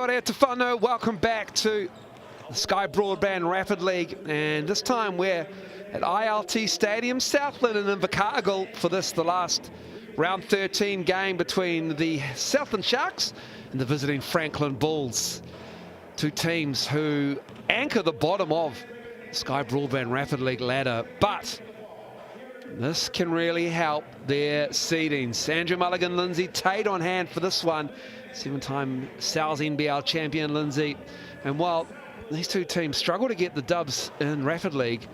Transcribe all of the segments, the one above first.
ora e te whānau. Welcome back to the Sky Broadband Rapid League, and this time we're at ILT Stadium, Southland and Invercargill for this, the last round 13 game between the Southland Sharks and the visiting Franklin Bulls. Two teams who anchor the bottom of the Sky Broadband Rapid League ladder, but this can really help their seedings. Andrew Mulligan, Lindsay Tate on hand for this one. Seven-time South NBL champion Lindsay. And while these two teams struggle to get the dubs in Rapid League,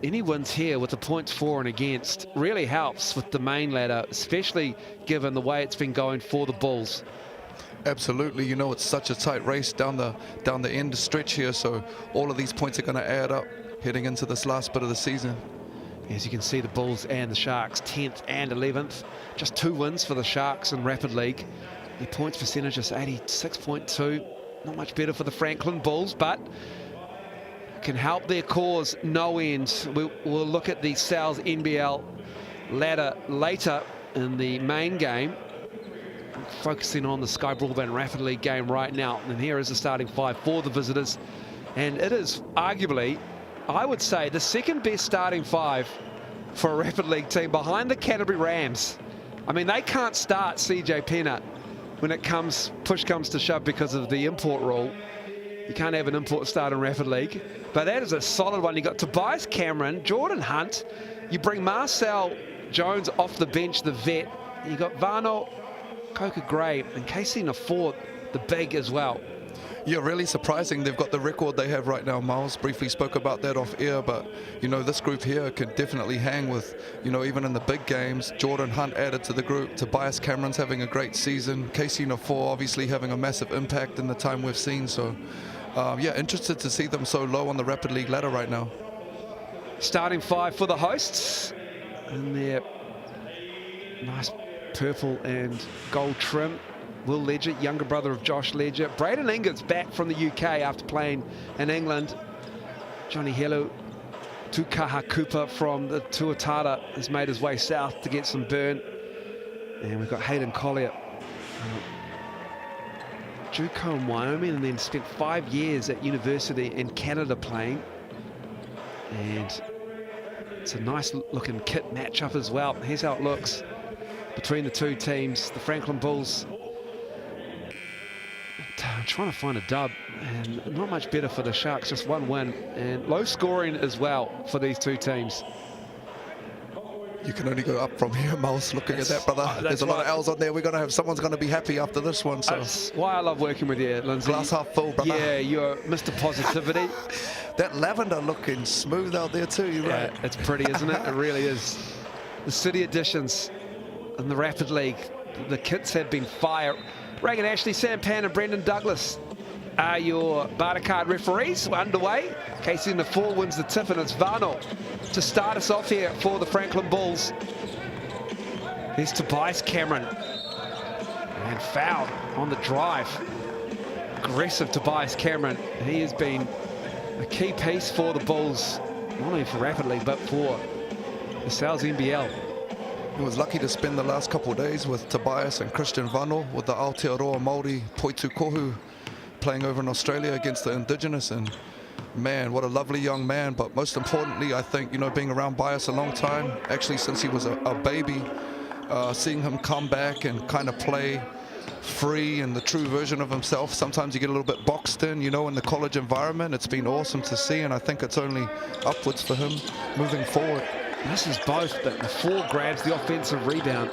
any wins here with the points for and against really helps with the main ladder, especially given the way it's been going for the Bulls. Absolutely, you know, it's such a tight race down the end stretch here, so all of these points are going to add up heading into this last bit of the season. As you can see, the Bulls and the Sharks 10th and 11th. Just 2 wins for the Sharks in Rapid League. Their points percentage is 86.2. Not much better for the Franklin Bulls, but can help their cause no end. We'll look at the South NBL ladder later in the main game. Focusing on the Sky Broadband Rapid League game right now. And here is the starting 5 for the visitors. And it is arguably, I would say, the second best starting 5 for a Rapid League team behind the Canterbury Rams. I mean, they can't start CJ Pennant when push comes to shove because of the import rule. You can't have an import start in Rapid League. But that is a solid one. You got Tobias Cameron, Jordan Hunt. You bring Marcel Jones off the bench, the vet. You got Vano, Coca Gray, and Casey Naford, the big as well. Yeah, really surprising. They've got the record they have right now. Miles briefly spoke about that off air, but, you know, this group here can definitely hang with, you know, even in the big games. Jordan Hunt added to the group. Tobias Cameron's having a great season. Casey Naford obviously having a massive impact in the time we've seen. So, yeah, interested to see them so low on the Rapid League ladder right now. Starting 5 for the hosts in their nice purple and gold trim. Will Ledger, younger brother of Josh Ledger. Braden Ingott's back from the UK after playing in England. Johnny Hello, Tukaha Cooper from the Tuatara has made his way south to get some burn. And we've got Hayden Collier, JUCO in Wyoming, and then spent 5 years at university in Canada playing. And it's a nice looking kit matchup as well. Here's how it looks between the two teams. The Franklin Bulls trying to find a dub, and not much better for the Sharks, just 1 win, and low scoring as well for these two teams. You can only go up from here, Miles, looking at that, brother. There's a lot of L's on there. We're going to have, someone's going to be happy after this one. So that's why I love working with you, Lindsay. Glass half full, brother. Yeah, you're Mr. Positivity. That lavender looking smooth out there too, you're right. It's pretty, isn't it? It really is. The city editions in the Rapid League, the kits have been fire. Reagan Ashley, Sam Pan and Brendan Douglas are your barter card referees. We're underway. Casey Naford wins the tip, and it's Vano to start us off here for the Franklin Bulls. Here's Tobias Cameron. And fouled on the drive. Aggressive Tobias Cameron. He has been a key piece for the Bulls, not only for Rapid League, but for the South NBL. He was lucky to spend the last couple of days with Tobias and Christian Vano with the Aotearoa Māori Poitu Kohu playing over in Australia against the Indigenous, and man, what a lovely young man. But most importantly, I think, you know, being around Bias a long time, actually since he was a baby, seeing him come back and kind of play free and the true version of himself. Sometimes you get a little bit boxed in, you know, in the college environment. It's been awesome to see, and I think it's only upwards for him moving forward. This is both, but Naford grabs the offensive rebound.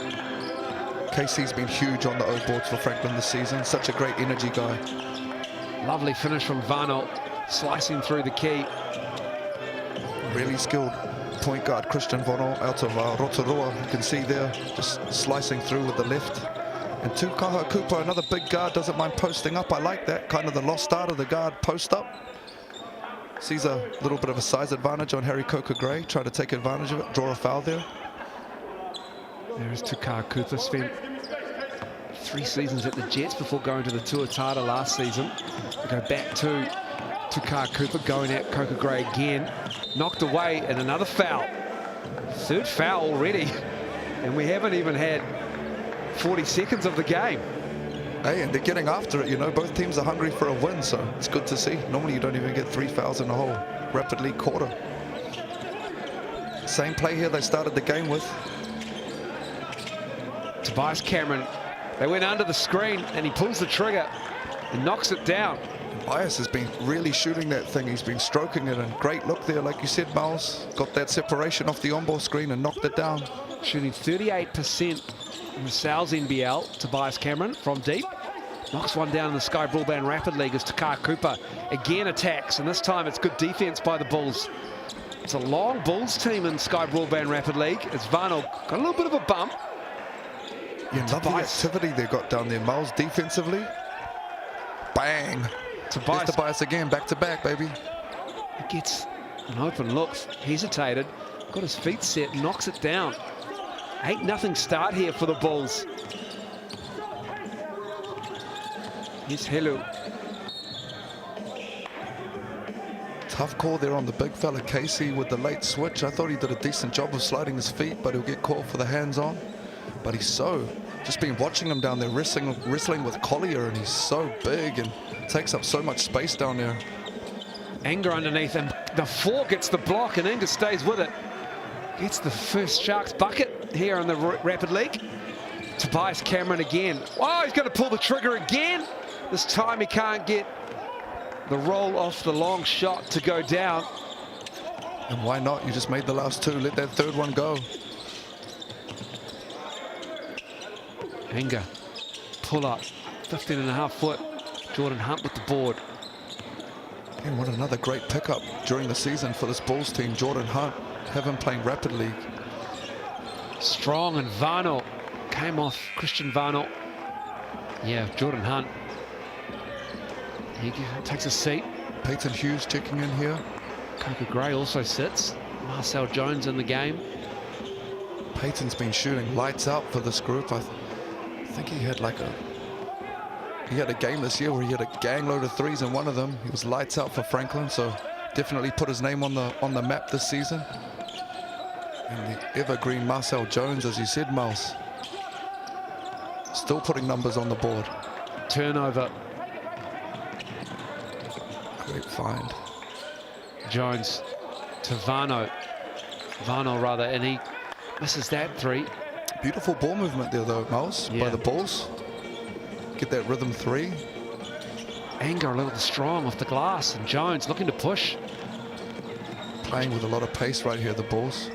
Casey's been huge on the O boards for Franklin this season. Such a great energy guy. Lovely finish from Vano, slicing through the key. Really skilled point guard Christian Vano out of Rotorua. You can see there, just slicing through with the left. And Tukaha Cooper, another big guard, doesn't mind posting up. I like that, kind of the lost art of the guard post up. Sees a little bit of a size advantage on Harry Coca Gray, trying to take advantage of it, draw a foul there. There's Tukaha Cooper, spent 3 seasons at the Jets before going to the Tuatara last season. We go back to Tukaha Cooper going at Coca Gray again. Knocked away, and another foul. 3rd foul already. And we haven't even had 40 seconds of the game. Hey, and they're getting after it, you know. Both teams are hungry for a win, so it's good to see. Normally you don't even get 3 fouls in a whole rapid league quarter. Same play here they started the game with. Tobias Cameron, they went under the screen and he pulls the trigger and knocks it down. Bias has been really shooting that thing. He's been stroking it, and great look there, like you said, Miles. Got that separation off the on-ball screen and knocked it down. Shooting 38% in the NZNBL, Tobias Cameron from deep. Knocks one down in the Sky Broadband Rapid League as Takar Cooper again attacks, and this time it's good defense by the Bulls. It's a long Bulls team in Sky Broadband Rapid League. As Varno got a little bit of a bump. You love the activity they got down there, Miles, defensively. Bang. There's Tobias again, back to back, baby. He gets an open look, hesitated, got his feet set, knocks it down. 8-0 start here for the Bulls. Here's Helu. Tough call there on the big fella, Casey, with the late switch. I thought he did a decent job of sliding his feet, but he'll get caught for the hands-on. But he's just been watching him down there wrestling with Collier, and he's so big and takes up so much space down there. Anger underneath him. The 4 gets the block, and Anger stays with it. Gets the first Sharks bucket here in the Rapid League. Tobias Cameron again. Oh, he's going to pull the trigger again. This time he can't get the roll off the long shot to go down. And why not? You just made the last 2. Let that third one go. Anger, pull up, 15.5 foot. Jordan Hunt with the board. And what another great pickup during the season for this Bulls team. Jordan Hunt, have him playing Rapid League. Strong, and Varno came off. Christian Varno. Yeah, Jordan Hunt. He takes a seat. Peyton Hughes checking in here. Coker Gray also sits. Marcel Jones in the game. Peyton's been shooting lights out for this group. I think he had a game this year where he had a gang load of 3s in one of them. He was lights out for Franklin, so definitely put his name on the map this season. And the evergreen Marcel Jones, as you said, Miles, still putting numbers on the board. Turnover. Great find. Jones to Varno. Varno rather, and he misses that 3. Beautiful ball movement there though, Miles, by the Bulls. Get that rhythm 3. Anger a little strong off the glass, and Jones looking to push. Playing with a lot of pace right here, the Bulls.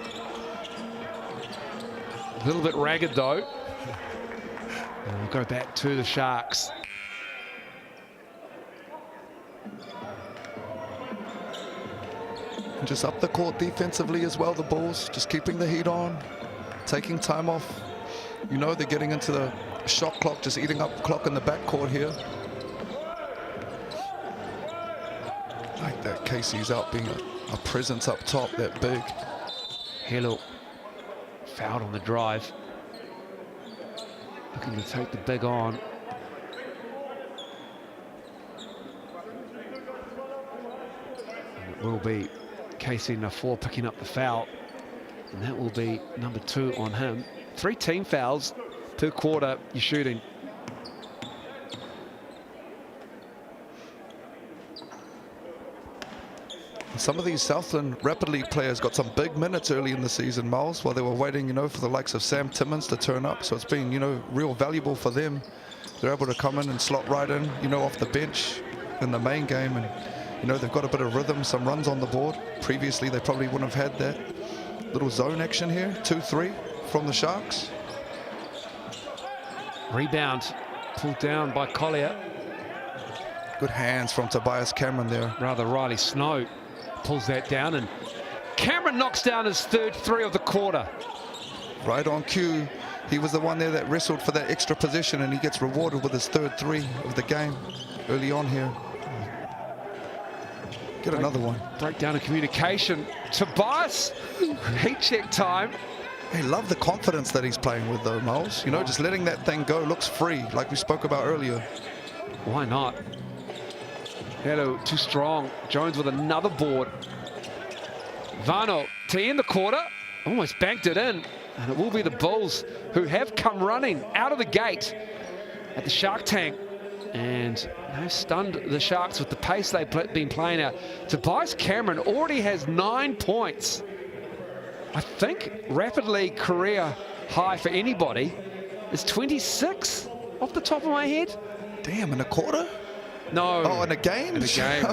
A little bit ragged though. And we'll go back to the Sharks. And just up the court defensively as well, the Bulls. Just keeping the heat on, taking time off. You know they're getting into the shot clock, just eating up clock in the backcourt here. Like that, Casey's out being a presence up top, that big. Helu fouled on the drive. Looking to take the big on. And it will be Casey Nafor picking up the foul. And that will be number 2 on him. 3 team fouls per quarter you're shooting. Some of these Southland Rapid League players got some big minutes early in the season, Miles, while they were waiting, you know, for the likes of Sam Timmins to turn up. So it's been, you know, real valuable for them. They're able to come in and slot right in, you know, off the bench in the main game. And, you know, they've got a bit of rhythm, some runs on the board. Previously, they probably wouldn't have had that. Little zone action here, 2-3 from the Sharks. Rebound pulled down by Collier. Good hands from Tobias Cameron there. Rather, Riley Snow pulls that down, and Cameron knocks down his 3rd 3 of the quarter. Right on cue. He was the one there that wrestled for that extra position, and he gets rewarded with his 3rd 3 of the game early on here. Get another one. Breakdown of communication. Tobias, heat check time. I love the confidence that he's playing with though, Miles. You know, just letting that thing go looks free, like we spoke about earlier. Why not? Hello, too strong. Jones with another board. Varno to end the quarter. Almost banked it in. And it will be the Bulls who have come running out of the gate at the Shark Tank. And they've stunned the Sharks with the pace they've been playing out. Tobias Cameron already has 9 points. I think Rapid League career high for anybody is 26 off the top of my head. Damn, in a quarter? No. Oh, in a game? In a game.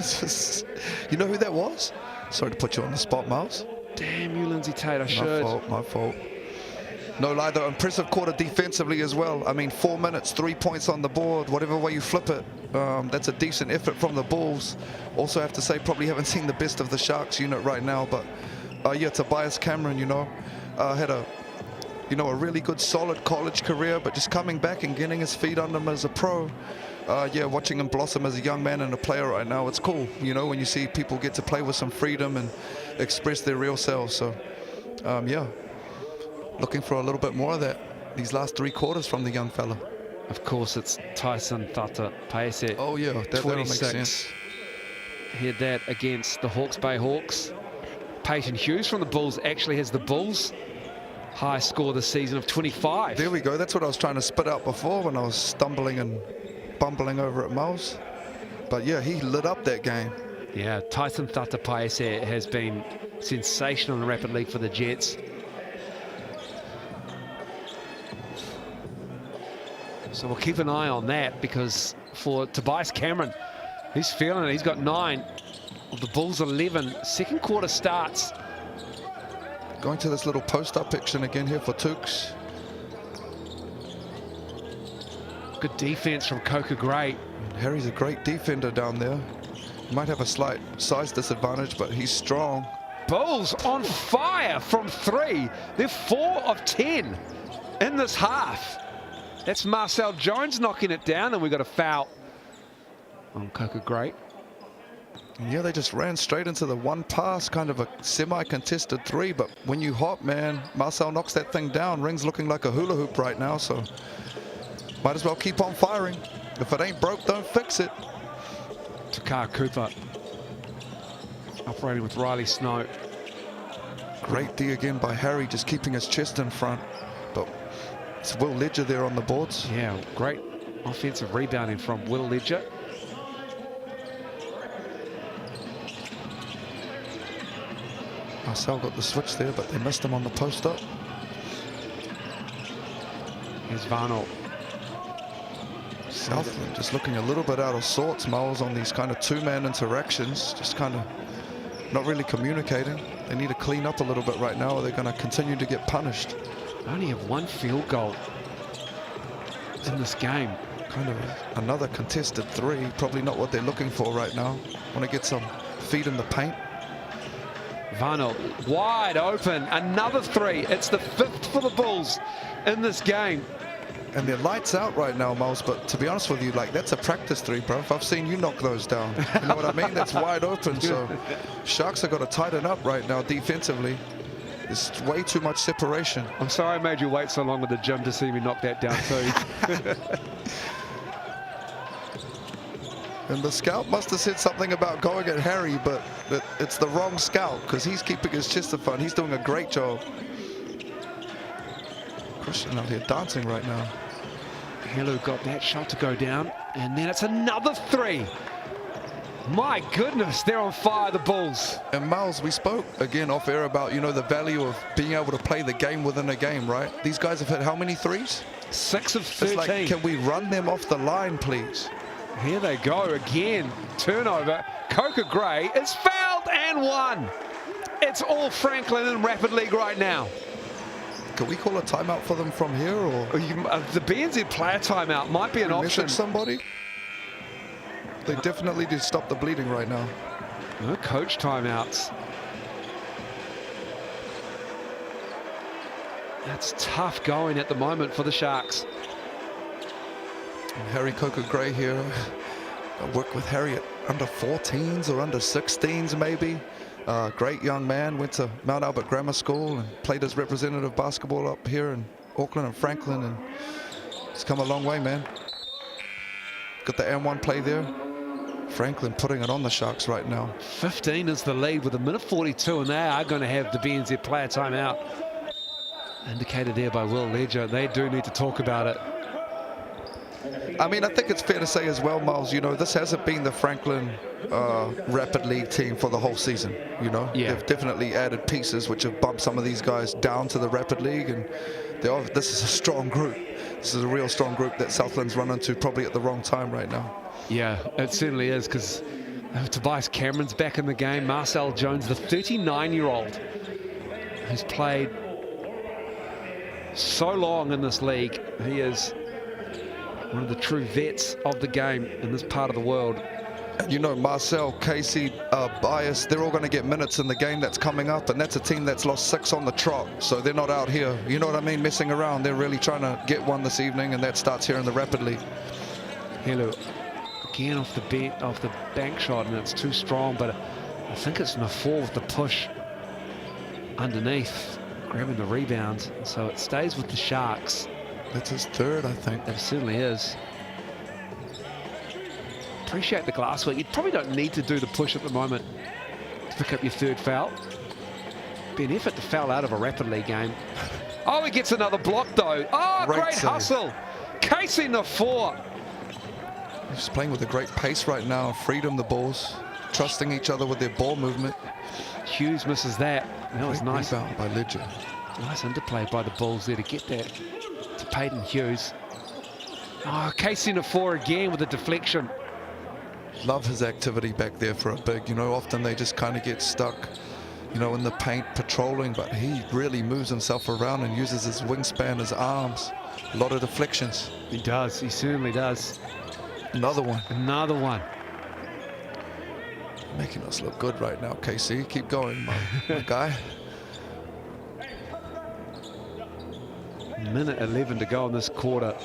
You know who that was? Sorry to put you on the spot, Miles. Damn you, Lindsay Tate, I should. My fault. No lie, though, impressive quarter defensively as well. I mean, 4 minutes, 3 points on the board, whatever way you flip it. That's a decent effort from the Bulls. Also have to say, probably haven't seen the best of the Sharks unit right now, but yeah, Tobias Cameron, you know, had a really good, solid college career, but just coming back and getting his feet under him as a pro. Yeah, watching him blossom as a young man and a player right now, it's cool, you know, when you see people get to play with some freedom and express their real selves. So, yeah, looking for a little bit more of that these last 3 quarters from the young fella. Of course, it's Tyson Tata Paese. Oh, yeah, that'll make sense. He had that against the Hawke's Bay Hawks. Peyton Hughes from the Bulls actually has the Bulls' high score this season of 25. There we go. That's what I was trying to spit out before when I was stumbling and bumbling over at Miles. But yeah, he lit up that game. Yeah, Tyson Tata Paese has been sensational in the Rapid League for the Jets. So we'll keep an eye on that, because for Tobias Cameron, he's feeling it. He's got 9 of the Bulls' 11. Second quarter starts. Going to this little post-up action again here for Tukes. Good defense from Coca Gray. Harry's a great defender down there. He might have a slight size disadvantage, but he's strong. Bulls on fire from 3. They're 4 of 10 in this half. That's Marcel Jones knocking it down, and we got a foul on Coca Gray. Yeah, they just ran straight into the one pass, kind of a semi-contested 3, but when you hop, man, Marcel knocks that thing down. Ring's looking like a hula hoop right now, so might as well keep on firing. If it ain't broke, don't fix it. Takar Cooper operating with Riley Snow. Great D again by Harry, just keeping his chest in front, but it's Will Ledger there on the boards. Yeah, great offensive rebounding from Will Ledger. Marcel got the switch there, but they missed him on the post-up. Here's Varnell. Southland just looking a little bit out of sorts, Miles, on these kind of 2-man interactions. Just kind of not really communicating. They need to clean up a little bit right now, or they're going to continue to get punished. Only have 1 field goal in this game. Kind of another contested 3. Probably not what they're looking for right now. Want to get some feet in the paint. Varnell wide open, another 3. It's the 5th for the Bulls in this game. And they're lights out right now, Miles, but to be honest with you, like, that's a practice 3, bro. I've seen you knock those down. You know what I mean? That's wide open, so Sharks have got to tighten up right now defensively. There's way too much separation. I'm sorry I made you wait so long at the gym to see me knock that down too. And the scout must have said something about going at Harry, but it's the wrong scout, because he's keeping his chest in front. He's doing a great job. Christian out here dancing right now. Helu got that shot to go down, and then it's another 3. My goodness, they're on fire, the Bulls. And Miles, we spoke again off air about, you know, the value of being able to play the game within a game, right? These guys have hit how many 3s? 6 of 13. It's like, can we run them off the line, please? Here they go again. Turnover. Coca Gray is fouled and 1. It's all Franklin in Rapid League right now. Can we call a timeout for them from here, or the BNZ player timeout might be an option. Message somebody. They definitely did stop the bleeding right now. No coach timeouts. That's tough going at the moment for the Sharks. And Harry Coca Gray here. I worked with Harry at under 14s or under 16s maybe. Great young man, went to Mount Albert Grammar School and played as representative basketball up here in Auckland and Franklin, and it's come a long way, man. Got the M1 play there. Franklin putting it on the Sharks right now. 15 is the lead with 1:42, and they are going to have the BNZ player timeout. Indicated there by Will Ledger. They do need to talk about it. I mean, I think it's fair to say as well, Miles, you know, this hasn't been the Franklin Rapid League team for the whole season, you know. Yeah. They've definitely added pieces which have bumped some of these guys down to the Rapid League, and this is a strong group. This is a real strong group that Southland's run into probably at the wrong time right now. Yeah, it certainly is, because Tobias Cameron's back in the game. Marcel Jones, the 39-year-old, who's played so long in this league. He is one of the true vets of the game in this part of the world. And you know, Marcel, Casey, Bias, they're all going to get minutes in the game that's coming up, and that's a team that's lost 6 on the trot, so they're not out here, you know what I mean, messing around. They're really trying to get one this evening, and that starts here in the Rapid League. Hello, again off the bank shot, and it's too strong, but I think it's Nafor with the push underneath, grabbing the rebound, so it stays with the Sharks. That's his third, I think. It certainly is. Appreciate the glass work. You probably don't need to do the push at the moment to pick up your third foul. Be an effort to foul out of a Rapid League game. Oh, he gets another block though. Oh, great hustle. Casey Nafor. He's playing with a great pace right now. Freedom, the balls. Trusting each other with their ball movement. Hughes misses that. That was nice. Rebound by Ledger. Nice interplay by the Bulls there to get that to Peyton Hughes. Oh, Casey Nafor again with a deflection. Love his activity back there for a big. You know, often they just kind of get stuck, you know, in the paint patrolling, but he really moves himself around and uses his wingspan, his arms. A lot of deflections. He does. He certainly does. Another one. Another one. Making us look good right now, KC. Keep going, my guy. Minute 11 to go in this quarter.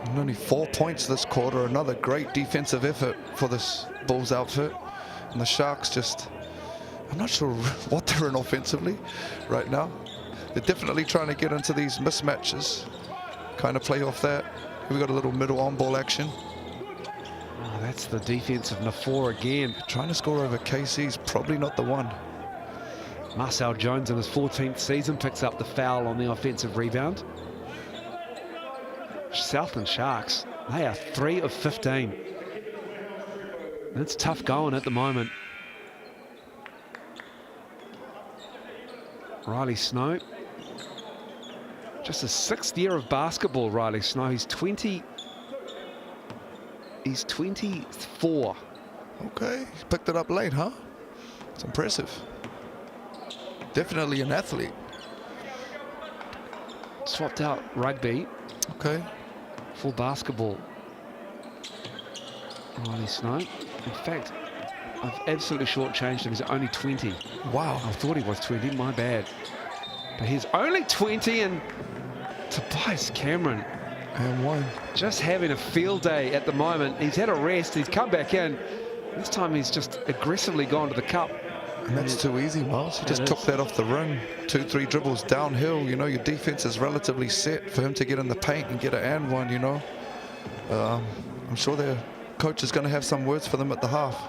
And only 4 points this quarter. Another great defensive effort for this Bulls outfit. And the Sharks just, I'm not sure what they're in offensively right now. They're definitely trying to get into these mismatches. Kind of play off that. We've got a little middle on-ball action. Oh, that's the defense of Nafor again. Trying to score over KC's probably not the one. Marcel Jones in his 14th season picks up the foul on the offensive rebound. Southland Sharks, they are 3 of 15. And it's tough going at the moment. Riley Snow, just his 6th year of basketball. Riley Snow, he's 20. He's 24. Okay, he's picked it up late, huh? It's impressive. Definitely an athlete. Swapped out rugby. Okay. For basketball. Riley Snow. In fact, I've absolutely shortchanged him. He's only 20. Wow. I thought he was 20. My bad. But he's only 20, and Tobias Cameron. And one. Just having a field day at the moment. He's had a rest. He's come back in. This time he's just aggressively gone to the cup. And that's too easy, Miles. He just took that off the rim. 2-3 dribbles downhill. You know, your defense is relatively set for him to get in the paint and get an and one, you know. I'm sure their coach is going to have some words for them at the half.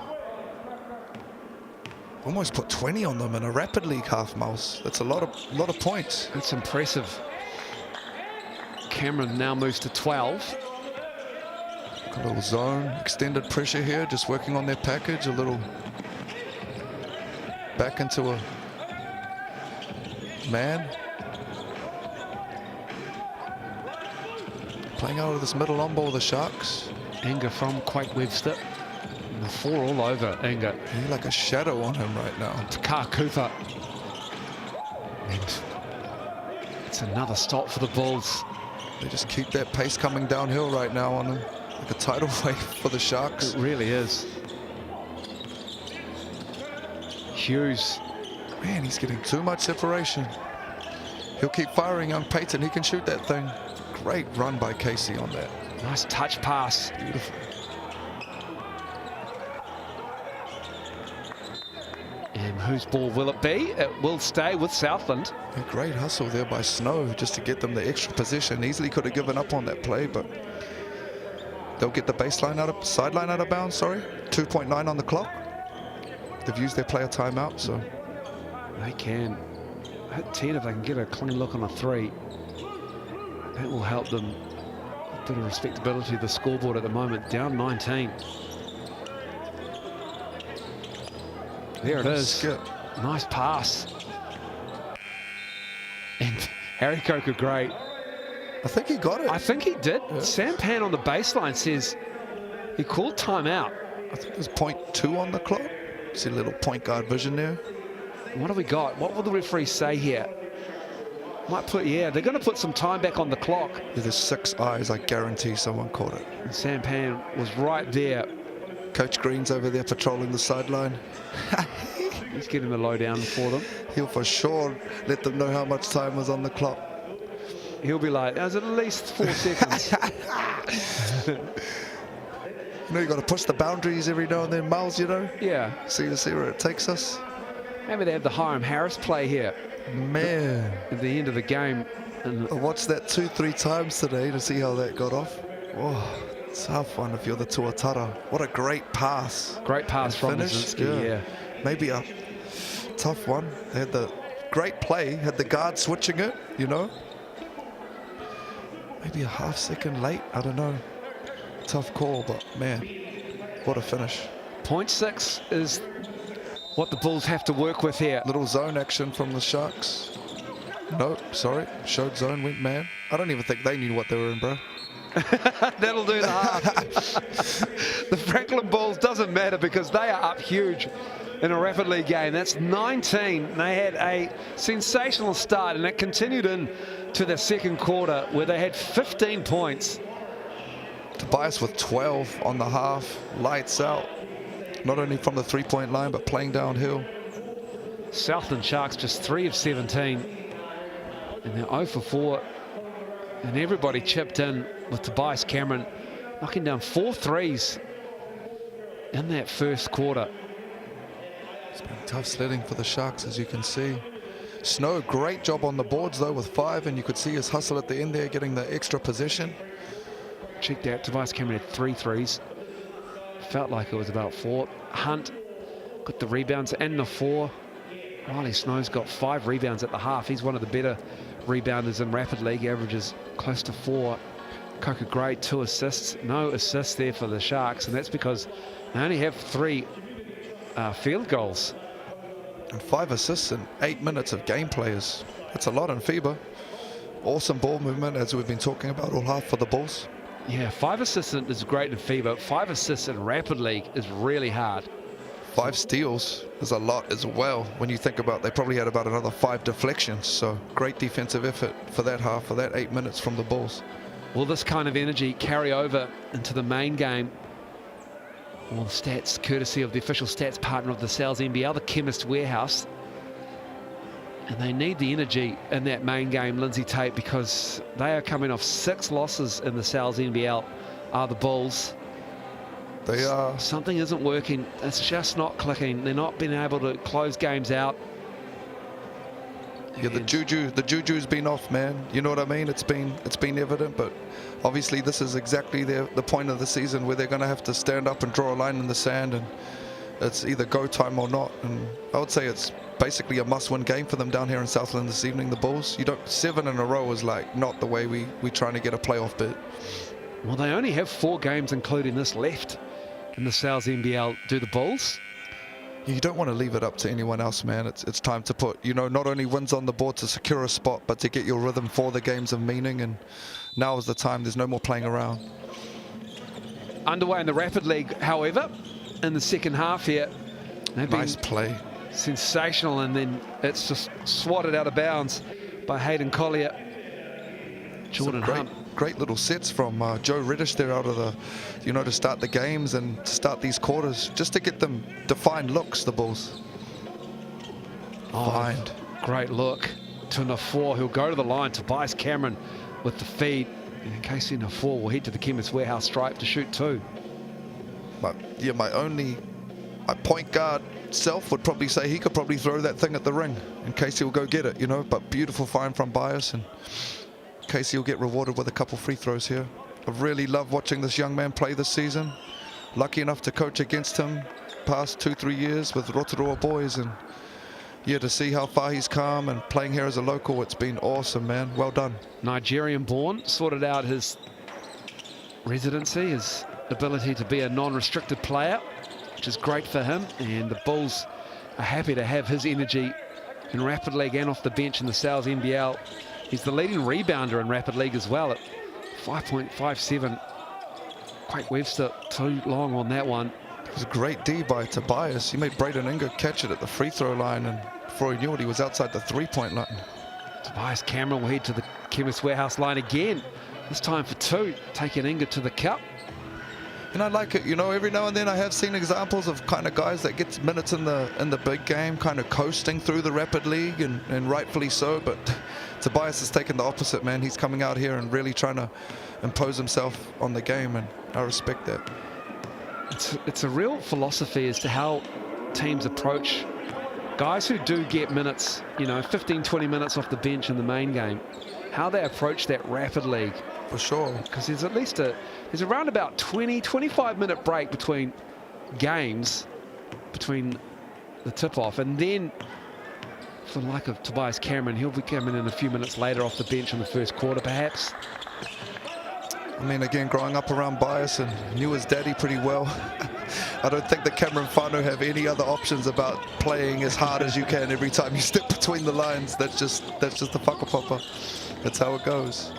Almost put 20 on them in a Rapid League half, Miles. That's a lot of points. That's impressive. Cameron now moves to 12. A little zone, extended pressure here, just working on their package. A little back into a man. Playing out of this middle on ball, the Sharks. Anger from Quake Webster. And the 4 all over Anger. He's like a shadow on him right now. Takar Cooper. And it's another stop for the Bulls. They just keep that pace coming downhill right now on them. Like a tidal wave for the Sharks. It really is. Hughes. Man, he's getting too much separation. He'll keep firing, young Peyton. He can shoot that thing. Great run by Casey on that. Nice touch pass. Beautiful. And whose ball will it be? It will stay with Southland. A great hustle there by Snow just to get them the extra position. Easily could have given up on that play, but they'll get the sideline out of bounds, sorry. 2.9 on the clock. They've used their player timeout, so. They can. At 10, if they can get a clean look on a 3, that will help them Bit of respectability to the scoreboard at the moment, down 19. There it is. Skip. Nice pass. And Harry Coker, great. I think he got it. I think he did. Yeah. Sampan on the baseline says he called timeout. I think there's 0.2 on the clock. See a little point guard vision there. What have we got? What will the referee say here? Might put, yeah, they're going to put some time back on the clock. Yeah, there's 6 eyes. I guarantee someone caught it. And Sampan was right there. Coach Green's over there patrolling the sideline. He's getting the lowdown for them. He'll for sure let them know how much time was on the clock. He'll be like, there's at least 4 seconds. You know, you got to push the boundaries every now and then, Miles, you know? Yeah. See where it takes us. Maybe they have the Hiram Harris play here Man. at the end of the game. And I watched that 2-3 times today to see how that got off. Oh, tough one if you're the Tuatara. What a great pass. great pass from Brzezinski, yeah. Maybe a tough one. They had the great play, had the guard switching it, you know? Maybe a half second late, I don't know. Tough call, but man, what a finish. 0.6 is what the Bulls have to work with here. Little zone action from the Sharks. No, sorry, showed zone, went man. I don't even think they knew what they were in, bro. That'll do the half. The Franklin Bulls doesn't matter because they are up huge in a rapid league game. That's 19. They had a sensational start and it continued in to the second quarter where they had 15 points. Tobias with 12 on the half, lights out. Not only from the three-point line, but playing downhill. Southland Sharks just 3 of 17. And they're 0 for 4. And everybody chipped in with Tobias Cameron knocking down 4 threes in that first quarter. It's been tough sledding for the Sharks, as you can see. Snow, great job on the boards, though, with 5. And you could see his hustle at the end there, getting the extra possession. Checked out, Tobias Cameron had 3 threes. Felt like it was about 4. Hunt got the rebounds and the 4. Riley Snow's got 5 rebounds at the half. He's one of the better rebounders in rapid league, averages close to 4. Coker great, 2 assists. No assists there for the Sharks, and that's because they only have 3 field goals. And 5 assists in 8 minutes of game players. That's a lot in FIBA. Awesome ball movement, as we've been talking about all half for the Bulls. Yeah, 5 assists is great in FIBA. 5 assists in rapid league is really hard. 5 steals is a lot as well. When you think about, they probably had about another 5 deflections. So great defensive effort for that half, for that 8 minutes from the Bulls. Will this kind of energy carry over into the main game? All the stats courtesy of the official stats partner of the Sales NBL, the Chemist Warehouse. And they need the energy in that main game, Lindsay Tate, because they are coming off 6 losses in the Sales NBL, are the Bulls. They are. Something isn't working. It's just not clicking. They're not being able to close games out. Yeah, the juju's been off, man. You know what I mean? It's been evident, but obviously this is exactly the point of the season where they're going to have to stand up and draw a line in the sand, and it's either go time or not. And I would say it's basically a must-win game for them down here in Southland this evening, the Bulls. 7 in a row is like not the way we trying to get a playoff bid. Well, they only have 4 games, including this, left in the Sales NBL. Do the Bulls? You don't want to leave it up to anyone else, man. It's time to put, not only wins on the board to secure a spot, but to get your rhythm for the games of meaning. And now is the time. There's no more playing around. Underway in the Rapid League, however, in the second half here. Nice play. Sensational, and then it's just swatted out of bounds by Hayden Collier. Jordan Hunt. Great little sets from Joe Reddish there out of the, to start the games and to start these quarters, just to get them defined looks, the Bulls. Find. Great look to Nafor. He'll go to the line. Tobias Cameron with the feed. And in case Nafor will head to the Chemist Warehouse stripe to shoot 2. But yeah, my point guard self would probably say he could probably throw that thing at the ring in case he'll go get it, but beautiful find from Bias, and Casey will get rewarded with a couple free throws here. I've really loved watching this young man play this season. Lucky enough to coach against him past 2-3 years with Rotorua boys, and yeah, to see how far he's come and playing here as a local, it's been awesome, man. Well done. Nigerian born, sorted out his residency, his ability to be a non-restricted player, which is great for him. And the Bulls are happy to have his energy in Rapid League and off the bench in the South NBL. He's the leading rebounder in Rapid League as well at 5.57. Quite Webster too long on that one. It was a great D by Tobias. He made Braden Inga catch it at the free throw line, and before he knew it, he was outside the three-point line. Tobias Cameron will head to the Chemist Warehouse line again, this time for two, taking Inga to the cup. And I like it, you know, every now and then I have seen examples of kind of guys that get minutes in the big game, kind of coasting through the Rapid League, and rightfully so, but Tobias has taken the opposite, man. He's coming out here and really trying to impose himself on the game, and I respect that. It's a real philosophy as to how teams approach guys who do get minutes, you know, 15, 20 minutes off the bench in the main game, how they approach that Rapid League. For sure. Because there's at least there's around about 20, 25-minute break between games, between the tip-off, and then for the like of Tobias Cameron, he'll be coming in a few minutes later off the bench in the first quarter, perhaps. I mean, again, growing up around Bias and knew his daddy pretty well, I don't think the Cameron whānau have any other options about playing as hard as you can every time you step between the lines. That's just the whakapapa. That's how it goes.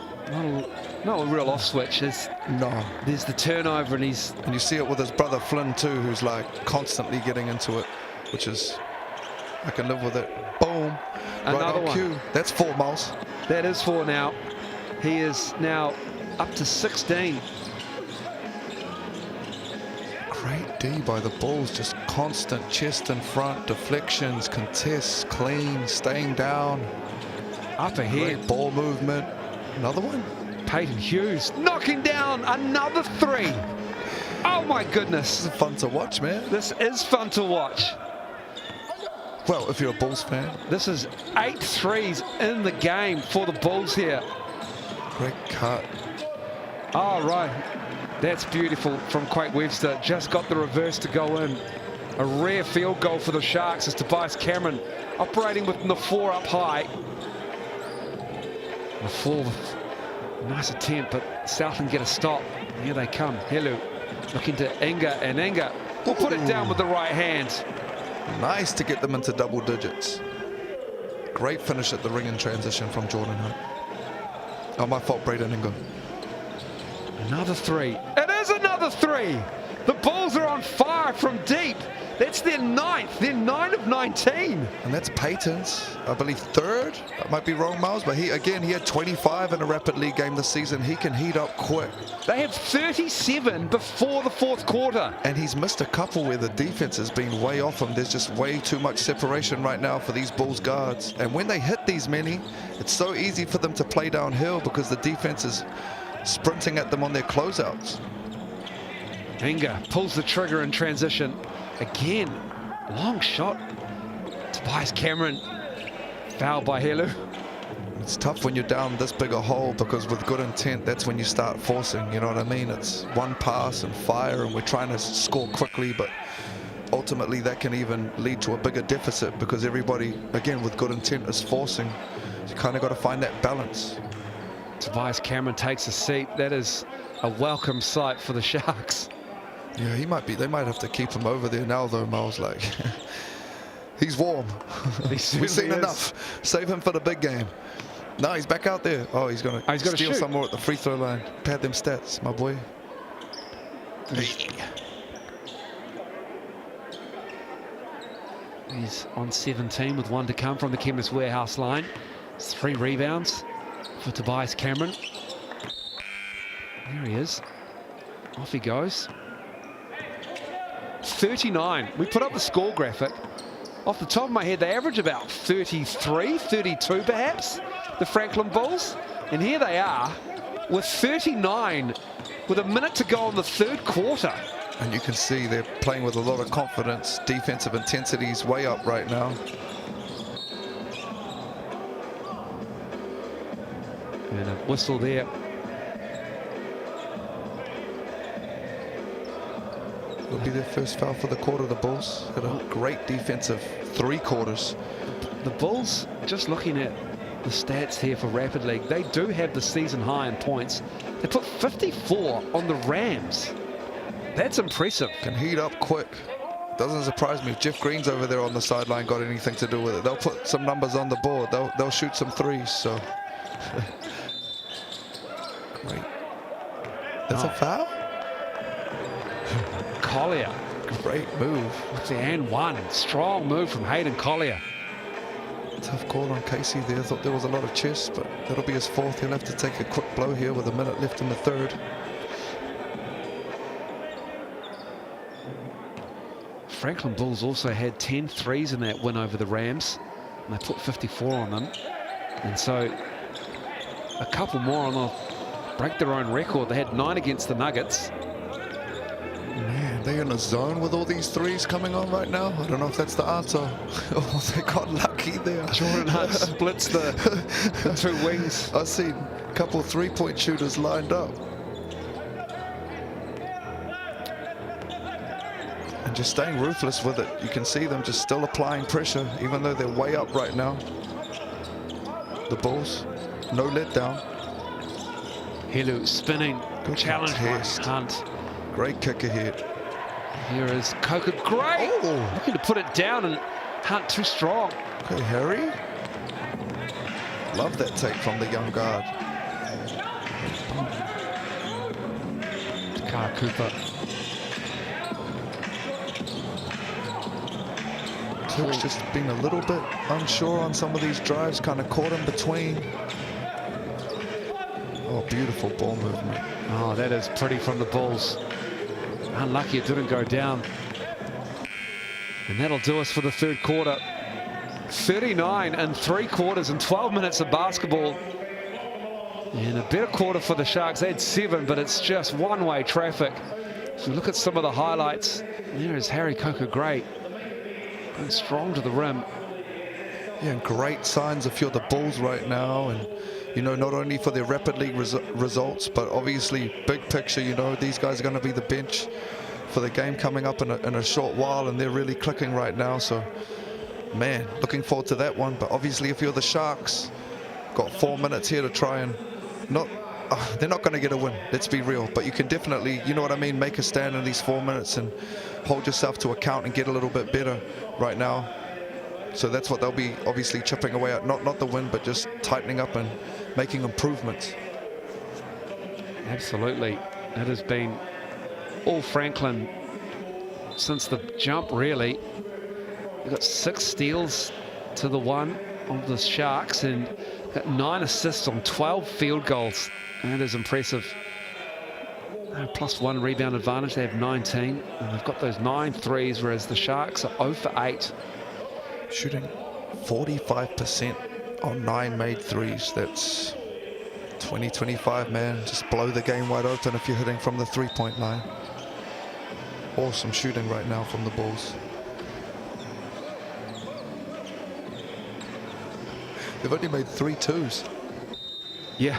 Not a real off switch. No. There's the turnover, and you see it with his brother Flynn too, who's like constantly getting into it, which is, I can live with it. Boom. Another right on cue. That's 4 miles. That is 4 now. He is now up to 16. Great D by the Bulls, just constant chest in front, deflections, contests, clean, staying down. Up ahead. Great ball movement. Another one. Peyton Hughes knocking down another 3. Oh my goodness. This is fun to watch, man. This is fun to watch. Well, if you're a Bulls fan. This is 8 threes in the game for the Bulls here. Great cut. Oh, right. That's beautiful from Quake Webster. Just got the reverse to go in. A rare field goal for the Sharks as Tobias Cameron operating with the 4 up high. The 4, nice attempt, but Southland get a stop. Here they come. Helu looking to Inga, and Inga will put it down with the right hand. Nice to get them into double digits. Great finish at the ring in transition from Jordan Hunt. Oh, my fault, Braden Inga. Another 3. It is another 3. The Bulls are on fire from deep. That's their 9th. They're 9 of 19. And that's Peyton's, I believe, 3rd. I might be wrong, Miles, but he had 25 in a Rapid League game this season. He can heat up quick. They have 37 before the 4th quarter. And he's missed a couple where the defense has been way off him. There's just way too much separation right now for these Bulls guards. And when they hit these many, it's so easy for them to play downhill because the defense is sprinting at them on their closeouts. Inga pulls the trigger in transition. Again, long shot. Tobias Cameron, fouled by Helu. It's tough when you're down this big a hole because with good intent, that's when you start forcing, you know what I mean? It's one pass and fire, and we're trying to score quickly, but ultimately that can even lead to a bigger deficit because everybody, again, with good intent is forcing. You kind of got to find that balance. Tobias Cameron takes a seat. That is a welcome sight for the Sharks. Yeah, they might have to keep him over there now, though, Miles. Like, he's warm. We've seen enough. Save him for the big game. No, he's back out there. Oh, he's going to steal some more at the free throw line. Pad them stats, my boy. He's on 17 with 1 to come from the Chemist Warehouse line. It's 3 rebounds for Tobias Cameron. There he is. Off he goes. 39. We put up the score graphic. Off the top of my head, they average about 33, 32 perhaps, the Franklin Bulls. And here they are with 39 with a minute to go in the 3rd quarter. And you can see they're playing with a lot of confidence. Defensive intensity is way up right now. And a whistle there. It'll be their first foul for the quarter, the Bulls. Had a great defensive 3 quarters. The Bulls, just looking at the stats here for Rapid League. They do have the season high in points. They put 54 on the Rams. That's impressive. Can heat up quick. Doesn't surprise me if Jeff Green's over there on the sideline got anything to do with it. They'll put some numbers on the board. They'll shoot some threes. So great. That's a foul. Collier. Great move. And one. Strong move from Hayden Collier. Tough call on Casey there. Thought there was a lot of chest, but that'll be his fourth. He'll have to take a quick blow here with a minute left in the third. Franklin Bulls also had 10 threes in that win over the Rams, and they put 54 on them. And so a couple more and they'll break their own record. They had 9 against the Nuggets. Man, they're in a zone with all these threes coming on right now. I don't know if that's the answer. Oh, they got lucky there. Jordan Hunt splits the two wings. I've seen a couple three-point shooters lined up. And just staying ruthless with it. You can see them just still applying pressure, even though they're way up right now. The Bulls, no letdown. Helu spinning. Good challenge by contest. Hunt. Great kick ahead. Here is Coker. Great. Oh. Looking to put it down, and Hunt too strong. Okay, Harry. Love that take from the young guard. Takara Cooper. Turk's just been a little bit unsure on some of these drives, kind of caught in between. Oh, beautiful ball movement. Oh, that is pretty from the Bulls. Unlucky it didn't go down. And that'll do us for the third quarter. 39 and 3 quarters and 12 minutes of basketball. And a better quarter for the Sharks. They had 7, but it's just one-way traffic. If we look at some of the highlights, there is Harry Coker Gray. Going strong to the rim. Yeah, and great signs if you're the Bulls right now. And, you know, not only for their Rapid League results, but obviously big picture, you know, these guys are going to be the bench for the game coming up in a short while, and they're really clicking right now. So, man, looking forward to that one. But obviously, if you're the Sharks, got 4 minutes here to try and they're not going to get a win, let's be real. But you can definitely, you know what I mean, make a stand in these 4 minutes and hold yourself to account and get a little bit better right now. So that's what they'll be obviously chipping away at. Not the win, but just tightening up and making improvements. Absolutely. It has been all Franklin since the jump, really. They've got 6 steals to the 1 of the Sharks and got 9 assists on 12 field goals. That is impressive. Plus 1 rebound advantage. They have 19, and they've got those 9 threes, whereas the Sharks are 0 for 8. Shooting 45% on 9 made threes. That's 20-25, man. Just blow the game wide open if you're hitting from the 3-point line. Awesome shooting right now from the Bulls. They've only made 3 twos. Yeah.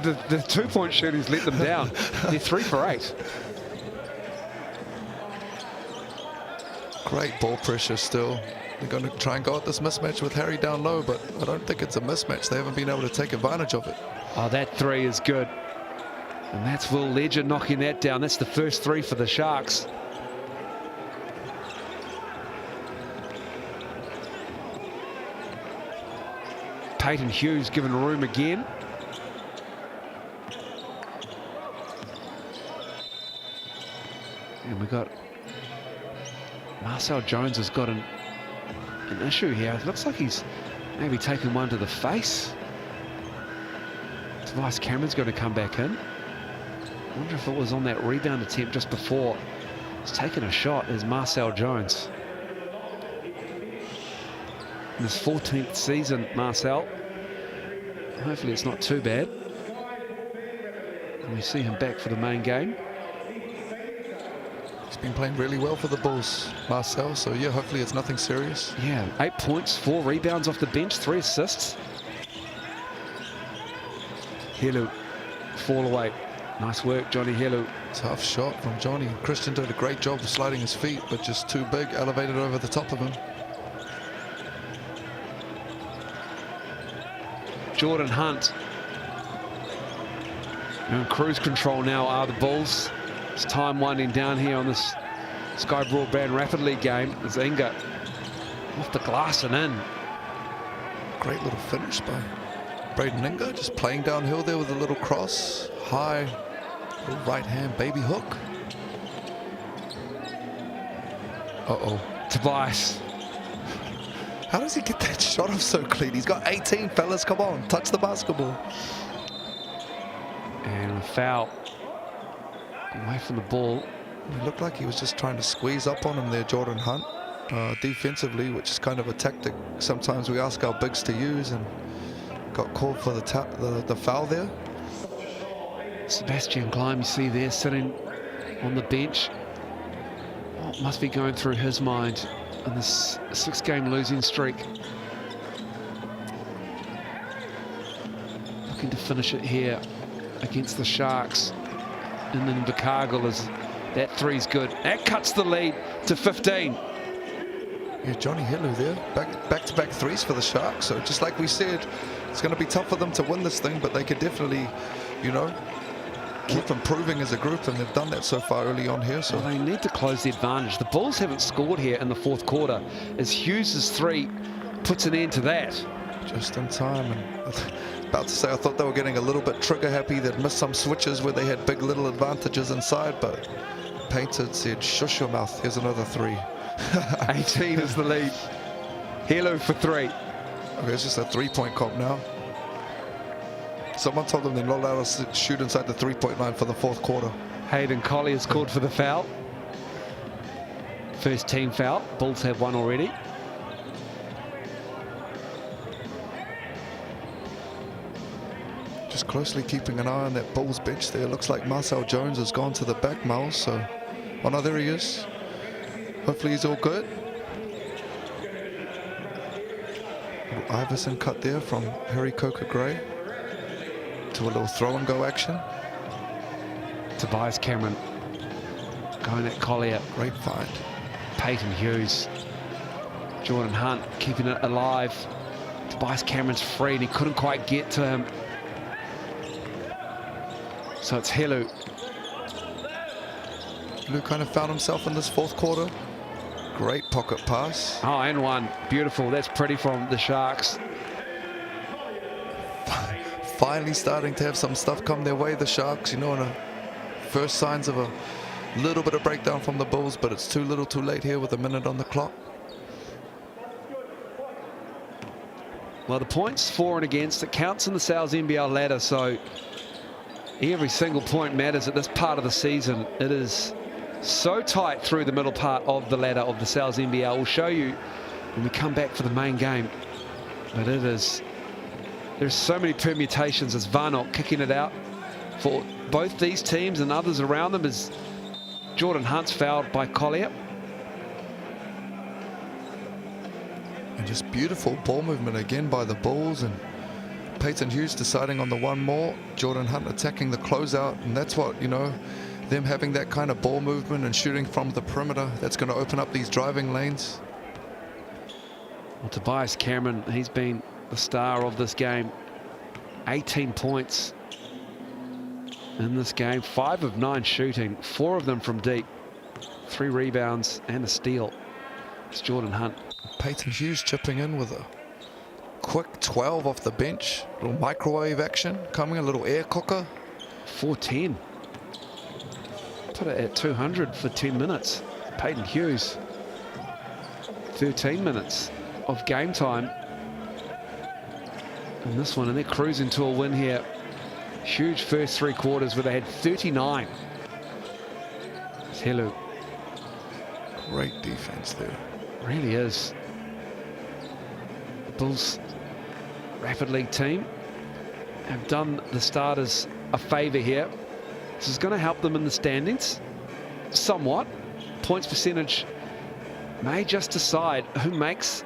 the 2-point shooters let them down. They're 3 for 8. Great ball pressure still. They're going to try and go at this mismatch with Harry down low, but I don't think it's a mismatch. They haven't been able to take advantage of it. Oh, that 3 is good. And that's Will Ledger knocking that down. That's the first 3 for the Sharks. Peyton Hughes given room again. And we got Marcel Jones has got an issue here. It looks like he's maybe taken one to the face. Tobias Cameron's going to come back in. I wonder if it was on that rebound attempt just before. He's taken a shot as Marcel Jones. In his 14th season, Marcel. Hopefully it's not too bad. And we see him back for the main game. He's been playing really well for the Bulls, Marcel, so yeah, hopefully it's nothing serious. Yeah, 8 points, 4 rebounds off the bench, 3 assists. Helu, fall away. Nice work, Johnny Helu. Tough shot from Johnny. Christian did a great job of sliding his feet, but just too big, elevated over the top of him. Jordan Hunt. And cruise control now are the Bulls. It's time winding down here on this Sky Broadband Rapid League game. As Inga off the glass and in. Great little finish by Braden Inga, just playing downhill there with a little cross. High, little right hand baby hook. Uh-oh. Tobias. How does he get that shot off so clean? He's got 18, fellas. Come on, touch the basketball. And a foul away from the ball. It looked like he was just trying to squeeze up on him there, Jordan Hunt, defensively, which is kind of a tactic sometimes we ask our bigs to use, and got called for the foul there. Sebastian Gleim, you see there, sitting on the bench. What must be going through his mind in this 6-game losing streak? Looking to finish it here against the Sharks. And then Invercargill, as that three's good. That cuts the lead to 15. Yeah, Johnny Helu there, back-to-back threes for the Sharks. So just like we said, it's going to be tough for them to win this thing, but they could definitely, you know, keep improving as a group, and they've done that so far early on here. So well, they need to close the advantage. The Bulls haven't scored here in the fourth quarter, as Hughes' three puts an end to that. Just in time. And about to say, I thought they were getting a little bit trigger happy. They'd missed some switches where they had big little advantages inside, but Painted said, shush your mouth, here's another three. 18 is the lead. Helo for three. Okay, it's just a three-point comp now. Someone told them they're not allowed to shoot inside the three-point line for the fourth quarter. Hayden Collier's called for the foul. First team foul. Bulls have one already. Just closely keeping an eye on that Bulls bench there. Looks like Marcel Jones has gone to the back, Miles. So, oh no, there he is. Hopefully he's all good. Little Iverson cut there from Harry Coker Gray to a little throw and go action. Tobias Cameron going at Collier. Great find. Peyton Hughes. Jordan Hunt keeping it alive. Tobias Cameron's free and he couldn't quite get to him. So it's Helu. Helu kind of found himself in this fourth quarter. Great pocket pass. Oh, and one. Beautiful. That's pretty from the Sharks. Finally starting to have some stuff come their way, the Sharks, you know, and first signs of a little bit of breakdown from the Bulls, but it's too little too late here with a minute on the clock. Well, the points for and against, it counts in the NZNBL ladder, so every single point matters at this part of the season. It is so tight through the middle part of the ladder of the NZNBL. We'll show you when we come back for the main game. But it is, there's so many permutations as Varnock kicking it out for both these teams and others around them, as Jordan Hunt's fouled by Collier. And just beautiful ball movement again by the Bulls, and Peyton Hughes deciding on the one more. Jordan Hunt attacking the closeout, and that's what, you know, them having that kind of ball movement and shooting from the perimeter, that's going to open up these driving lanes. Well, Tobias Cameron, he's been the star of this game. 18 points in this game, 5 of 9 shooting, 4 of them from deep, 3 rebounds and a steal. It's Jordan Hunt. Peyton Hughes chipping in with a quick 12 off the bench. A little microwave action coming, a little air cooker. 410. Put it at 200 for 10 minutes. Peyton Hughes. 13 minutes of game time in this one, and they're cruising to a win here. Huge first 3 quarters where they had 39. It's Helu. Great defense there. Really is. The Bulls Rapid League team have done the starters a favour here. This is going to help them in the standings somewhat. Points percentage may just decide who makes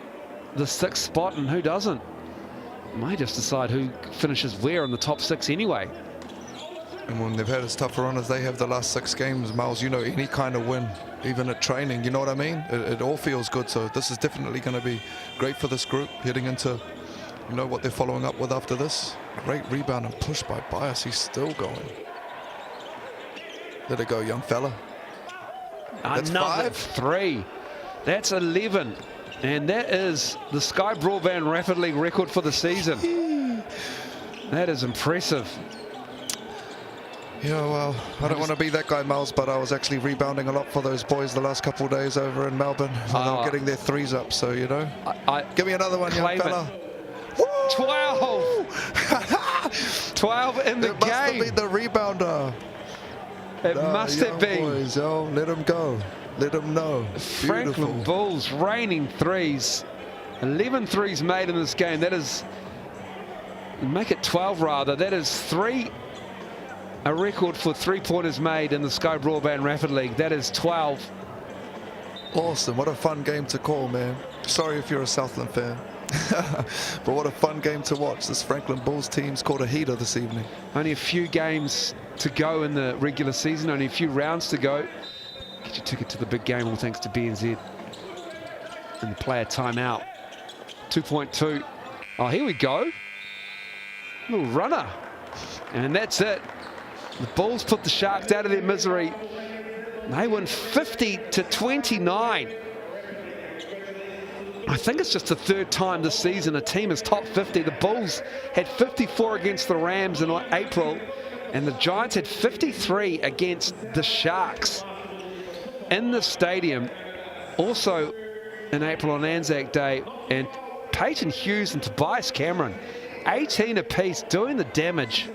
the 6th spot and who doesn't. May just decide who finishes where in the top 6 anyway. And when they've had as tough a run as they have the last 6 games, Miles, you know, any kind of win, even at training, you know what I mean? It all feels good. So this is definitely going to be great for this group heading into You know what they're following up with after this? Great rebound and push by Bias. He's still going. Let it go, young fella. That's Another 5. 3. That's 11. And that is the Sky Broadband Rapid League record for the season. That is impressive. Yeah, well, I don't want to be that guy, Miles, but I was actually rebounding a lot for those boys the last couple of days over in Melbourne. They were getting their 3s up, so, you know. Give me another one, young fella. 12! 12 in the game. It must have been the rebounder. It must have been. Boys, yo, let him go. Let him know. Franklin Bulls raining 3s. 11 3s made in this game. That is, make it 12 rather. That is a record for 3-pointers made in the Sky Broadband Rapid League. That is 12. Awesome. What a fun game to call, man. Sorry if you're a Southland fan. But what a fun game to watch. This Franklin Bulls team's caught a heater this evening. Only a few games to go in the regular season. Only a few rounds to go. Get your ticket to the big game, all thanks to BNZ. And the player timeout. 2.2. Oh, here we go. Little runner. And that's it. The Bulls put the Sharks out of their misery. They win 50-29. I think it's just the 3rd time this season a team is top 50. The Bulls had 54 against the Rams in April, and the Giants had 53 against the Sharks in the stadium, also in April on Anzac Day. And Peyton Hughes and Tobias Cameron, 18 apiece, doing the damage.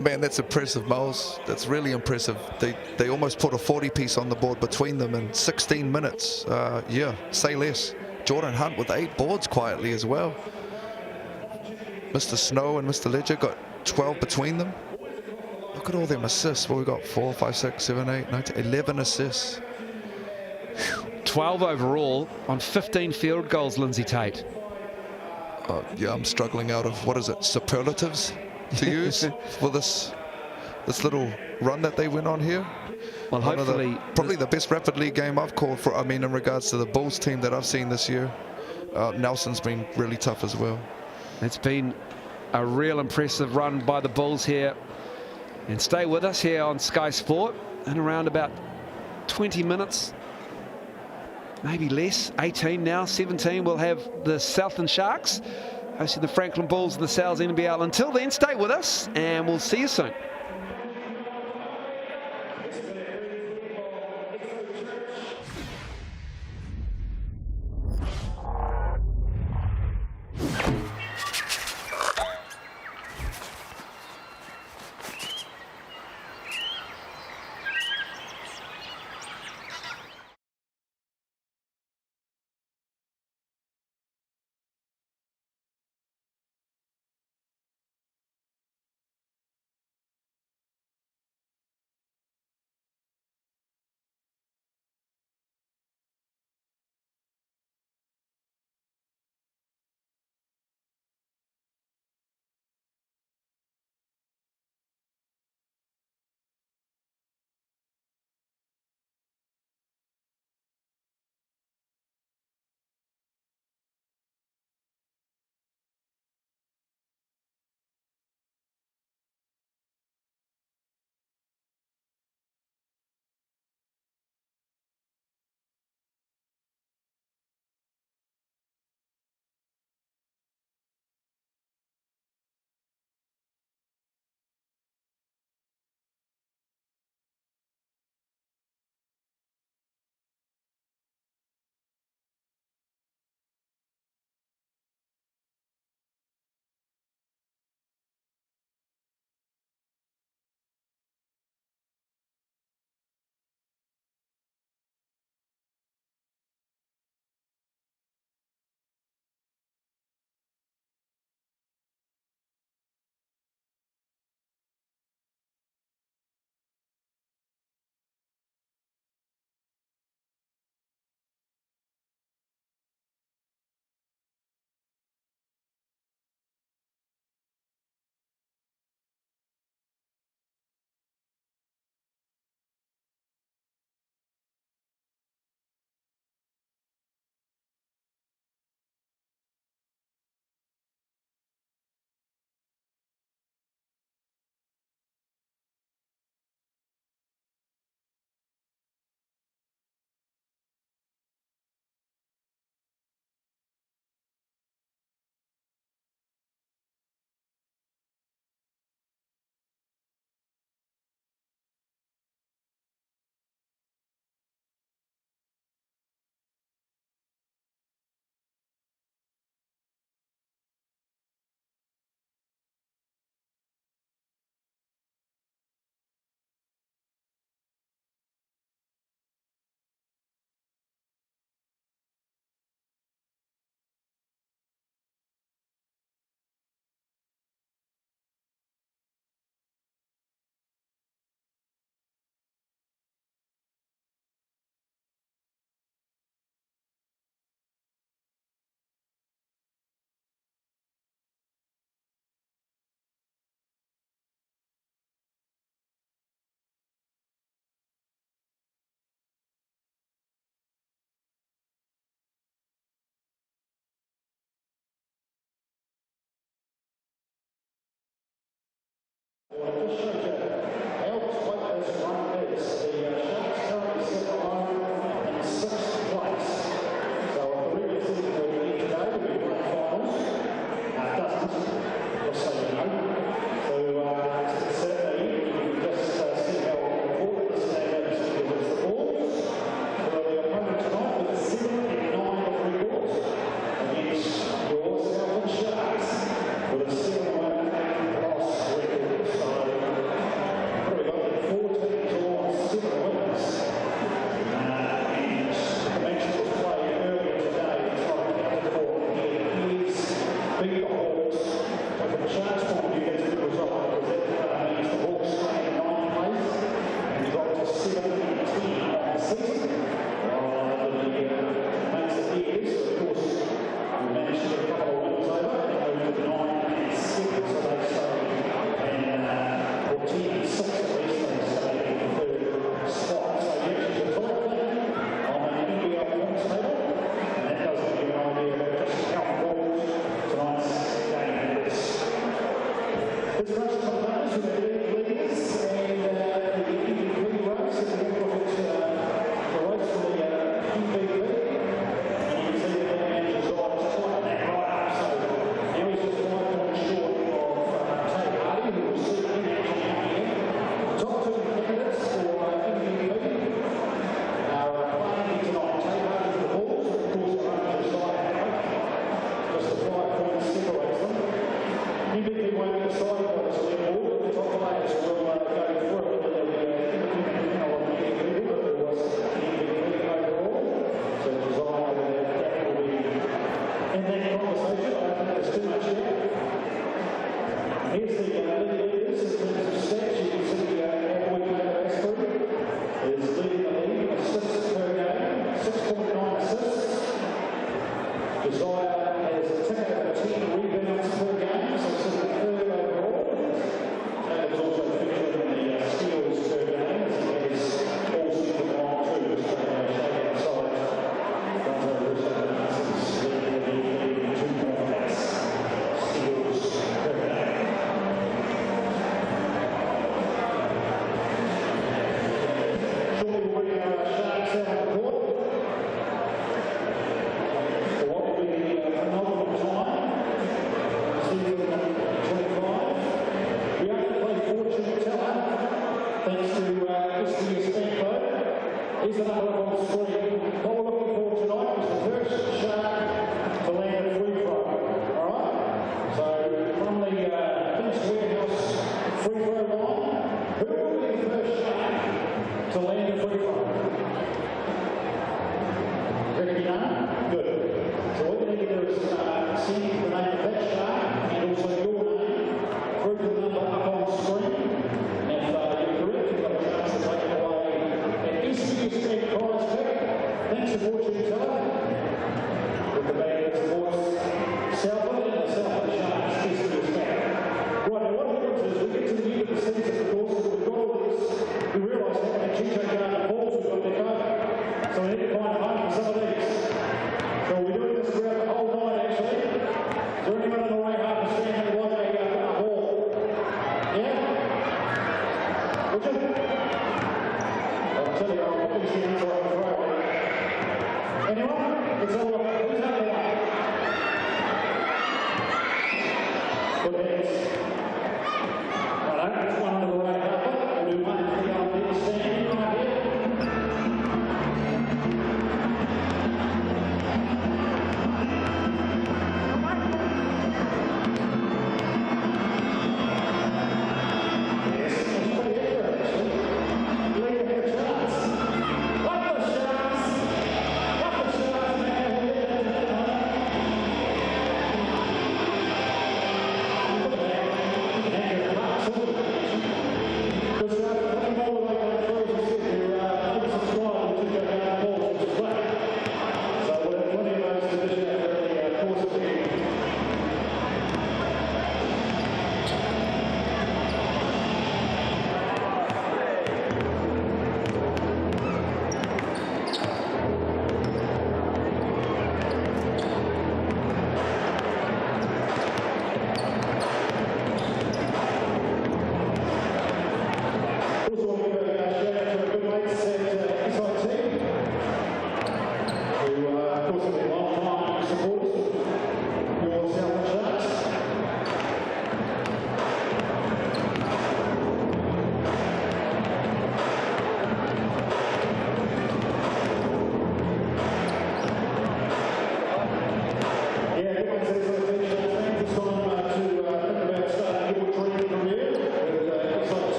Man, that's impressive, Miles. That's really impressive. They almost put a 40-piece on the board between them in 16 minutes. Yeah, say less. Jordan Hunt with 8 boards quietly as well. Mr. Snow and Mr. Ledger got 12 between them. Look at all them assists. Well, we got 4, 5, 6, 7, 8, 9, 10, 11 assists. 12 overall on 15 field goals, Lindsay Tate. Yeah, I'm struggling out of, what is it, superlatives to use for this little run that they went on here. Well, hopefully, probably the best Rapid League game I've called for. I mean, in regards to the Bulls team that I've seen this year. Nelson's been really tough as well. It's been a real impressive run by the Bulls here. And stay with us here on Sky Sport in around about 20 minutes, maybe less, 18 now, 17. We'll have the Southland Sharks hosting the Franklin Bulls and the NZNBL. Until then, stay with us and we'll see you soon.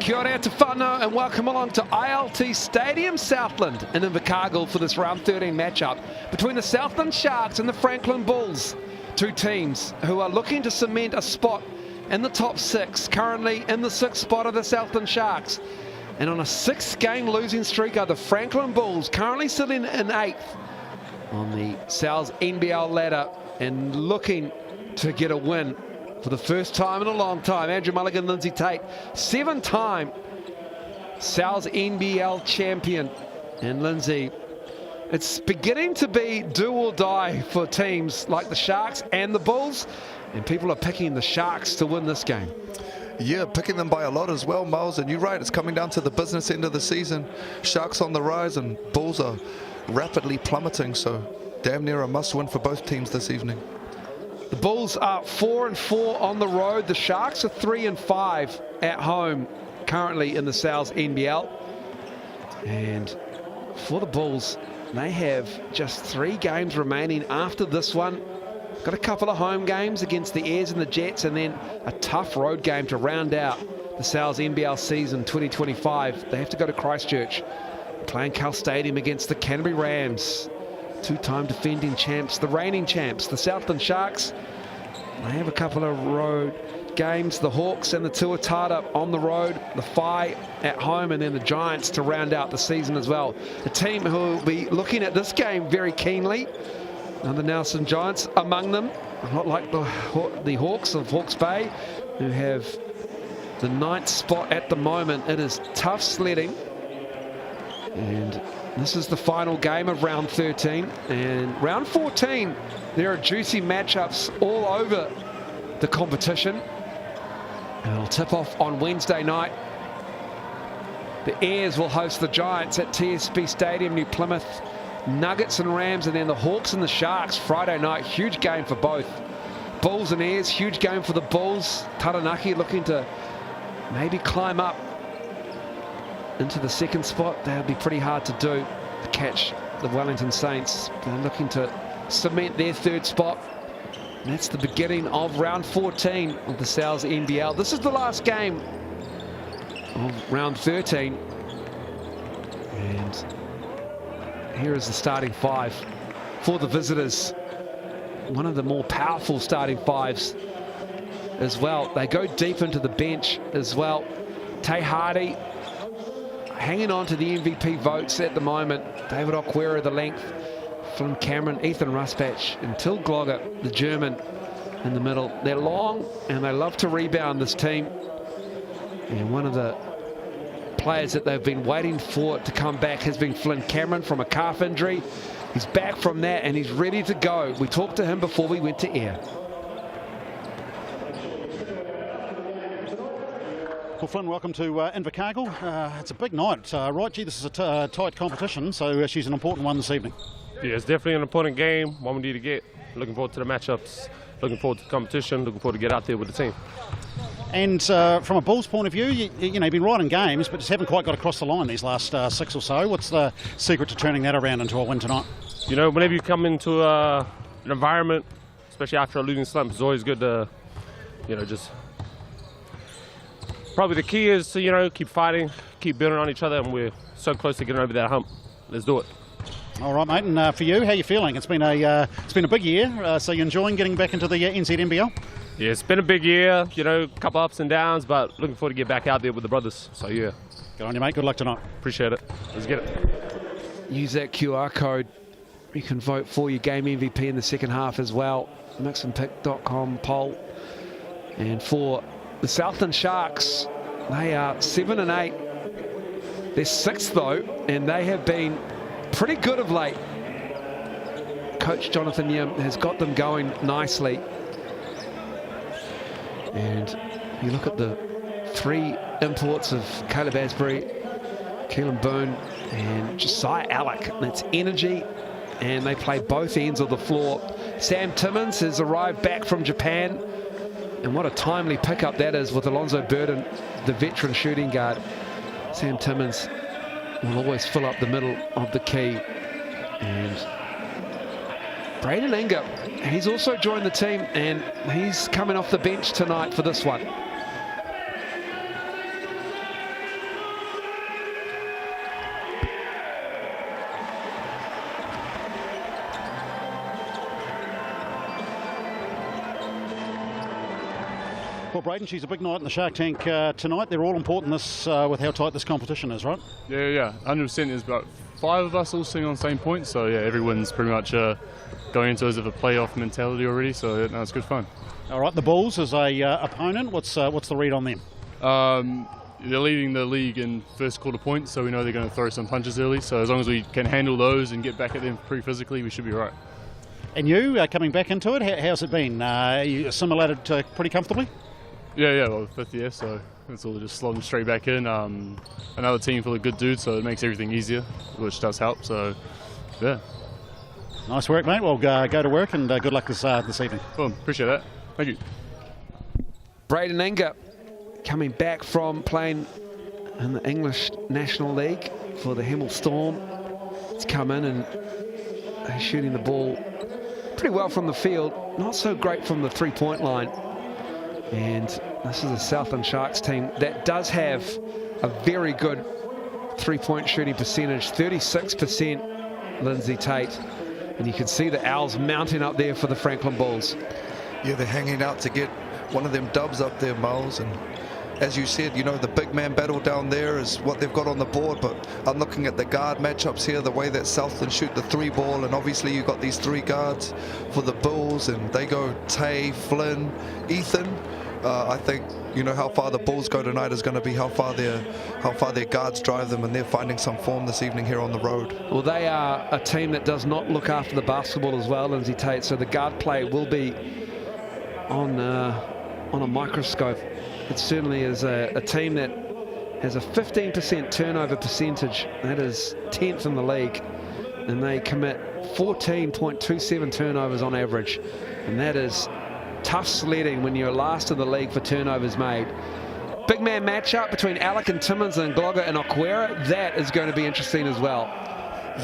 Kia ora te whānau and welcome along to ILT Stadium Southland in Invercargill for this round 13 matchup between the Southland Sharks and the Franklin Bulls. Two teams who are looking to cement a spot in the top six, currently in the sixth spot of the Southland Sharks. And on a 6-game losing streak are the Franklin Bulls, currently sitting in 8th on the Sal's NBL ladder and looking to get a win for the first time in a long time. Andrew Mulligan, Lindsay Tate, 7-time Sal's NBL champion. And Lindsay, it's beginning to be do or die for teams like the Sharks and the Bulls, and people are picking the Sharks to win this game. Yeah, picking them by a lot as well, Miles. And you're right, it's coming down to the business end of the season. Sharks on the rise and Bulls are rapidly plummeting, so damn near a must-win for both teams this evening. The Bulls are 4-4 on the road. The Sharks are 3-5 at home, currently in the Sal's NBL. And for the Bulls, they have just 3 games remaining after this one. Got a couple of home games against the Airs and the Jets, and then a tough road game to round out the Sal's NBL season 2025. They have to go to Christchurch, playing Cal Stadium against the Canterbury Rams. 2-time defending champs, the reigning champs, the Southland Sharks. They have a couple of road games, the Hawks and the Tuatara on the road, the Phi at home, and then the Giants to round out the season as well. A team who will be looking at this game very keenly, and the Nelson Giants among them, a lot like the Hawks of Hawke's Bay, who have the 9th spot at the moment. It is tough sledding, and this is the final game of round 13, and round 14, there are juicy matchups all over the competition. And it'll tip off on Wednesday night. The Airs will host the Giants at TSB Stadium, New Plymouth. Nuggets and Rams, and then the Hawks and the Sharks Friday night. Huge game for both. Bulls and Airs, huge game for the Bulls. Taranaki looking to maybe climb up into the 2nd spot. That'll be pretty hard to do, to catch the Wellington Saints. They're looking to cement their 3rd spot. And that's the beginning of round 14 of the Sal's NBL. This is the last game of round 13. And here is the starting 5 for the visitors. One of the more powerful starting 5s as well. They go deep into the bench as well. Tay Hardy hanging on to the MVP votes at the moment. David Okwera, the length. Flynn Cameron, Ethan Rusbach, and Till Glogger, the German, in the middle. They're long and they love to rebound, this team. And one of the players that they've been waiting for to come back has been Flynn Cameron from a calf injury. He's back from that and he's ready to go. We talked to him before we went to air. Well, Flynn, welcome to Invercargill. It's a big night, right? Gee, this is a tight competition, so she's an important one this evening. Yeah, it's definitely an important game, one we need to get. Looking forward to the matchups, looking forward to the competition, looking forward to get out there with the team. And from a Bulls point of view, you know, you've been right in games, but just haven't quite got across the line these last 6 or so. What's the secret to turning that around into a win tonight? You know, whenever you come into an environment, especially after a losing slump, it's always good to, you know, just... Probably the key is to, you know, keep fighting, keep building on each other, and we're so close to getting over that hump. Let's do it. All right, mate. And for you, how are you feeling? It's been a big year. So you enjoying getting back into the NZNBL? Yeah, it's been a big year. You know, a couple ups and downs, but looking forward to get back out there with the brothers. So yeah. Good on you, mate. Good luck tonight. Appreciate it. Let's get it. Use that QR code. You can vote for your game MVP in the second half as well. Mixandpick.com poll. And for the Southland Sharks, they are 7-8. They're 6th though, and they have been pretty good of late. Coach Jonathan Yim has got them going nicely. And you look at the 3 imports of Caleb Asbury, Keelan Boone, and Josiah Alec. That's energy, and they play both ends of the floor. Sam Timmins has arrived back from Japan, and what a timely pickup that is with Alonzo Burden, the veteran shooting guard. Sam Timmins will always fill up the middle of the key. And Braden Ingham, he's also joined the team, and he's coming off the bench tonight for this one. Well, Braden, she's a big night in the Shark Tank tonight. They're all important this with how tight this competition is, right? Yeah, 100%. There's about 5 of us all sitting on the same point, so yeah, everyone's pretty much going into it as of a playoff mentality already, so no, it's good fun. All right, the Bulls as a opponent, what's the read on them? They're leading the league in first quarter points, so we know they're going to throw some punches early, so as long as we can handle those and get back at them pretty physically, we should be right. And you, coming back into it, how's it been? You assimilated pretty comfortably? Yeah, well, 5th year, so it's all just slotting straight back in. Another team full of good dudes, so it makes everything easier, which does help, so yeah. Nice work, mate. Well, go to work and good luck this evening. Cool, appreciate that. Thank you. Braden Inga coming back from playing in the English National League for the Hemel Storm. He's come in and he's shooting the ball pretty well from the field, not so great from the three-point line. And this is a Southland Sharks team that does have a very good three-point shooting percentage, 36%, Lindsay Tate. And you can see the Owls mounting up there for the Franklin Bulls. Yeah, they're hanging out to get one of them dubs up there, Miles. And as you said, you know, the big man battle down there is what they've got on the board, but I'm looking at the guard matchups here, the way that Southland shoot the 3 ball, and obviously you've got these 3 guards for the Bulls, and they go Tay, Flynn, Ethan. I think, you know, how far the Bulls go tonight is going to be how far their guards drive them, and they're finding some form this evening here on the road. Well, they are a team that does not look after the basketball as well, Lindsay Tate, so the guard play will be on a microscope. It certainly is a team that has a 15% turnover percentage. That is 10th in the league, and they commit 14.27 turnovers on average, and that is tough sledding when you're last in the league for turnovers made. Big man matchup between Alec and Timmins and Glogger and Okwera. That is going to be interesting as well.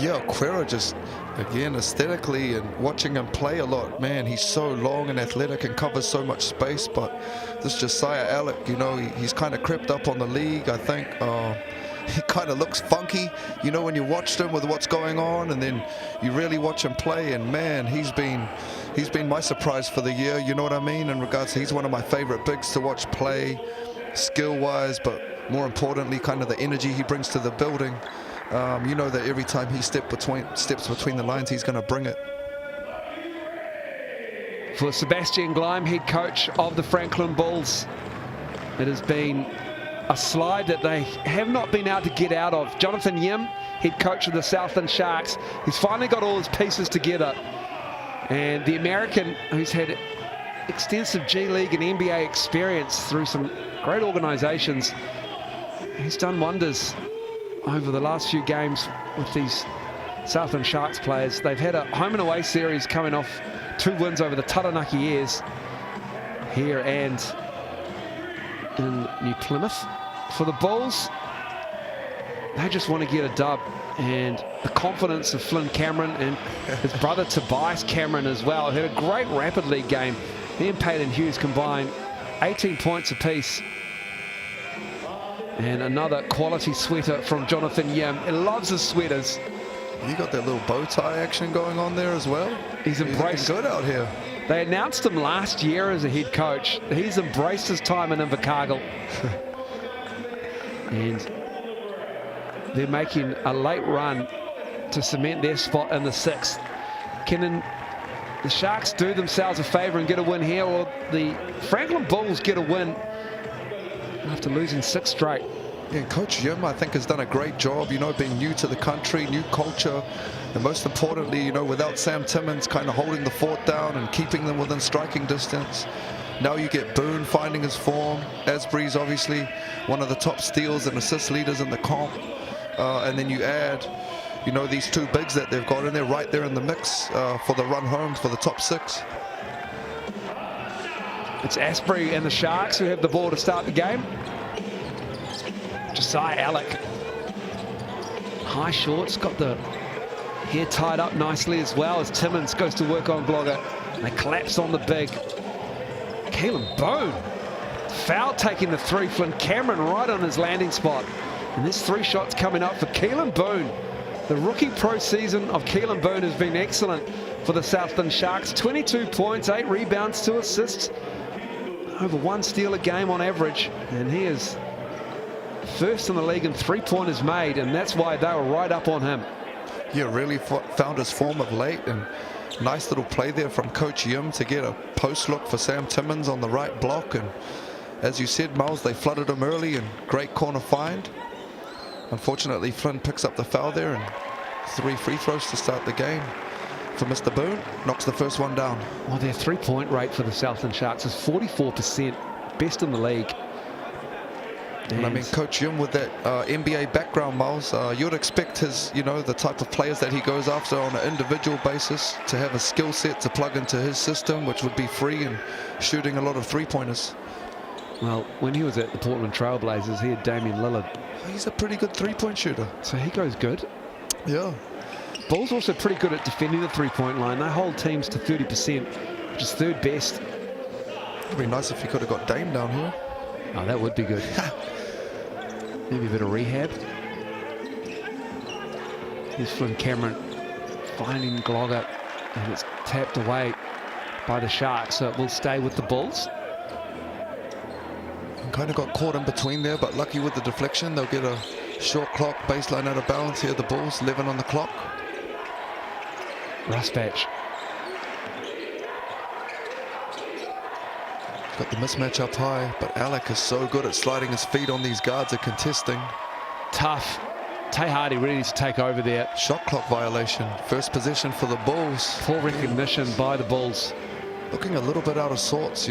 Yeah, Okwera just, again, aesthetically and watching him play a lot, man, he's so long and athletic and covers so much space, but this Josiah Alec, you know, he's kind of crept up on the league, I think. He kind of looks funky, you know, when you watched him with what's going on, and then you really watch him play, and man, he's been my surprise for the year, you know what I mean, in regards to he's one of my favorite bigs to watch play, skill-wise, but more importantly, kind of the energy he brings to the building. You know that every time he steps between the lines, he's going to bring it. For Sebastian Gleim, head coach of the Franklin Bulls, it has been a slide that they have not been able to get out of. Jonathan Yim, head coach of the Southland Sharks, he's finally got all his pieces together. And the American, who's had extensive G League and NBA experience through some great organizations, he's done wonders over the last few games with these Southland Sharks players. They've had a home and away series coming off 2 wins over the Taranaki Airs here and in New Plymouth. For the Bulls, they just want to get a dub, and the confidence of Flynn Cameron and his brother Tobias Cameron as well had a great rapid league game. He and Peyton Hughes combined 18 points apiece. And another quality sweater from Jonathan Yim. He loves his sweaters. You got that little bow tie action going on there as well. He's embraced. Good out here. They announced him last year as a head coach. He's embraced his time in Invercargill. And they're making a late run to cement their spot in the 6th. Can the Sharks do themselves a favour and get a win here, or the Franklin Bulls get a win after losing 6 straight? Yeah, Coach Yim, I think, has done a great job, you know, being new to the country, new culture, and most importantly, you know, without Sam Timmins kind of holding the fort down and keeping them within striking distance. Now you get Boone finding his form. Asbury's obviously one of the top steals and assist leaders in the comp. And then you add, you know, these 2 bigs that they've got in there, right there in the mix for the run home for the top 6. It's Asbury and the Sharks who have the ball to start the game. Josiah Alec, high shorts, got the hair tied up nicely as well as Timmins goes to work on Glogger. They collapse on the big. Keelan Boone, foul taking the 3, Flynn Cameron right on his landing spot. And there's 3 shots coming up for Keelan Boone. The rookie pro season of Keelan Boone has been excellent for the Southland Sharks. 22 points, 8 rebounds, 2 assists. over 1 steal a game on average, and he is first in the league in 3-pointers made, and that's why they were right up on him. Yeah, really found his form of late, and nice little play there from Coach Yim to get a post look for Sam Timmins on the right block. And as you said, Miles, they flooded him early, and great corner find. Unfortunately, Flynn picks up the foul there, and 3 free throws to start the game for Mr. Boone. Knocks the first one down. Well, their 3-point rate for the Southland Sharks is 44%, best in the league. And I mean, Coach Yim with that NBA background, Miles, you'd expect his, the type of players that he goes after on an individual basis to have a skill set to plug into his system, which would be free and shooting a lot of 3-pointers. Well, when he was at the Portland Trail Blazers, he had Damian Lillard. He's a pretty good 3-point shooter. So he goes good. Yeah. Bulls also pretty good at defending the 3-point line. They hold teams to 30%, which is 3rd best. It'd be nice if he could have got Dame down here. Oh, that would be good. Maybe a bit of rehab. Here's Flynn Cameron finding Glogger, and it's tapped away by the Sharks, so it will stay with the Bulls. Kind of got caught in between there, but lucky with the deflection. They'll get a short clock, baseline out of bounds here. The Bulls, 11 on the clock. Ruspatch. Got the mismatch up high, but Alec is so good at sliding his feet on these guards and contesting. Tough. Tay Hardy really needs to take over there. Shot clock violation. First possession for the Bulls. Poor recognition by the Bulls. Looking a little bit out of sorts,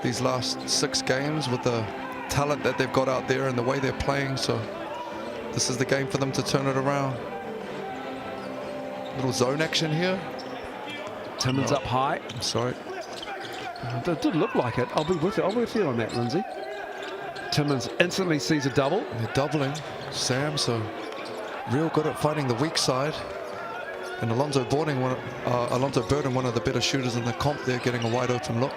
these last 6 games with the talent that they've got out there and the way they're playing. So this is the game for them to turn it around. Little zone action here. Timmins up high. I'm sorry. It did look like it. I'll be with you on that, Lindsay. Timmins instantly sees a double. They're doubling Sam, so real good at finding the weak side. And Alonzo Burden, one of the better shooters in the comp there, getting a wide open look.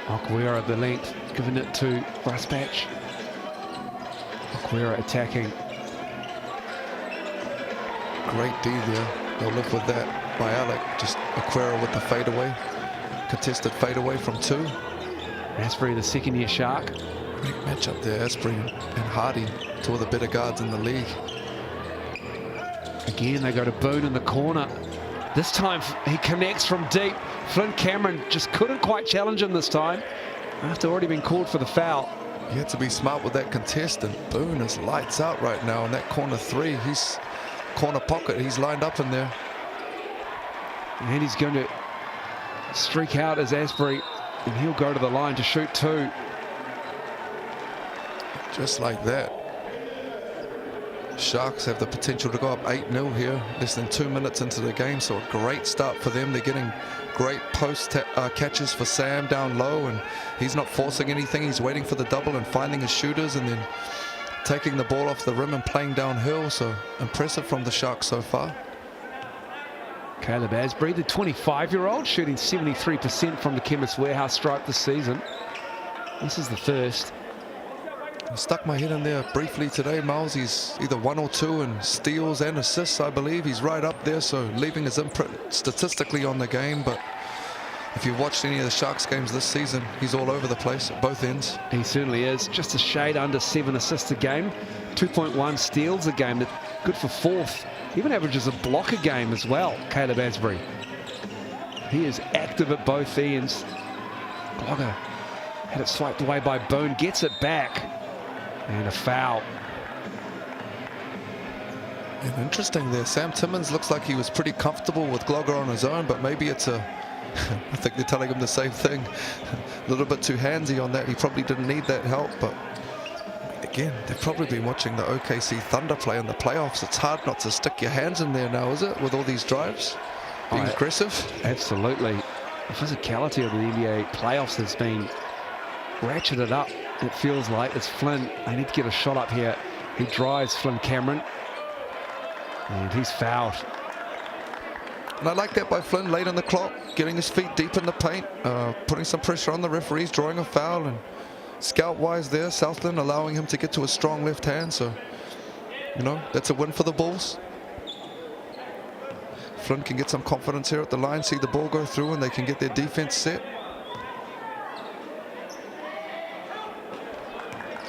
Okwera at the length, giving it to Ruspatch. Okwera attacking. Great D there. They'll live with that by Alec. Just Okwera with the fadeaway. Contested fadeaway from 2. Asprey, the 2nd-year Shark. Great matchup there, Asprey and Hardy, 2 of the better guards in the league. Again, they go to Boone in the corner. This time he connects from deep. Flynn Cameron just couldn't quite challenge him this time, after already been called for the foul. You had to be smart with that contest, and Boone is lights out right now in that corner 3. He's corner pocket. He's lined up in there. And he's going to streak out as Asprey, and he'll go to the line to shoot 2. Just like that. Sharks have the potential to go up 8-0 here, less than 2 minutes into the game, so a great start for them. They're getting great post catches for Sam down low, and he's not forcing anything. He's waiting for the double and finding his shooters, and then taking the ball off the rim and playing downhill. So impressive from the Sharks so far. Caleb Asprey, the 25-year-old, shooting 73% from the Chemist Warehouse stripe this season. This is the first. I stuck my head in there briefly today, Miles. He's either 1 or 2 in steals and assists, I believe. He's right up there, so leaving his imprint statistically on the game. But if you've watched any of the Sharks games this season, he's all over the place at both ends. He certainly is. Just a shade under 7 assists a game, 2.1 steals a game. That's good for 4th. Even averages a block a game as well, Caleb Asprey. He is active at both ends. Glogger had it swiped away by Boone, gets it back. And a foul. And interesting there. Sam Timmins looks like he was pretty comfortable with Glogger on his own, but maybe it's I think they're telling him the same thing. A little bit too handsy on that. He probably didn't need that help, but again, they've probably been watching the OKC Thunder play in the playoffs. It's hard not to stick your hands in there now, is it, with all these drives? Being aggressive? Absolutely. The physicality of the NBA playoffs has been ratcheted up. It feels like it's Flynn. They need to get a shot up here. He drives Flynn Cameron, and he's fouled. And I like that by Flynn late in the clock, getting his feet deep in the paint, putting some pressure on the referees, drawing a foul, and scout-wise there, Southland allowing him to get to a strong left hand. So, that's a win for the Bulls. Flynn can get some confidence here at the line, see the ball go through, and they can get their defense set.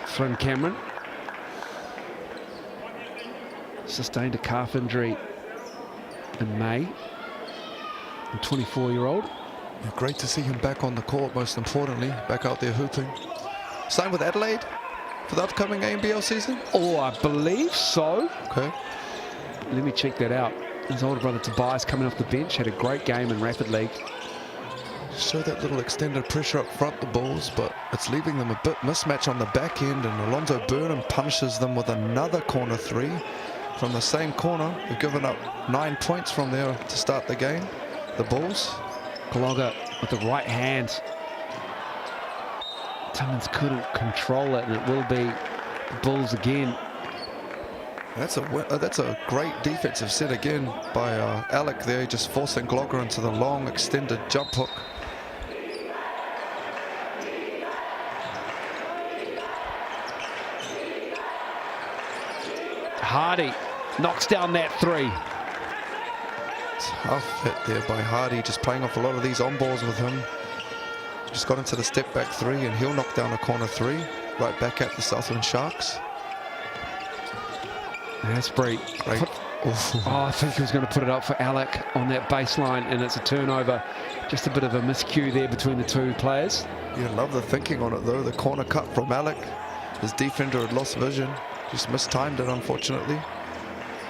Flynn Cameron sustained a calf injury in May. The 24-year-old. Yeah, great to see him back on the court, most importantly, back out there hooping. Signed with Adelaide for the upcoming ANBL season? Oh, I believe so. Okay. Let me check that out. His older brother Tobias coming off the bench, had a great game in Rapid League. Show that little extended pressure up front, the Bulls, but it's leaving them a bit mismatch on the back end, and Alonzo Burnham punishes them with another corner three from the same corner. They've given up 9 points from there to start the game, the Bulls. Gloger with the right hand. Timmins couldn't control it, and it will be the Bulls again. That's a great defensive set again by Alec there, just forcing Gloger into the long extended jump hook. Hardy knocks down that three. Tough hit there by Hardy, just playing off a lot of these on balls with him. Just got into the step back three, and he'll knock down a corner three right back at the Southland Sharks. Asprey. Oh, I think he was going to put it up for Alec on that baseline, and it's a turnover. Just a bit of a miscue there between the two players. You love the thinking on it though. The corner cut from Alec. His defender had lost vision. Just mistimed it, unfortunately.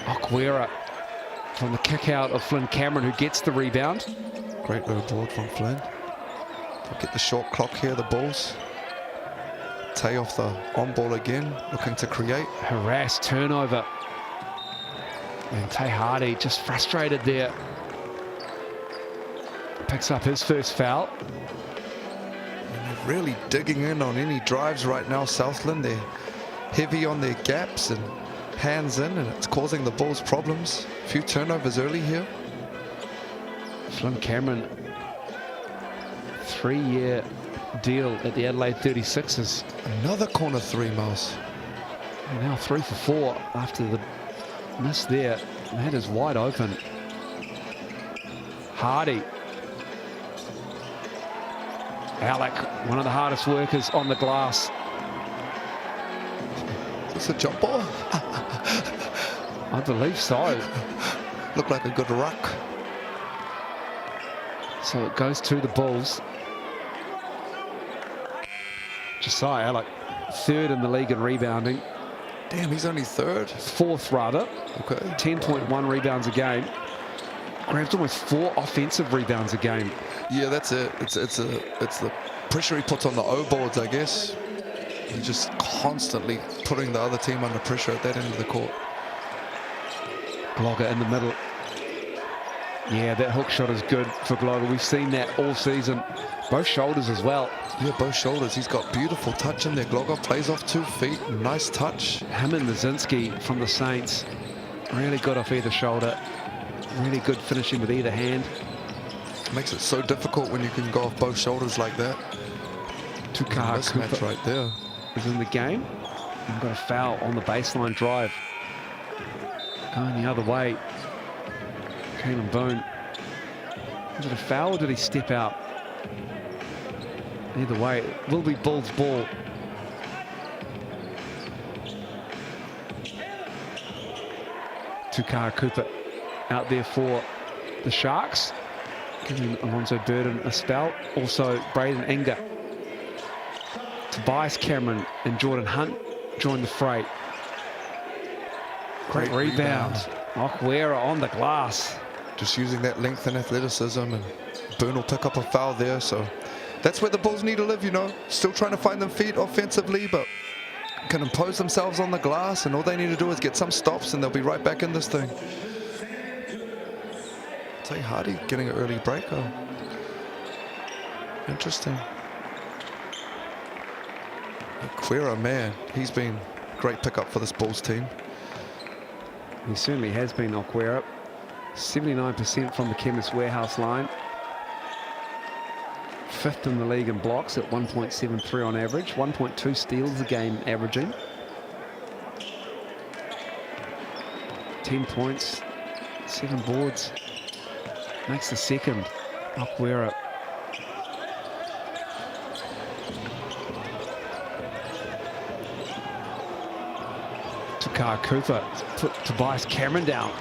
Okwera from the kick out of Flynn Cameron, who gets the rebound. Great low board from Flynn. They'll get the short clock here, the Bulls. Tay off the on ball again, looking to create. Harass turnover. And Tay Hardy just frustrated there. Picks up his first foul. And they're really digging in on any drives right now, Southland. They're heavy on their gaps and hands in, and it's causing the Bulls problems. A few turnovers early here. Flynn Cameron, 3-year deal at the Adelaide 36ers. Another corner three, Miles. And now 3 for 4 after the miss there. That is wide open. Hardy. Alec, one of the hardest workers on the glass. Is this a jump ball? I believe so. Looked like a good ruck. So it goes to the Bulls. Josiah Alec, 3rd in the league in rebounding. Damn, he's only 3rd. 4th rather. Okay. 10.1 rebounds a game. Grabs almost 4 offensive rebounds a game. Yeah, that's it. It's the pressure he puts on the O boards, I guess. He's just constantly putting the other team under pressure at that end of the court. Gloger in the middle. Yeah, that hook shot is good for Gloger. We've seen that all season. Both shoulders as well. Yeah, both shoulders. He's got beautiful touch in there. Gloger plays off 2 feet. Nice touch. Him and Mazinski from the Saints. Really good off either shoulder. Really good finishing with either hand. Makes it so difficult when you can go off both shoulders like that. Tukaha Mismatch Cooper right there. is in the game. And got a foul on the baseline drive. Going the other way. Caelan Boone. Was it a foul or did he step out? Either way, it will be Bulls ball. Tukaha Cooper out there for the Sharks, giving Alonzo Burden a spell. Also Braden Inga. Tobias Cameron and Jordan Hunt join the fray. Great rebound. Okwera on the glass. Just using that length and athleticism, and Boone will pick up a foul there. So that's where the Bulls need to live, you know. Still trying to find them feet offensively, but can impose themselves on the glass, and all they need to do is get some stops, and they'll be right back in this thing. Tay Hardy getting an early break. Oh, interesting. Okwera, man, he's been a great pickup for this Bulls team. He certainly has been, Okwera. 79% from the Chemist Warehouse line. 5th in the league in blocks at 1.73 on average. 1.2 steals a game averaging. 10 points, 7 boards. makes the second. Aguero. Tukai Cooper put Tobias Cameron down.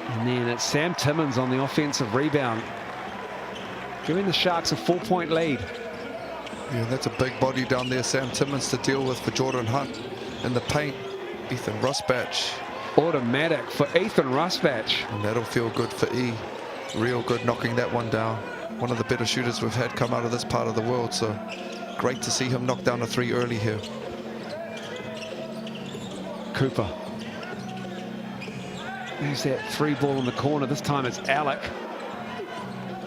And then it's Sam Timmins on the offensive rebound, giving the Sharks a 4-point lead. Yeah, that's a big body down there, Sam Timmins, to deal with for Jordan Hunt. In the paint, Ethan Rusbatch. Automatic for Ethan Rusbatch. And that'll feel good for E. Real good knocking that one down. One of the better shooters we've had come out of this part of the world, so great to see him knock down a 3 early here. Cooper. There's that 3 ball in the corner. This time it's Alec.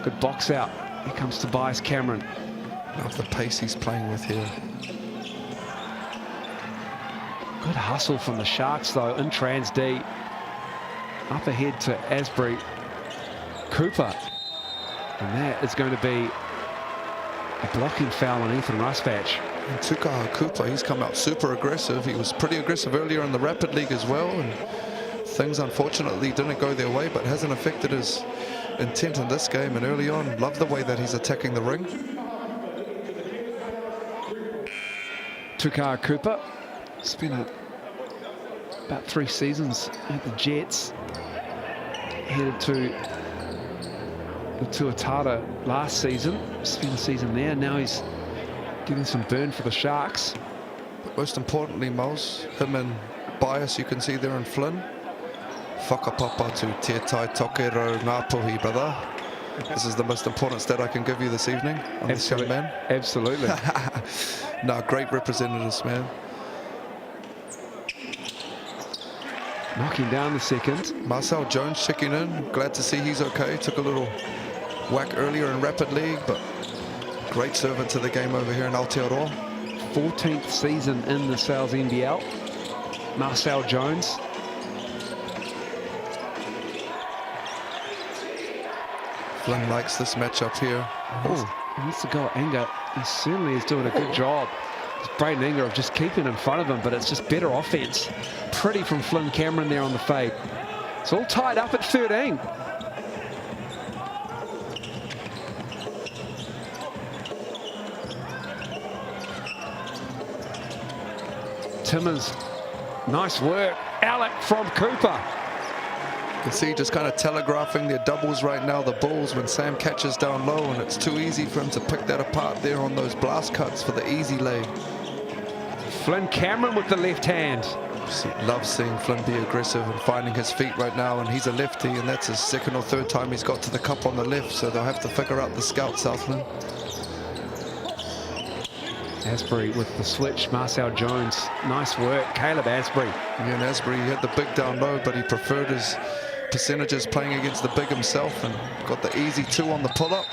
Good box out. Here comes Tobias Cameron. Love the pace he's playing with here. Good hustle from the Sharks though in trans D. Up ahead to Asbury. Cooper. And that is going to be a blocking foul on Ethan Rusbatch. And Tukai Cooper, he's come out super aggressive. He was pretty aggressive earlier in the Rapid League as well, and things unfortunately didn't go their way, but hasn't affected his intent in this game. And early on, love the way that he's attacking the ring. Tukai Cooper spent about 3 seasons at the Jets. Headed to the Tuatara last season. Spent a season there. Now he's getting some burn for the Sharks. But most importantly, Miles, him and Bias, you can see there in Flynn. Whakapapa to Te Tai Tokero Ngāpuhi, brother. This is the most important stat I can give you this evening on this young man. Absolutely. No, great representatives, man. Knocking down the second. Marcel Jones checking in. Glad to see he's okay. Took a little whack earlier in Rapid League, but great servant to the game over here in Aotearoa. 14th season in the NZNBL. Marcel Jones. Flynn likes this matchup here. He needs to go at Anger. He certainly is doing a good job. It's Braden Anger of just keeping in front of him, but it's just better offense. Pretty from Flynn Cameron there on the fade. It's all tied up at 13. Timmins, nice work. Alec from Cooper. You can see just kind of telegraphing their doubles right now, the Bulls, when Sam catches down low, and it's too easy for him to pick that apart there on those blast cuts for the easy lay. Flynn Cameron with the left hand. Love seeing Flynn be aggressive and finding his feet right now, and he's a lefty, and that's his 2nd or 3rd time he's got to the cup on the left, so they'll have to figure out the scout, Southland. Asbury with the switch. Marcel Jones, nice work. Caleb Asbury. Yeah, and Asbury, he had the big down low, but he preferred his percentages playing against the big himself and got the easy 2 on the pull-up.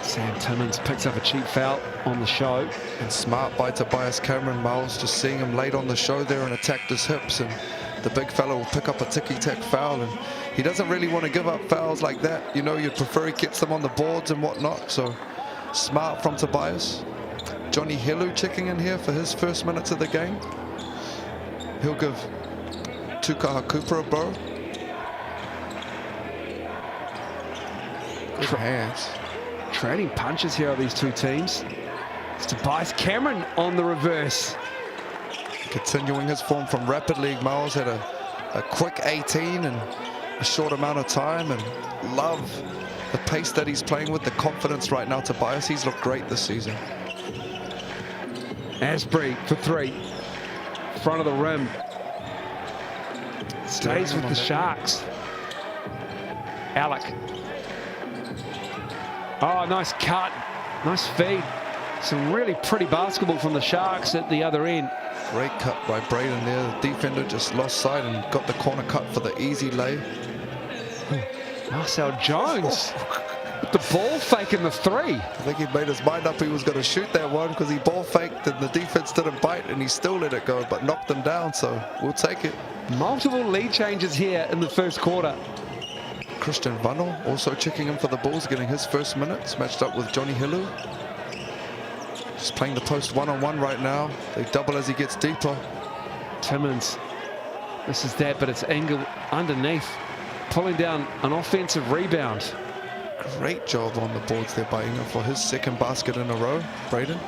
Sam Timmins picks up a cheap foul on the show. And smart by Tobias Cameron, Miles, just seeing him late on the show there and attacked his hips, and the big fella will pick up a ticky-tack foul, and he doesn't really want to give up fouls like that. You know, you'd prefer he gets them on the boards and whatnot, so smart from Tobias. Johnny Helu checking in here for his first minutes of the game. He'll give Tukai Cooper a bow. Good hands. Trading punches here of these two teams. It's Tobias Cameron on the reverse. Continuing his form from Rapid League, Miles had a quick 18 in a short amount of time, and love the pace that he's playing with, the confidence right now. Tobias, he's looked great this season. Asbury for 3. Front of the rim. Stays with the Sharks. Alec. Oh, nice cut. Nice feed. Some really pretty basketball from the Sharks at the other end. Great cut by Braden there. The defender just lost sight and got the corner cut for the easy lay. Marcel Jones. With the ball faking the 3. I think he made his mind up he was going to shoot that one because he ball faked and the defense didn't bite, and he still let it go but knocked them down, so we'll take it. Multiple lead changes here in the first quarter. Christian Vanno also checking in for the Bulls, getting his first minutes, matched up with Johnny Helu. Just playing the post one-on-one right now. They double as he gets deeper. Timmins. This is that, but it's Engel underneath. pulling down an offensive rebound. Great job on the boards there by Inga for his second basket in a row. Braden.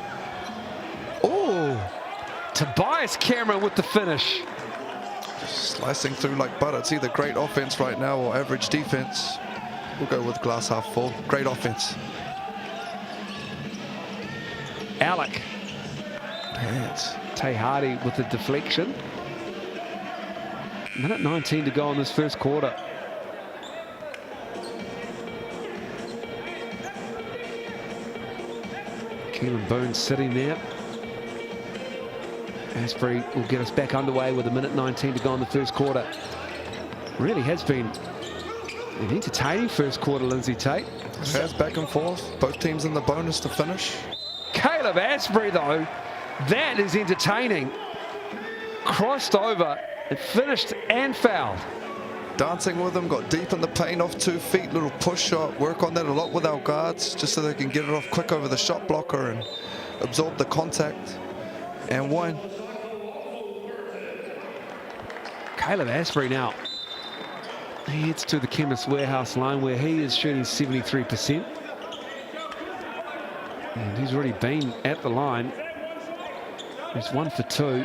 Oh, Tobias Cameron with the finish. Slicing through like butter. It's either great offense right now or average defense. We'll go with glass half full. Great offense. Alec. Hands. Tay Hardy with the deflection. Minute 19 to go in this first quarter. Keelan Boone sitting there. Asprey will get us back underway with a minute 19 to go in the first quarter. Really has been an entertaining first quarter, Lindsay Tate. Has back and forth. Both teams in the bonus to finish. Caleb Asprey, though, that is entertaining. Crossed over and finished and fouled. Dancing with him, got deep in the paint off 2 feet, little push shot. Work on that a lot with our guards, just so they can get it off quick over the shot blocker and absorb the contact. And one. Caleb Asprey now. He heads to the Chemist Warehouse line where he is shooting 73%. And he's already been at the line. He's 1 for 2.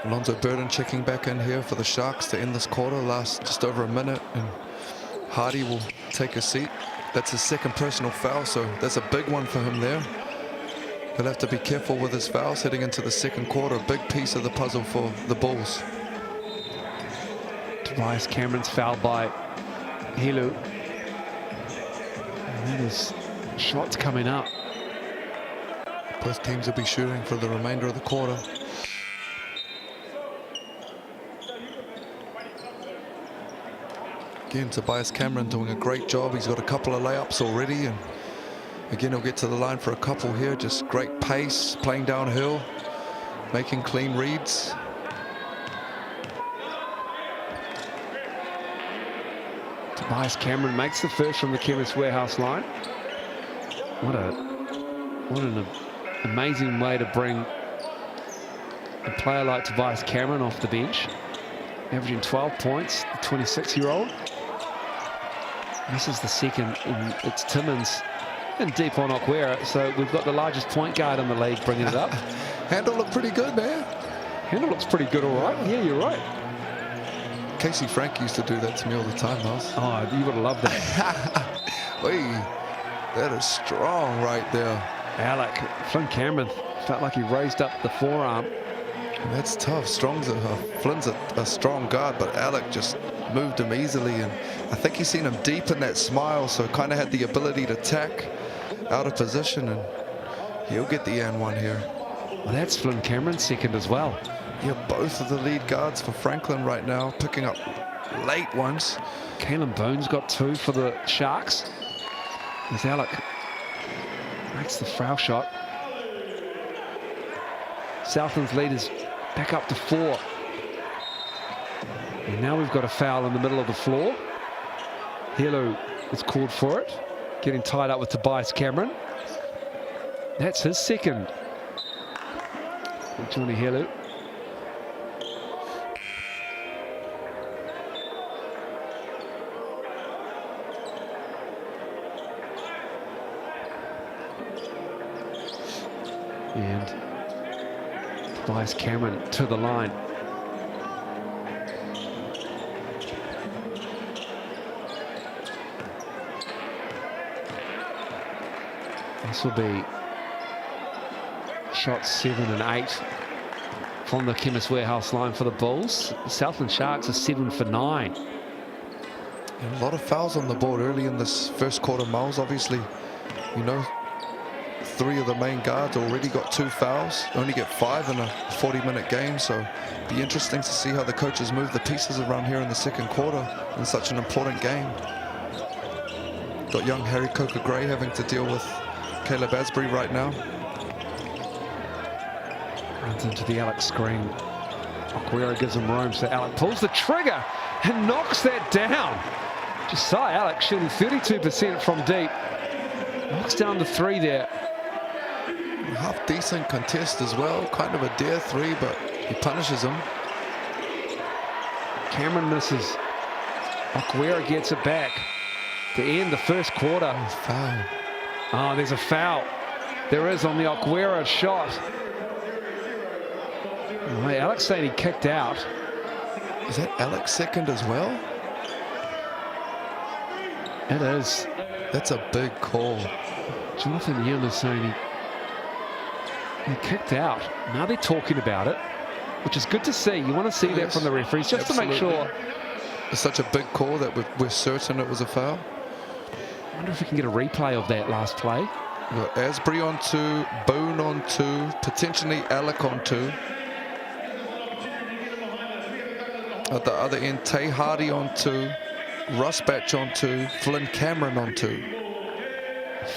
Alonzo Burden checking back in here for the Sharks to end this quarter. Last just over a minute, and Hardy will take a seat. That's his second personal foul, so that's a big one for him there. He'll have to be careful with his fouls heading into the second quarter. A big piece of the puzzle for the Bulls. Tobias Cameron's fouled by Helu. And then his shots coming up. Both teams will be shooting for the remainder of the quarter. Again, Tobias Cameron doing a great job. He's got a couple of layups already, and again, he'll get to the line for a couple here. Just great pace, playing downhill, making clean reads. Tobias Cameron makes the first from the Chemist Warehouse line. What an amazing way to bring a player like Tobias Cameron off the bench. Averaging 12 points, the 26-year-old. This is the second, and it's Timmins and deep on Okwera. So we've got the largest point guard in the league bringing it up. Handle looked pretty good, man. Handle looks pretty good, all right. Yeah, you're right. Casey Frank used to do that to me all the time, Miles. Oh, you would have loved that. Wait, that is strong right there. Alec, Flynn Cameron felt like he raised up the forearm. And that's tough. Flynn's a strong guard, but Alec just moved him easily, and I think he's seen him deep in that smile, so kind of had the ability to tack out of position, and he'll get the and one here. Well, that's Flynn Cameron's second as well. Yeah, both of the lead guards for Franklin right now, picking up late ones. Keelan Boone's got 2 for the Sharks. As Alec makes the foul shot. Southland's lead is back up to 4. And now we've got a foul in the middle of the floor. Helu is called for it, getting tied up with Tobias Cameron. That's his second. Johnny Helu. And Tobias Cameron to the line. This will be shots 7 and 8 from the Chemist Warehouse line for the Bulls. The Southland Sharks are 7 for 9. And a lot of fouls on the board early in this first quarter, Miles. Obviously, you know, 3 of the main guards already got 2 fouls. Only get 5 in a 40-minute game, so be interesting to see how the coaches move the pieces around here in the second quarter in such an important game. Got young Harry Coker-Gray having to deal with Caleb Asprey right now. Runs into the Alec screen. Okwera gives him room, so Alec pulls the trigger and knocks that down. Josiah Alec shooting 32% from deep. Knocks down the 3 there. Half decent contest as well. Kind of a dare 3, but he punishes him. Cameron misses. Aguero gets it back to end the first quarter. Foul. Oh, there's a foul. There is on the Aguero shot. Oh, Alex saying he kicked out. Is that Alex second as well? It is. That's a big call. Jonathan Young is saying he kicked out. Now they're talking about it, which is good to see. You want to see that from the referees, just to make sure. It's such a big call that we're certain it was a foul. I wonder if we can get a replay of that last play. We've got Asbury on 2, Boone on 2, potentially Alec on 2. At the other end, Tay Hardy on 2, Russ Batch on 2, Flynn Cameron on 2.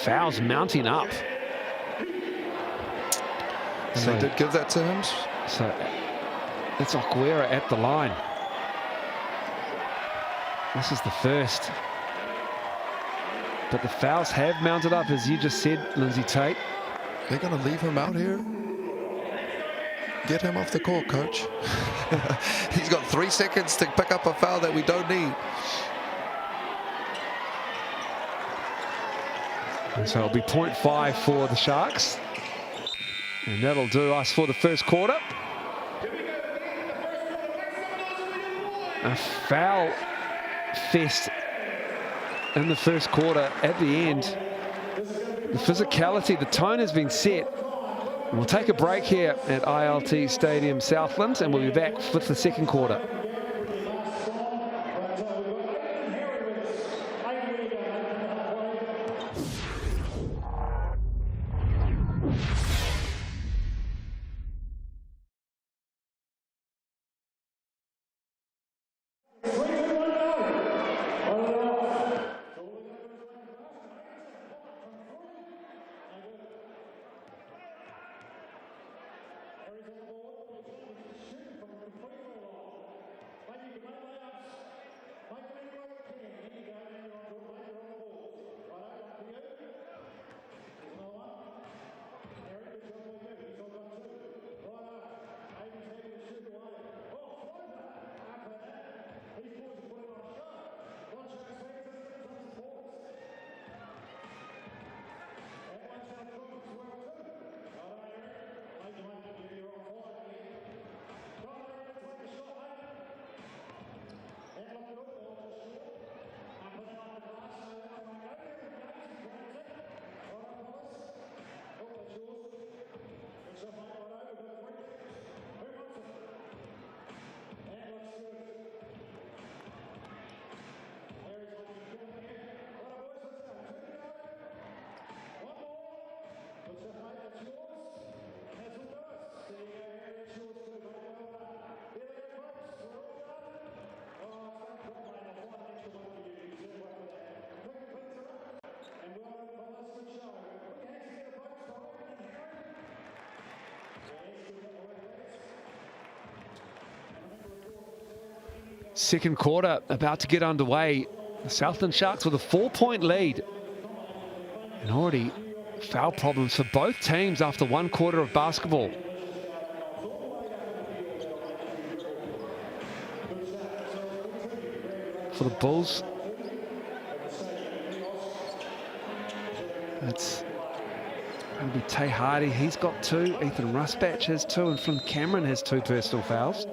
Fouls mounting up. And they did give that to him. So it's Aguero at the line. This is the first. But the fouls have mounted up, as you just said, Lindsay Tate. They're going to leave him out here? Get him off the court, coach. He's got 3 seconds to pick up a foul that we don't need. And so it'll be 0.5 for the Sharks. And that'll do us for the first quarter. A foul fest in the first quarter at the end. The physicality, the tone has been set. And we'll take a break here at ILT Stadium Southland, and we'll be back with the second quarter. Second quarter about to get underway. The Southland Sharks with a 4-point lead. And already foul problems for both teams after one quarter of basketball. For the Bulls, it's going to be Tay Hardy. He's got 2. Ethan Rusbatch has 2. And Flynn Cameron has 2 personal fouls.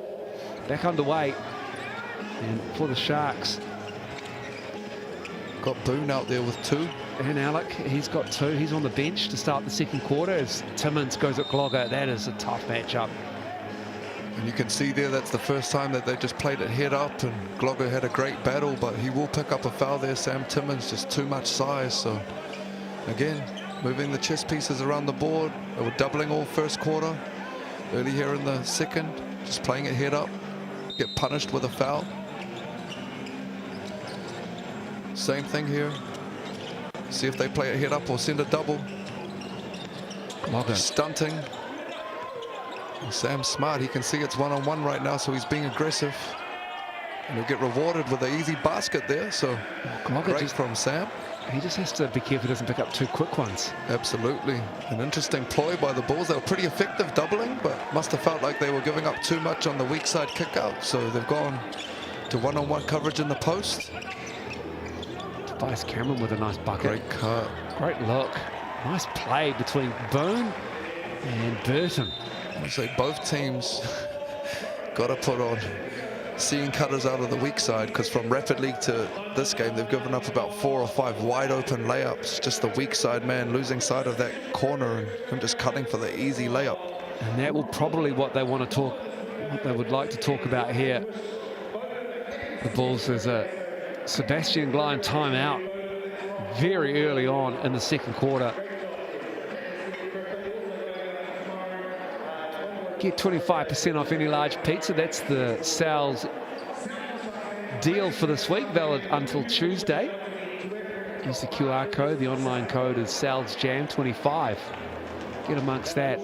Back underway. And for the Sharks, got Boone out there with 2. And Alec, he's got 2. He's on the bench to start the second quarter as Timmins goes at Glogger. That is a tough matchup. And you can see there, that's the first time that they just played it head up, and Glogger had a great battle, but he will pick up a foul there. Sam Timmins, just too much size. So again, moving the chess pieces around the board. They were doubling all first quarter. Early here in the second, just playing it head up, get punished with a foul. Same thing here. See if they play it head up or send a double. Stunting. Sam's smart. He can see it's one-on-one right now, so he's being aggressive. And he'll get rewarded with an easy basket there. So great from Sam. He just has to be careful he doesn't pick up 2 quick ones. Absolutely. An interesting ploy by the Bulls. They were pretty effective doubling, but must have felt like they were giving up too much on the weak side kick out. So they've gone To one-on-one coverage in the post. Tobias Cameron with a nice bucket. Great cut. Great look. Nice play between Boone and Burton. I would say both teams got to put on seeing cutters out of the weak side, because from Rapid League to this game, they've given up about 4 or 5 wide open layups. Just the weak side man losing sight of that corner and him just cutting for the easy layup. And that will probably what they want to talk, what they would like to talk about here. The Bulls, there's a Sebastian Glein timeout very early on in the second quarter. Get 25% off any large pizza. That's the Sal's deal for this week, valid until Tuesday. Use the QR code. The online code is SalsJam25. Get amongst that.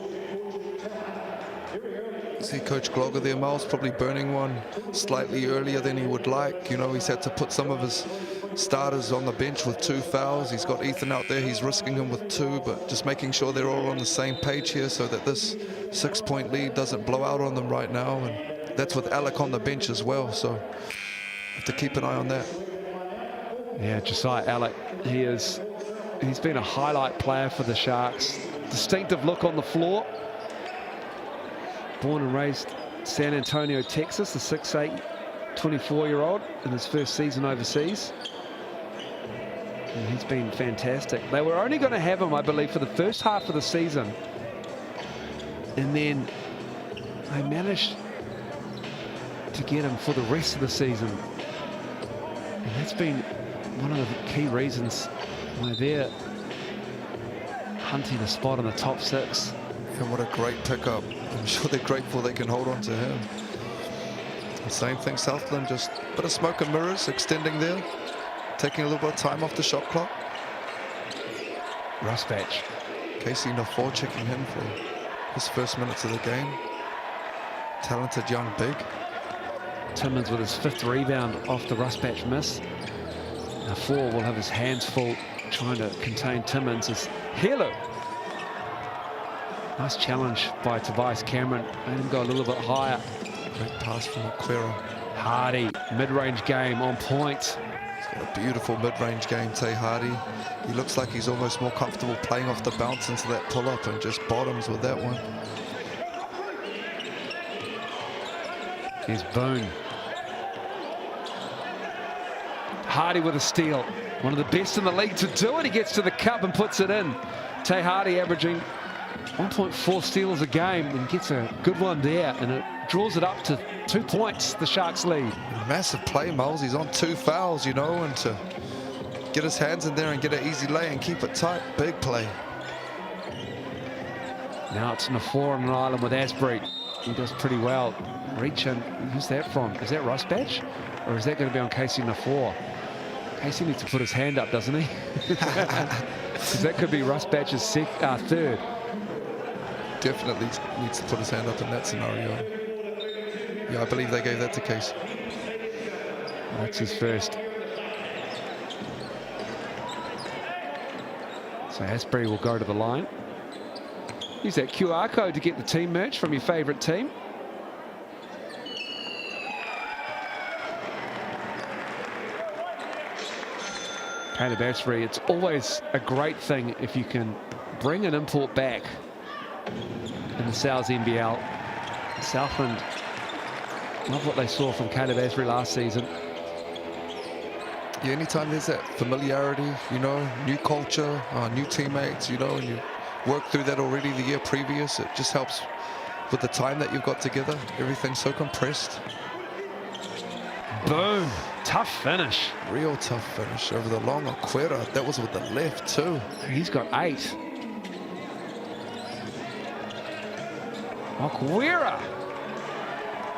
See Coach Glogger there, Miles, probably burning one slightly earlier than he would like. You know, he's had to put some of his starters on the bench with 2 fouls. He's got Ethan out there, he's risking him with 2, but just making sure they're all on the same page here so that this 6-point lead doesn't blow out on them right now. And that's with Alec on the bench as well, so have to keep an eye on that. Yeah, Josiah Alec, he's been a highlight player for the Sharks. Distinctive look on the floor. Born and raised San Antonio, Texas, the 6'8", 24-year-old in his first season overseas. And he's been fantastic. They were only going to have him, I believe, for the first half of the season. And then they managed to get him for the rest of the season. And that's been one of the key reasons why they're hunting a spot in the top 6. And what a great pickup. I'm sure they're grateful they can hold on to him. The same thing, Southland, just a bit of smoke and mirrors extending there, taking a little bit of time off the shot clock. Rusbatch. Casey Nafor checking in for his first minutes of the game. Talented young big. Timmins with his 5th rebound off the Rusbatch miss. Nafor will have his hands full trying to contain Timmins. As Helo. Nice challenge by Tobias Cameron. Made him go a little bit higher. Great pass from Aquero. Hardy, mid-range game on point. He's got a beautiful mid-range game, Tay Hardy. He looks like he's almost more comfortable playing off the bounce into that pull-up and just bottoms with that one. Here's Boone. Hardy with a steal. One of the best in the league to do it. He gets to the cup and puts it in. Tay Hardy averaging 1.4 steals a game and gets a good one there, and it draws it up to 2 points, the Sharks lead. Massive play, Miles. He's on 2 fouls, you know, and to get his hands in there and get an easy lay and keep it tight, big play. Now it's Nafor on an island with Asbury. He does pretty well. Reach in. Who's that from? Is that Rusbatch? Or is that going to be on Casey Nafor? Casey needs to put his hand up, doesn't he? Because that could be Rusbatch's 3rd. Definitely needs to put his hand up in that scenario. Yeah, I believe they gave that to Casey. That's his first. So Asbury will go to the line. Use that QR code to get the team merch from your favourite team. Caleb Asbury, it's always a great thing if you can bring an import back in the Sal's NBL. Southland love what they saw from Caleb Asbury last season. Yeah, anytime there's that familiarity, you know, new culture, new teammates, you know, and you work through that already the year previous, it just helps with the time that you've got together. Everything's so compressed. Boom. Tough finish. Real tough finish over the long. Aquera, that was with the left too. He's got 8. Aquera.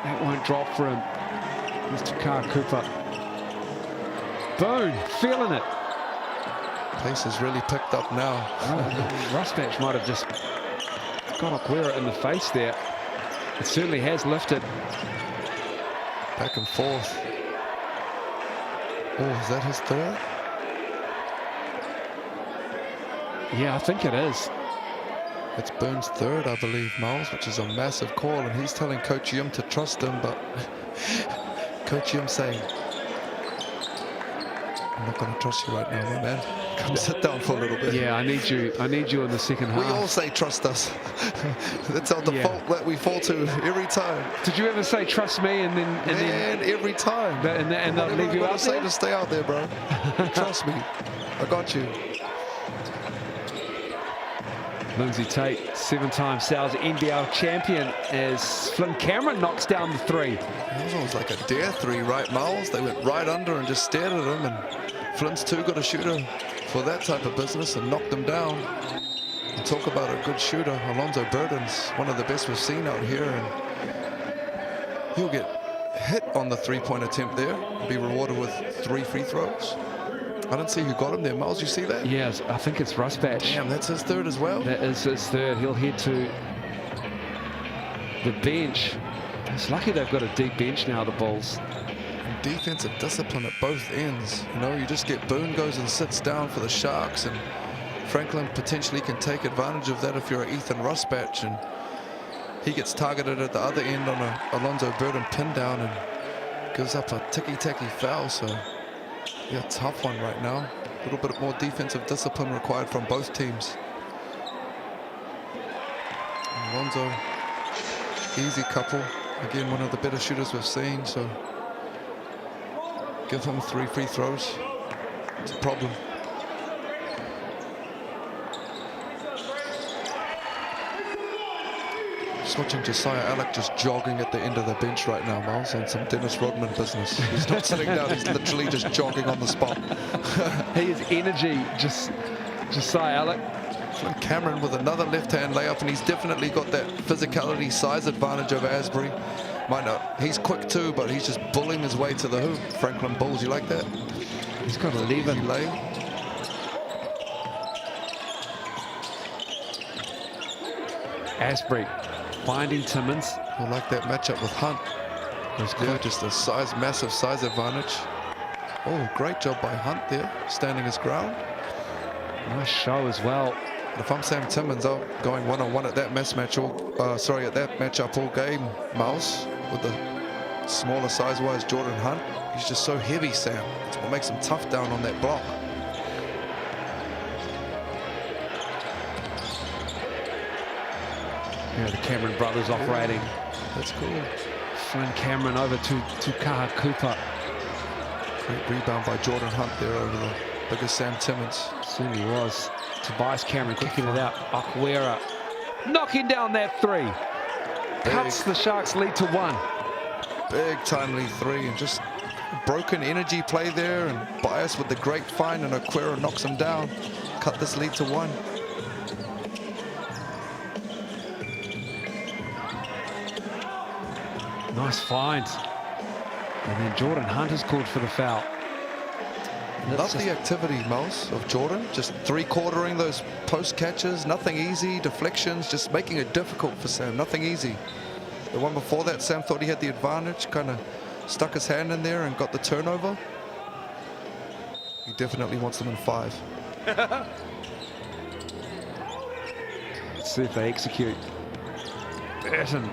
That won't drop for him. Mr. Carr Cooper. Boom, feeling it. Pace has really picked up now. Rusbatch might have just got Aquera in the face there. It certainly has lifted. Back and forth. Oh, is that his 3rd? Yeah, I think it is. It's Burns' 3rd, I believe, Miles, which is a massive call, and he's telling Coach Yim to trust him, but Coach Yim saying, I'm not going to trust you right now, my man. Come sit down for a little bit. Yeah, I need you in the second half. We all say trust us. That's our default that we fall to every time. Did you ever say trust me and then every time. and they'll leave you out say there? to stay out there, bro. Trust me. I got you. Lindsay Tate, 7-time Sal's NBL champion, as Flynn Cameron knocks down the three. That was almost like a dare three, right, Miles? They went right under and just stared at him, and Flynn's too good a shooter for that type of business and knocked him down. And talk about a good shooter. Alonzo Burden's one of the best we've seen out here, and he'll get hit on the three-point attempt there, be rewarded with 3 free throws. I didn't see who got him there. Miles, you see that? Yes, I think it's Rusbatch. Damn, that's his third as well. That is his third. He'll head to the bench. It's lucky they've got a deep bench now, the Bulls. And defensive discipline at both ends. You know, you just get Boone goes and sits down for the Sharks, and Franklin potentially can take advantage of that if you're Ethan Rusbatch, and he gets targeted at the other end on a Alonzo Burden pin down and gives up a ticky-tacky foul. So yeah, tough one right now. A little bit more defensive discipline required from both teams. Alonzo, easy couple. Again, one of the better shooters we've seen, so give him 3 free throws. It's a problem. Just watching Josiah Alec just jogging at the end of the bench right now, Miles, on some Dennis Rodman business. He's not sitting down, he's literally just jogging on the spot. He is energy, just Josiah Alec. Flynn Cameron with another left-hand layup, and he's definitely got that physicality, size advantage over Asbury. Might not, he's quick too, but he's just bullying his way to the hoop. Franklin Bulls, you like that? He's got 11. Lay. Asbury finding Timmins. I like that matchup with Hunt. Yeah, just a size, massive size advantage. Oh, great job by Hunt there, standing his ground. Nice show as well. But if I'm Sam Timmins, I'm going one-on-one at that matchup all game, Miles, with the smaller size-wise Jordan Hunt. He's just so heavy, Sam. That's what makes him tough down on that block. Yeah, the Cameron brothers operating. That's cool. Flynn Cameron over to Kaha Cooper. Great rebound by Jordan Hunt there over the bigger Sam Timmins. Certainly was. Tobias Cameron kicking it out. Akwera knocking down that three. Cuts the Sharks lead to 1. Big timely 3, and just broken energy play there, and Bias with the great find, and Akwera knocks him down. Cut this lead to 1. Nice find. And then Jordan Hunt is called for the foul. Love the activity, Miles, of Jordan. Just 3-quartering those post catches. Nothing easy. Deflections, just making it difficult for Sam. Nothing easy. The one before that, Sam thought he had the advantage. Kind of stuck his hand in there and got the turnover. He definitely wants them in 5. Let's see if they execute. Burton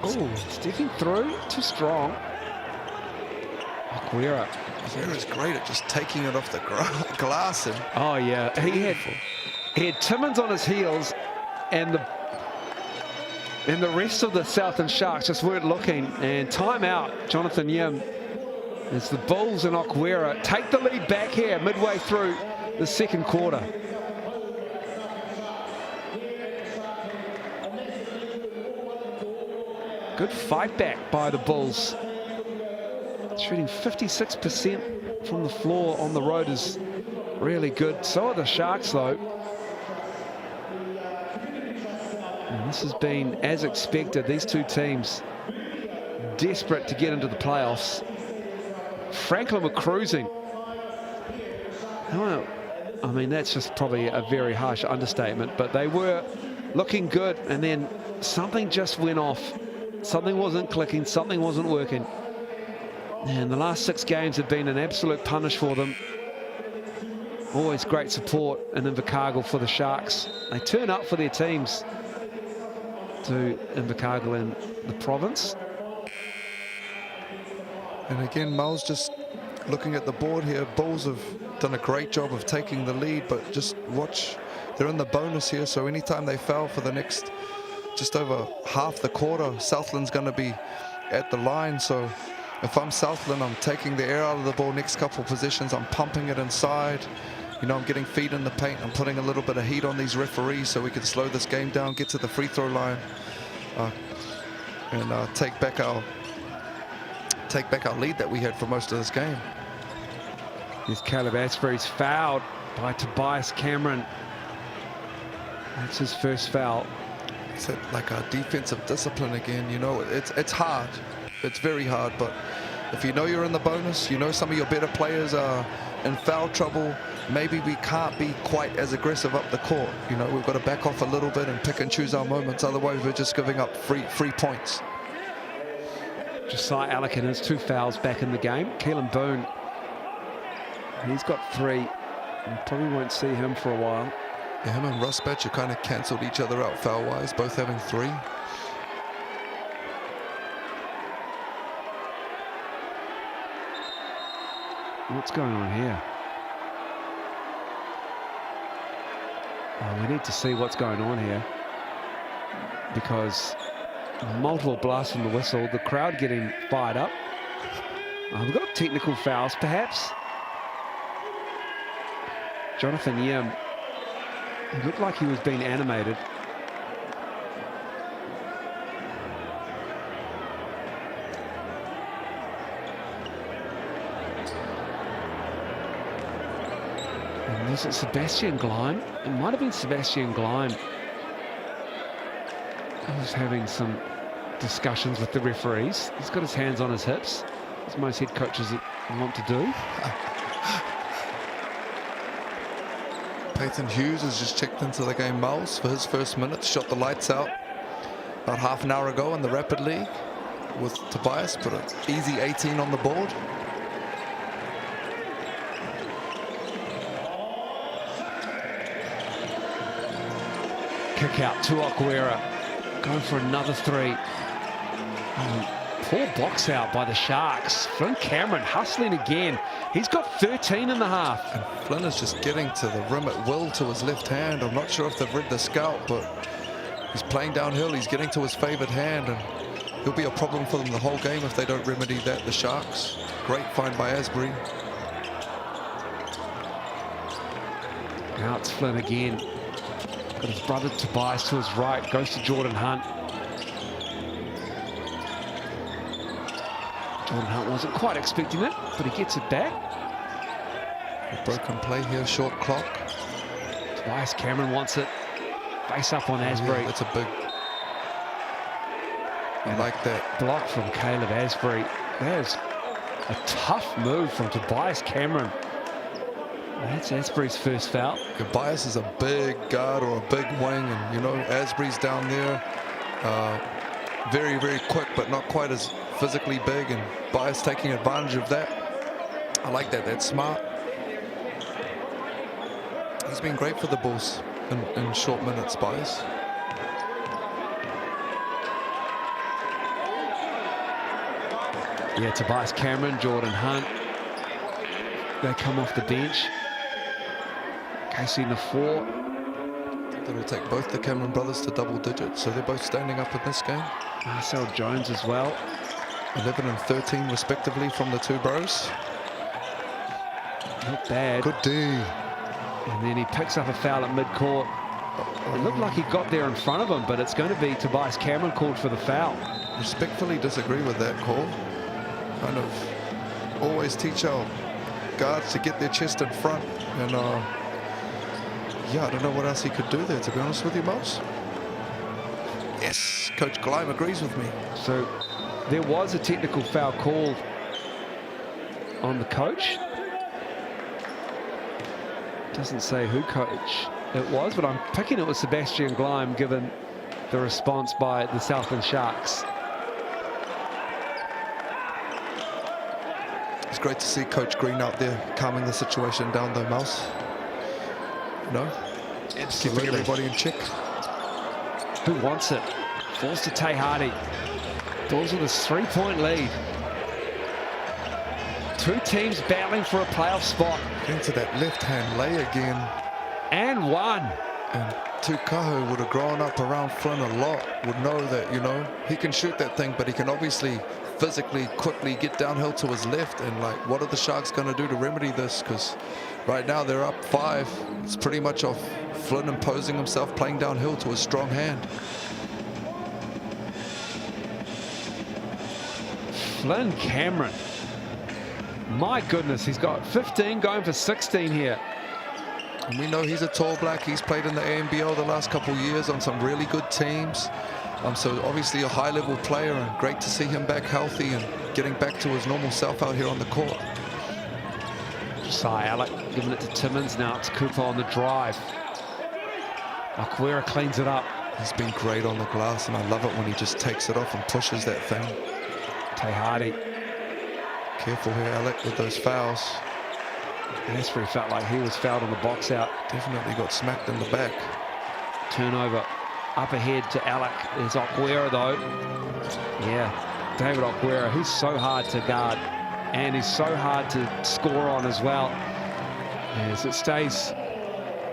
stepping through, too strong. Akwera. Akwera's great at just taking it off the glass. And oh yeah, he had Timmins on his heels, and the rest of the Southland Sharks just weren't looking. And timeout, Jonathan Yim. As the Bulls and Akwera take the lead back here midway through the second quarter. Good fight back by the Bulls. Shooting 56% from the floor on the road is really good. So are the Sharks, though. And this has been as expected. These two teams desperate to get into the playoffs. Franklin were cruising. Well, I mean, that's just probably a very harsh understatement, but they were looking good, and then something just went off. Something wasn't clicking, something wasn't working. And the last 6 games have been an absolute punish for them. Always great support in Invercargill for the Sharks. They turn up for their teams to Invercargill in the province. And again, Mal's just looking at the board here. Bulls have done a great job of taking the lead, but just watch, they're in the bonus here, so anytime they foul for the next just over half the quarter, Southland's going to be at the line. So if I'm Southland, I'm taking the air out of the ball next couple of possessions, I'm pumping it inside. You know, I'm getting feet in the paint, I'm putting a little bit of heat on these referees so we can slow this game down, get to the free throw line, and take back our lead that we had for most of this game. Here's Caleb Asbury's fouled by Tobias Cameron. That's his first foul. It's like a defensive discipline again. You know, it's hard. It's very hard, but if you know you're in the bonus, you know some of your better players are in foul trouble, maybe we can't be quite as aggressive up the court. You know, we've got to back off a little bit and pick and choose our moments, otherwise we're just giving up free points. Josiah Allican has 2 fouls back in the game. Keelan Boone, he's got 3. We probably won't see him for a while. Yeah, him and Russ Batcher kind of cancelled each other out foul-wise, both having 3. What's going on here? Oh, we need to see what's going on here, because multiple blasts from the whistle, the crowd getting fired up. We've got technical fouls, perhaps. Jonathan Yim, he looked like he was being animated. And was it Sebastian Gleim? It might have been Sebastian Gleim. He was having some discussions with the referees. He's got his hands on his hips, as most head coaches want to do. Peyton Hughes has just checked into the game, Miles, for his first minutes. Shot the lights out about half an hour ago in the Rapid League with Tobias. Put an easy 18 on the board. Kick out to Aguera. Going for another 3. Poor box out by the Sharks. Flynn Cameron hustling again. He's got 13 in the half. And Flynn is just getting to the rim at will to his left hand. I'm not sure if they've read the scout, but he's playing downhill. He's getting to his favored hand, and he'll be a problem for them the whole game if they don't remedy that, the Sharks. Great find by Asbury. Now it's Flynn again. Got his brother Tobias to his right. Goes to Jordan Hunt. Jordan Hunt wasn't quite expecting it, but he gets it back. A broken play here, short clock. Tobias Cameron wants it. Face up on Asbury. Yeah, that's a big... I like that. Block from Caleb Asbury. That is a tough move from Tobias Cameron. That's Asbury's first foul. Tobias is a big guard or a big wing, and you know, Asbury's down there. Very, very quick, but not quite as physically big, and Bias taking advantage of that. I like that. That's smart. He's been great for the Bulls in short minutes, Bias. Yeah, Tobias Cameron, Jordan Hunt. They come off the bench. Casey in the 4. That'll take both the Cameron brothers to double digits, so they're both standing up in this game. Marcel Jones as well. 11 and 13 respectively from the 2 bros. Not bad. Good D. And then he picks up a foul at midcourt. It looked like he got there in front of him, but it's going to be Tobias Cameron called for the foul. Respectfully disagree with that call. Kind of always teach our guards to get their chest in front, and yeah, I don't know what else he could do there, to be honest with you, Mouse. Yes, Coach Gleim agrees with me. So there was a technical foul called on the coach. Doesn't say who coach it was, but I'm picking it was Sebastian Gleim, given the response by the Southland Sharks. It's great to see Coach Green out there calming the situation down, though, Mouse. No? Keeping everybody in check. Who wants it? Falls to Tay Hardy. Bulls with a 3-point lead. Two teams battling for a playoff spot. Into that left-hand lay again. And one. And Tukahu would have grown up around Flynn a lot, would know that, you know, he can shoot that thing, but he can obviously physically, quickly get downhill to his left. And, like, what are the Sharks going to do to remedy this? Because right now they're up 5. It's pretty much off Flynn imposing himself, playing downhill to a strong hand. Flynn Cameron. My goodness, he's got 15 going for 16 here. And we know he's a tall black. He's played in the NBL the last couple of years on some really good teams. So obviously a high-level player, and great to see him back healthy and getting back to his normal self out here on the court. Josiah Alec giving it to Timmins. Now it's Cooper on the drive. Aguera cleans it up. He's been great on the glass, and I love it when he just takes it off and pushes that thing. Tay Hardy. Careful here, Alec, with those fouls. Asprey felt like he was fouled on the box out. Definitely got smacked in the back. Turnover up ahead to Alec. There's Aguera though. Yeah, David Aguera, he's so hard to guard and he's so hard to score on as well. As it stays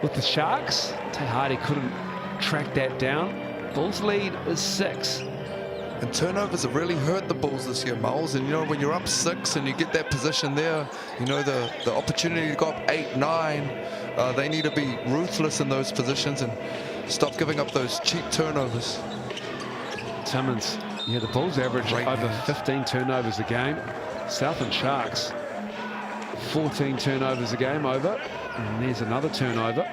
with the Sharks, Tay Hardy couldn't track that down. Bulls lead is 6. And turnovers have really hurt the Bulls this year, Miles. And, you know, when you're up 6 and you get that position there, you know, the opportunity to go up 8, 9, they need to be ruthless in those positions and stop giving up those cheap turnovers. Timmins, yeah, the Bulls average Great over hands. 15 turnovers a game. Southland Sharks, 14 turnovers a game over. And there's another turnover.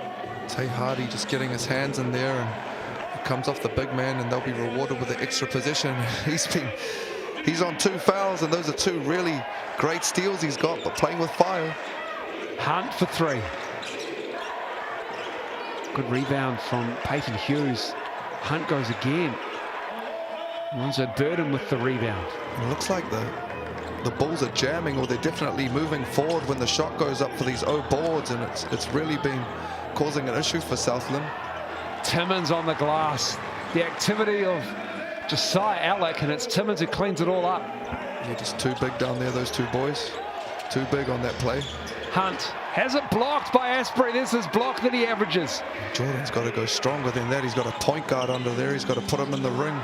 Tay Hardy just getting his hands in there, and it comes off the big man, and they'll be rewarded with the extra possession. He's on 2 fouls, and those are 2 really great steals he's got, but playing with fire. Hunt for 3. Good rebound from Peyton Hughes. Hunt goes again. Lonzo Burden with the rebound. It looks like the Bulls are jamming, or they're definitely moving forward when the shot goes up for these O boards, and it's really been causing an issue for Southland. Timmins on the glass. The activity of Josiah Alec, and it's Timmins who cleans it all up. Yeah, just too big down there, those 2 boys. Too big on that play. Hunt has it blocked by Asprey. This is block that he averages. Jordan's got to go stronger than that. He's got a point guard under there. He's got to put him in the ring.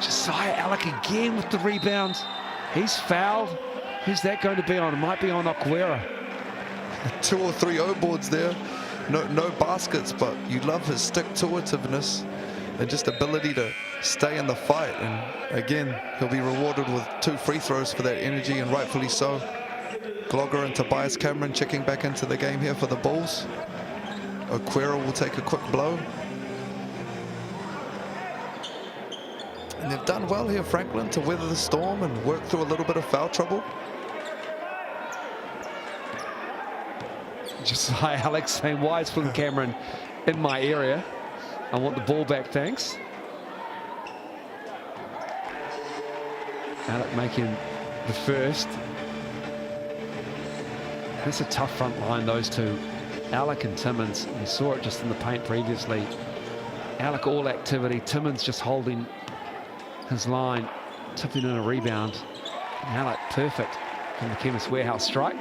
Josiah Alec again with the rebound. He's fouled. Who's that going to be on? It might be on Aguera. 2 or 3 O boards there. No baskets, but you love his stick-to-itiveness and just ability to stay in the fight. And again, he'll be rewarded with 2 free throws for that energy, and rightfully so. Glogger and Tobias Cameron checking back into the game here for the Bulls. Aguera will take a quick blow. And they've done well here, Franklin, to weather the storm and work through a little bit of foul trouble. Josiah Alex saying, why is Flynn Cameron in my area? I want the ball back, thanks. Alec making the first. That's a tough front line, those 2. Alec and Timmins. We saw it just in the paint previously. Alec all activity. Timmins just holding his line, tipping in a rebound. And Alec perfect from the Chemist Warehouse strike.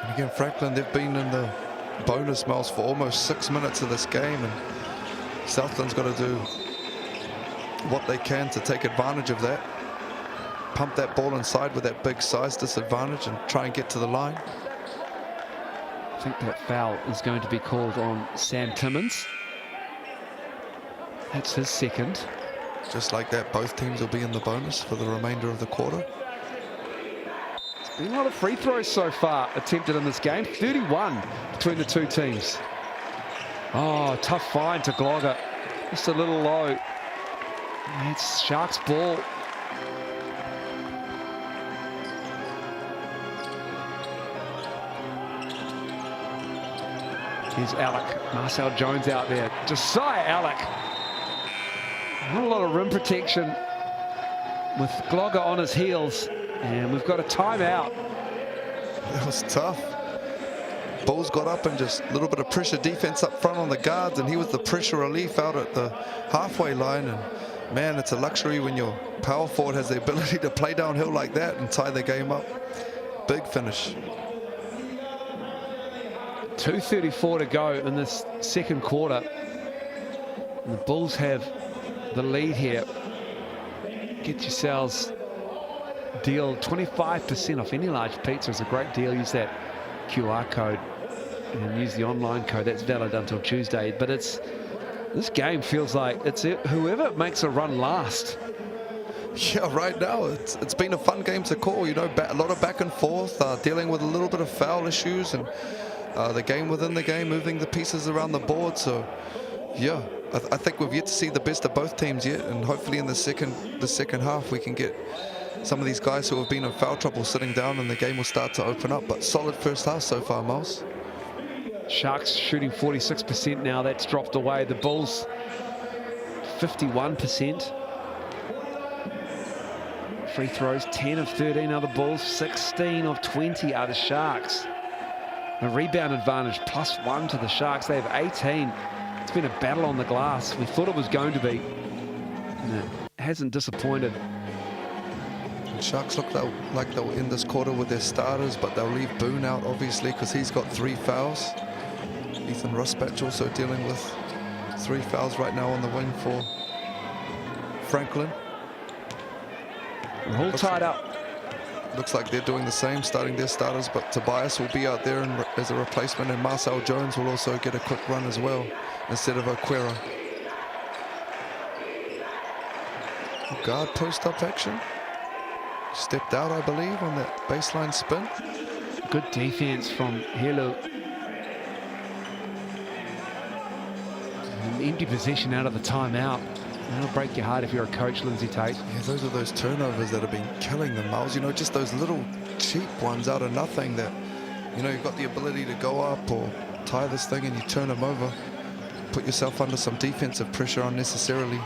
And again, Franklin, they've been in the bonus, Miles, for almost 6 minutes of this game, and Southland's got to do what they can to take advantage of that. Pump that ball inside with that big size disadvantage and try and get to the line. I think that foul is going to be called on Sam Timmins. That's his second. Just like that, both teams will be in the bonus for the remainder of the quarter. Been a lot of free throws so far attempted in this game. 31 between the 2 teams. Oh, tough find to Glogger. Just a little low. It's Sharks ball. Here's Alec. Marcel Jones out there. Josiah Alec. Not a lot of rim protection with Glogger on his heels. And we've got a timeout. It was tough. Bulls got up and just a little bit of pressure defense up front on the guards, and he was the pressure relief out at the halfway line. And Man, it's a luxury when your power forward has the ability to play downhill like that and tie the game up. Big finish. 2:34 to go in this second quarter. And the Bulls have the lead here. Get yourselves deal 25% off any large pizza is a great deal. Use that QR code and use the online code. That's valid until Tuesday. But this game feels like it's whoever makes a run last. Yeah, right now it's been a fun game to call. You know, a lot of back and forth, dealing with a little bit of foul issues and the game within the game, moving the pieces around the board. So, yeah, I think we've yet to see the best of both teams yet, and hopefully in the second half we can get some of these guys who have been in foul trouble sitting down, and the game will start to open up. But solid first half so far, Miles. Sharks shooting 46% now. That's dropped away. The Bulls 51%. Free throws 10 of 13 are the Bulls, 16 of 20 are the Sharks. The rebound advantage +1 to the Sharks. They have 18. It's been a battle on the glass. We thought it was going to be, and it hasn't disappointed. Sharks look like they'll end this quarter with their starters, but they'll leave Boone out, obviously, because he's got 3 fouls. Ethan Rusbatch also dealing with 3 fouls right now on the wing for Franklin. We're all tied up. Looks like they're doing the same, starting their starters, but Tobias will be out there as a replacement, and Marcel Jones will also get a quick run as well, instead of Oquera. Guard post-up action. Stepped out, I believe, on that baseline spin. Good defense from Helu. An empty possession out of the timeout. That'll break your heart if you're a coach, Lindsay Tate. Yeah, those are those turnovers that have been killing them, Miles. You know, just those little cheap ones out of nothing that, you know, you've got the ability to go up or tie this thing and you turn them over. Put yourself under some defensive pressure unnecessarily.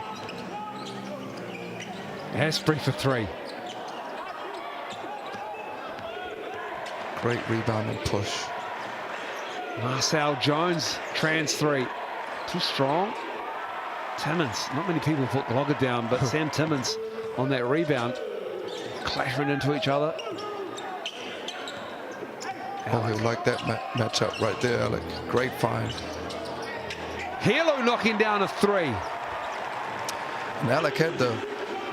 Asprey for 3. Great rebound and push. Marcel Jones, trans 3. Too strong. Timmins, not many people put Glogger down, but Sam Timmins on that rebound, clattering into each other. Oh, he'll like that matchup right there, Alec. Great find. Helo knocking down a 3. And Alec had the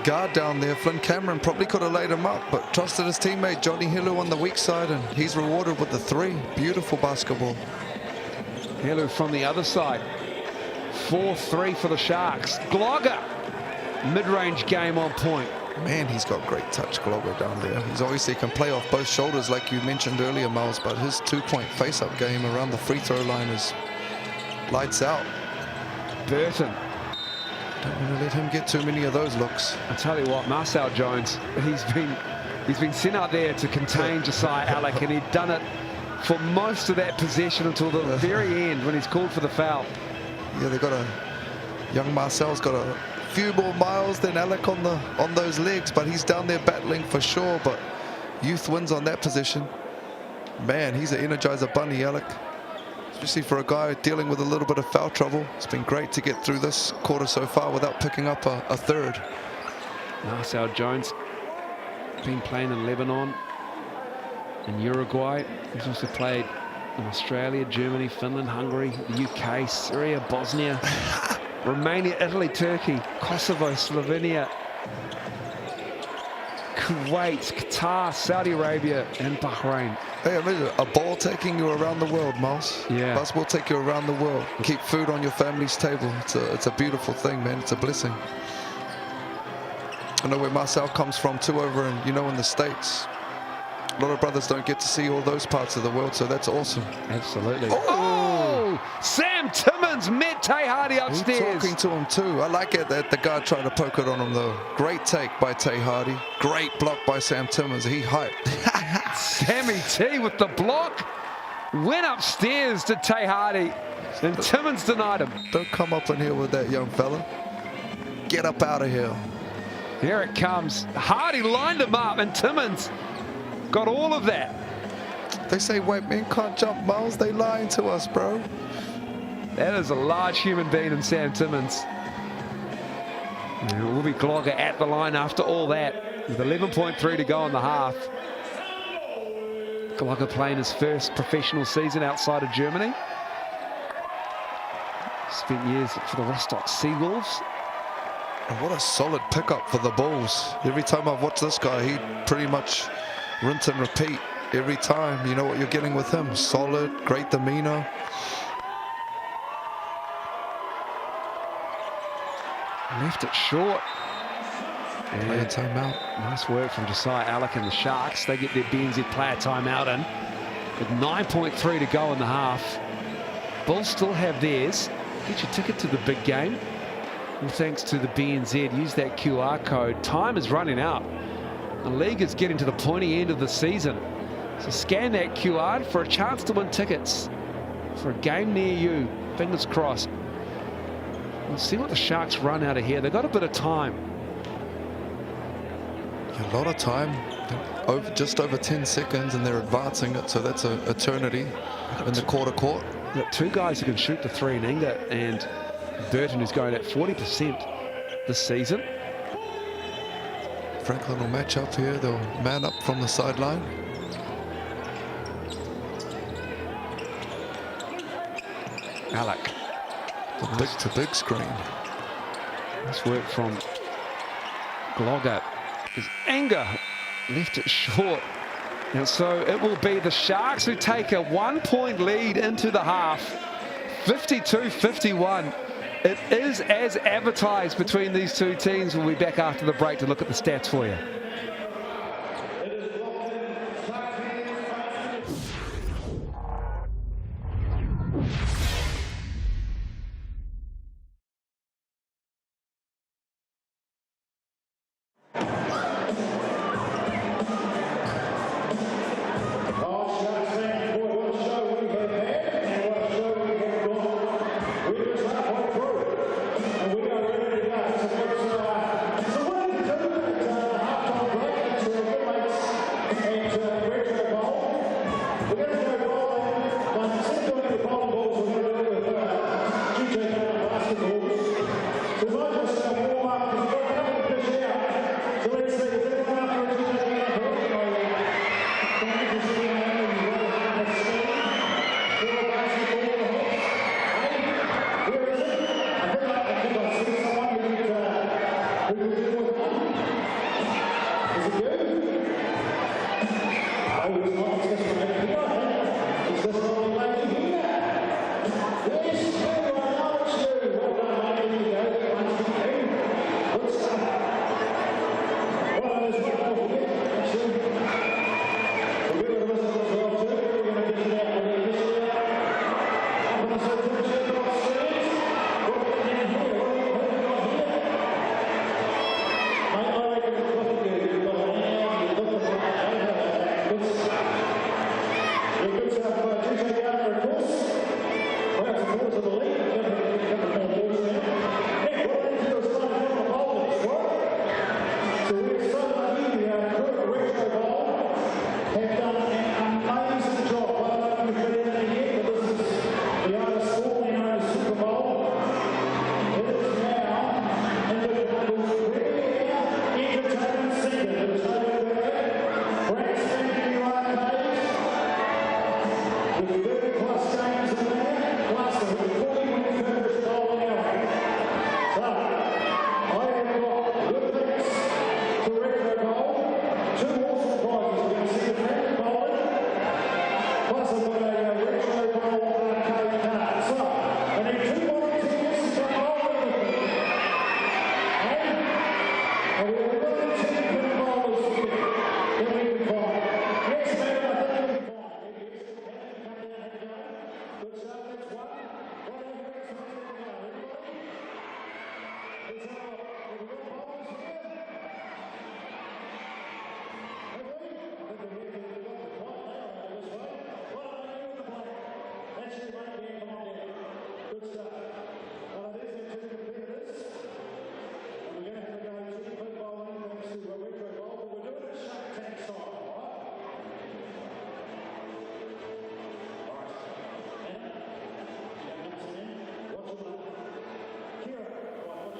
guard down there. Flynn Cameron probably could have laid him up, but trusted his teammate Johnny Helu on the weak side, and he's rewarded with the 3. Beautiful basketball. Helu from the other side. 4-3 for the Sharks. Glogger, mid-range game on point. Man, he's got great touch, Glogger, down there. He's obviously can play off both shoulders like you mentioned earlier, Miles, but his 2-point face-up game around the free throw line is lights out. Burton. Don't want to let him get too many of those looks. I tell you what, Marcel Jones, he's been sent out there to contain Josiah Alec, and he'd done it for most of that possession until the very end when he's called for the foul. Yeah, they got young Marcel's got a few more miles than Alec on those legs, but he's down there battling for sure. But youth wins on that position. Man, he's an Energizer bunny, Alec. Especially for a guy dealing with a little bit of foul trouble. It's been great to get through this quarter so far without picking up a third. Marcel Jones been playing in Lebanon and Uruguay. He's also played in Australia, Germany, Finland, Hungary, the UK, Syria, Bosnia, Romania, Italy, Turkey, Kosovo, Slovenia, Kuwait, Qatar, Saudi Arabia, and Bahrain. Hey, imagine a ball taking you around the world, Miles. Yeah. Basketball take you around the world. Keep food on your family's table. It's a beautiful thing, man. It's a blessing. I know where Marcel comes from too, over in the States. A lot of brothers don't get to see all those parts of the world, so that's awesome. Absolutely. Oh! Sam Timmins met Tay Hardy upstairs. He's talking to him too. I like it that the guy tried to poke it on him though. Great take by Tay Hardy. Great block by Sam Timmins. He hyped. Sammy T with the block. Went upstairs to Tay Hardy, and Timmins denied him. Don't come up in here with that, young fella. Get up out of here. Here it comes. Hardy lined him up, and Timmins got all of that. They say white men can't jump, Miles. They lying to us, bro. That is a large human being in Sam Timmins. And it will be Glogger at the line after all that, with 11.3 to go in the half. Glogger playing his first professional season outside of Germany. Spent years for the Rostock Seawolves. And what a solid pickup for the Bulls. Every time I've watched this guy, he pretty much rinse and repeat every time. You know what you're getting with him. Solid, great demeanor. Left it short. Player timeout. Nice work from Josiah Alec and the Sharks. They get their BNZ player timeout in with 9.3 to go in the half. Bulls still have theirs. Get your ticket to the big game. Well, thanks to the BNZ, use that QR code. Time is running out. The league is getting to the pointy end of the season. So scan that QR for a chance to win tickets for a game near you. Fingers crossed. We'll see what the Sharks run out of here. They've got a bit of time. A lot of time. Just over 10 seconds, and they're advancing it. So that's an eternity in the quarter court. We've got two guys who can shoot the three in Inga and Burton, who's going at 40% this season. Franklin will match up here. They'll man up from the sideline. Alec. The big screen. Nice work from Glogger. As Inga left it short. And so it will be the Sharks who take a 1-point lead into the half. 52-51. It is as advertised between these two teams. We'll be back after the break to look at the stats for you.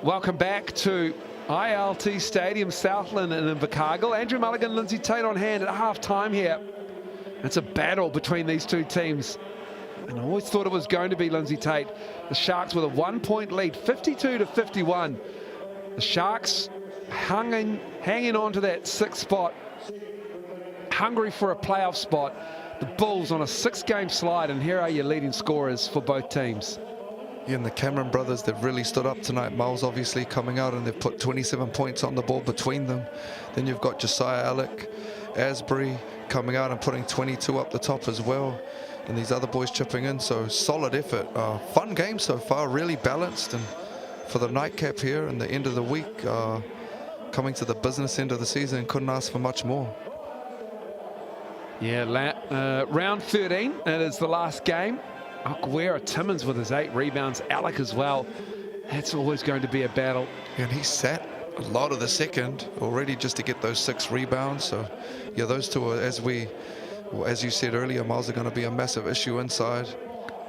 Welcome back to ILT Stadium, Southland and Invercargill. Andrew Mulligan, Lindsay Tate on hand at half-time here. It's a battle between these two teams. And I always thought it was going to be Lindsay Tate. The Sharks with a 1-point lead, 52-51. The Sharks hanging on to that 6th spot, hungry for a playoff spot. The Bulls on a 6-game slide, and here are your leading scorers for both teams. Yeah, and the Cameron brothers, they've really stood up tonight. Miles obviously coming out, and they've put 27 points on the board between them. Then you've got Josiah Alec, Asbury coming out and putting 22 up the top as well. And these other boys chipping in, so solid effort. Fun game so far, really balanced. And for the nightcap here and the end of the week, coming to the business end of the season, couldn't ask for much more. Yeah, round 13, it is the last game. Aguera Timmins with his 8 rebounds, Alec as well. That's always going to be a battle. And he sat a lot of the second already just to get those 6 rebounds. So yeah, those two are, as you said earlier, Miles, are going to be a massive issue inside.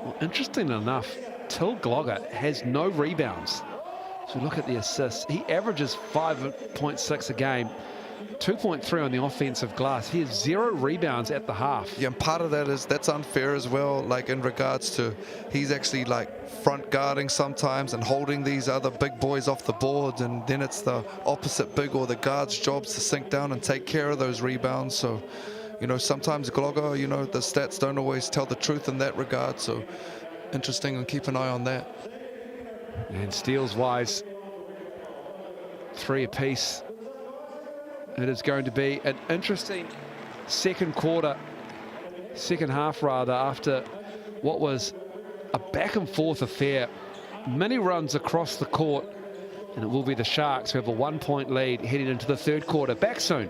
Well, interesting enough, Till Glogger has no rebounds. So look at the assists. He averages 5.6 a game, 2.3 on the offensive glass. He has 0 rebounds at the half. Yeah, and part of that is that's unfair as well, like in regards to he's actually like front guarding sometimes and holding these other big boys off the board, and then it's the opposite big or the guard's jobs to sink down and take care of those rebounds. So, you know, sometimes Glogger, you know, the stats don't always tell the truth in that regard. So interesting, and keep an eye on that. And steals wise, 3 apiece. It is going to be an interesting second half rather, after what was a back and forth affair. Many runs across the court, and it will be the Sharks who have a 1-point lead heading into the 3rd quarter. Back soon.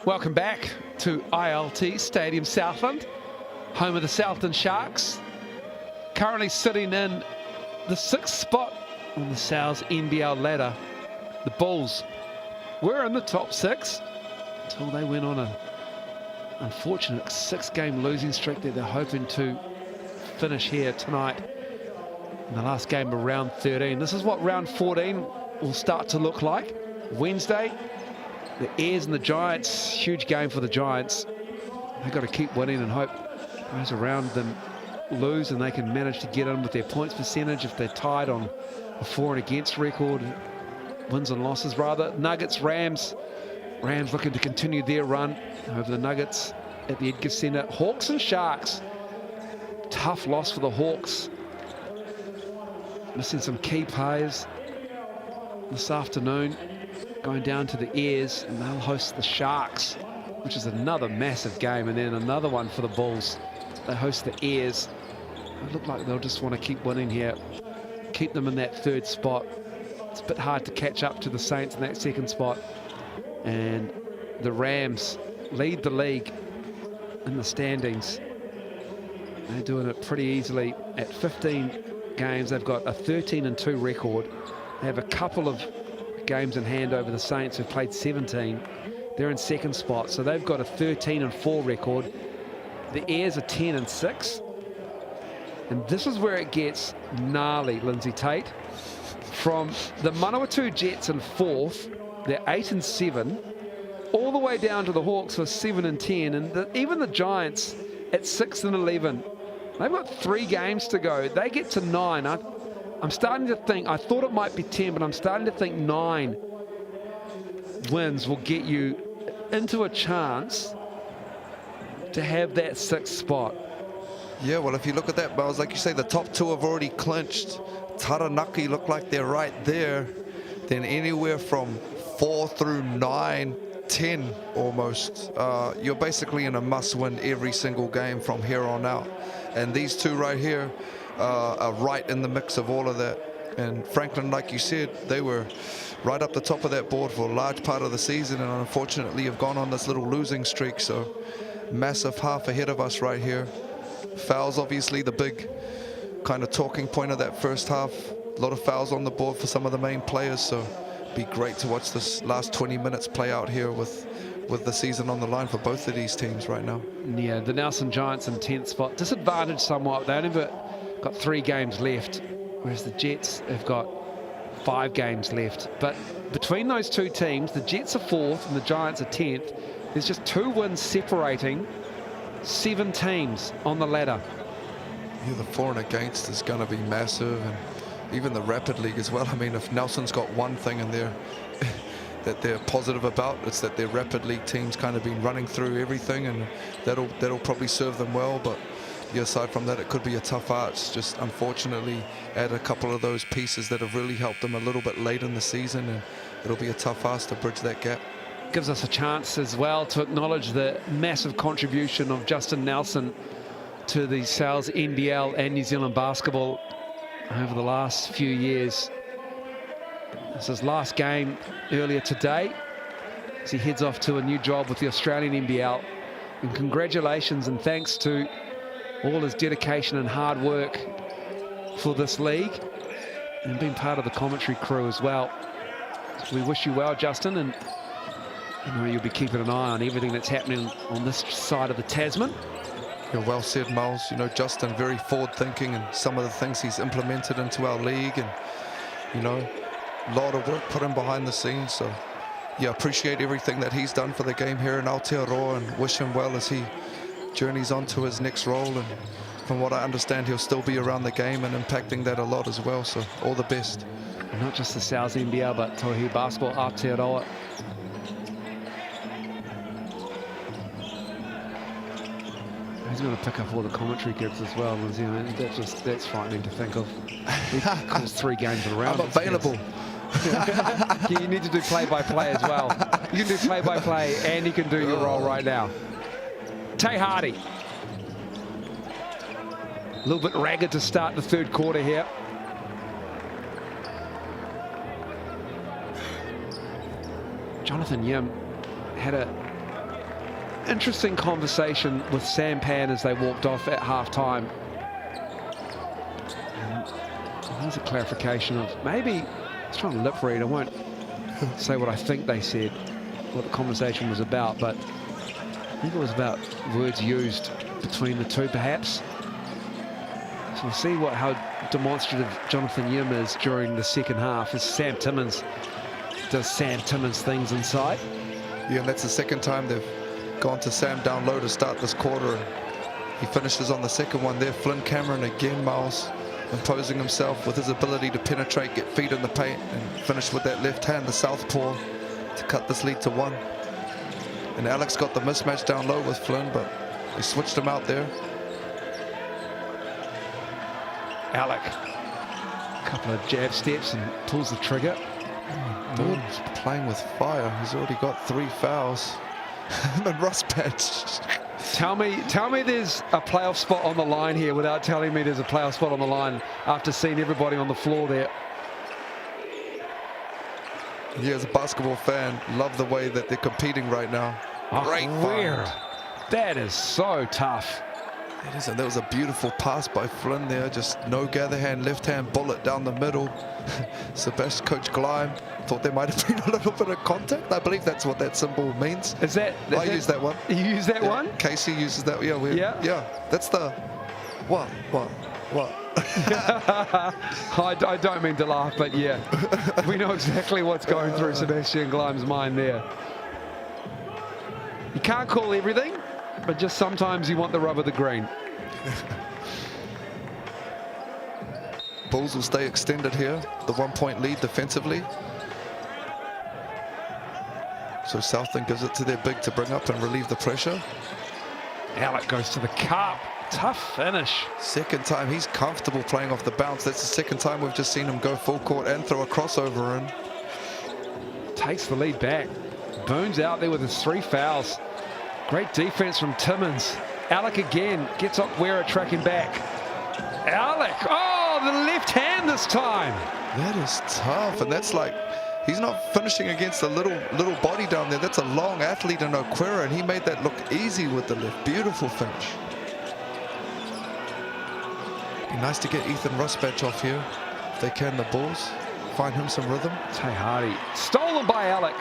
Welcome back to ILT Stadium Southland, home of the Southland Sharks. Currently sitting in the 6th spot on the Sal's NBL ladder. The Bulls were in the top 6 until they went on an unfortunate 6-game losing streak that they're hoping to finish here tonight in the last game of round 13. This is what round 14 will start to look like. Wednesday, the Airs and the Giants, huge game for the Giants. They've got to keep winning and hope those around them lose and they can manage to get in with their points percentage if they're tied on a for and against record, wins and losses rather. Nuggets, Rams looking to continue their run over the Nuggets at the Edgar Centre. Hawks and Sharks, tough loss for the Hawks. Missing some key players this afternoon, going down to the Airs, and they'll host the Sharks, which is another massive game, and then another one for the Bulls. They host the Airs. They look like they'll just want to keep winning here, keep them in that 3rd spot. It's a bit hard to catch up to the Saints in that 2nd spot. And the Rams lead the league in the standings. They're doing it pretty easily at 15 games. They've got a 13-2 record. They have a couple of games in hand over the Saints, who've played 17. They're in 2nd spot, so they've got a 13-4 record. The Airs are 10-6. And this is where it gets gnarly, Lindsay Tate. From the Manawatu Jets in 4th, they're 8-7, all the way down to the Hawks who are 7-10, and even the Giants at 6-11. They've got 3 games to go. They get to 9. I'm starting to think, I thought it might be 10, but I'm starting to think 9 wins will get you into a chance to have that 6th spot. Yeah, well, if you look at that, Miles, like you say, the top 2 have already clinched. Taranaki look like they're right there. Then anywhere from 4 through 9, 10 almost, you're basically in a must-win every single game from here on out. And these 2 right here are right in the mix of all of that. And Franklin, like you said, they were right up the top of that board for a large part of the season, and unfortunately have gone on this little losing streak. So massive half ahead of us right here. Fouls, obviously, the big kind of talking point of that first half. A lot of fouls on the board for some of the main players, so be great to watch this last 20 minutes play out here with the season on the line for both of these teams right now. Yeah, the Nelson Giants in 10th spot, disadvantaged somewhat. They only got 3 games left, whereas the Jets have got 5 games left. But between those 2 teams, the Jets are 4th and the Giants are 10th. There's just 2 wins separating 7 teams on the ladder. Yeah, the for and against is going to be massive, and even the Rapid League as well. I mean, if Nelson's got one thing in there that they're positive about, it's that their Rapid League team's kind of been running through everything, and that'll probably serve them well. But yeah, aside from that, it could be a tough arch. Just unfortunately add a couple of those pieces that have really helped them a little bit late in the season, and it'll be a tough ask to bridge that gap. Gives us a chance as well to acknowledge the massive contribution of Justin Nelson to the Sal's NBL and New Zealand basketball over the last few years. This is his last game earlier today as he heads off to a new job with the Australian NBL. And congratulations and thanks to all his dedication and hard work for this league and being part of the commentary crew as well. So we wish you well, Justin, and I know you'll be keeping an eye on everything that's happening on this side of the Tasman. You're well said, Miles. You know, Justin, very forward-thinking, and some of the things he's implemented into our league, and, you know, a lot of work put in behind the scenes. So, yeah, appreciate everything that he's done for the game here in Aotearoa, and wish him well as he journeys on to his next role. And from what I understand, he'll still be around the game and impacting that a lot as well. So, all the best. And not just the Sal's NBL, but Tohu Basketball, Aotearoa. He's going to pick up all the commentary gigs as well, Lindsay. I mean, that's frightening to think of. He calls 3 games in a round. I'm available. You need to do play-by-play as well. You can do play-by-play and you can do your role right now. Tay Hardy. A little bit ragged to start the 3rd quarter here. Jonathan Yim had a interesting conversation with Sam Pan as they walked off at half-time. Here's a clarification of maybe, I was trying to lip read, I won't say what I think they said, what the conversation was about, but I think it was about words used between the two, perhaps. So we'll see how demonstrative Jonathan Yim is during the second half as Sam Timmins does Sam Timmins things inside. Yeah, and that's the second time they've gone to Sam down low to start this quarter. And he finishes on the second one there. Flynn Cameron again, Miles, imposing himself with his ability to penetrate, get feet in the paint, and finish with that left hand, the southpaw, to cut this lead to 1. And Alex got the mismatch down low with Flynn, but he switched him out there. Alec, a couple of jab steps and pulls the trigger. Bird's playing with fire. He's already got 3 fouls. And Russ Patch. Tell me there's a playoff spot on the line here without telling me there's a playoff spot on the line after seeing everybody on the floor there. Yeah, as a basketball fan, love the way that they're competing right now. Great weird. find. That is so tough. It is, and that was a beautiful pass by Flynn there. Just no gather hand, left hand bullet down the middle. Sebastian, Coach Gleim thought there might have been a little bit of contact. I believe that's what that symbol means. I use that one. You use that one? Casey uses that. Yeah, yeah. That's the what? I don't mean to laugh, but yeah, we know exactly what's going through Sebastian Gleim's mind there. You can't call everything, but just sometimes you want the rub of the green. Bulls will stay extended here. The 1-point lead defensively. So Southland gives it to their big to bring up and relieve the pressure. Alec goes to the cup. Tough finish. Second time he's comfortable playing off the bounce. That's the second time we've just seen him go full court and throw a crossover in. Takes the lead back. Boone's out there with his 3 fouls. Great defense from Timmins. Alec again gets Okwera tracking back. Alec, oh, the left hand this time. That is tough, and that's like, he's not finishing against a little body down there. That's a long athlete in Okwera, and he made that look easy with the left. Beautiful finish. Be nice to get Ethan Rusbatch off here, if they can, the Bulls. Find him some rhythm. Tay Hardy, stolen by Alec.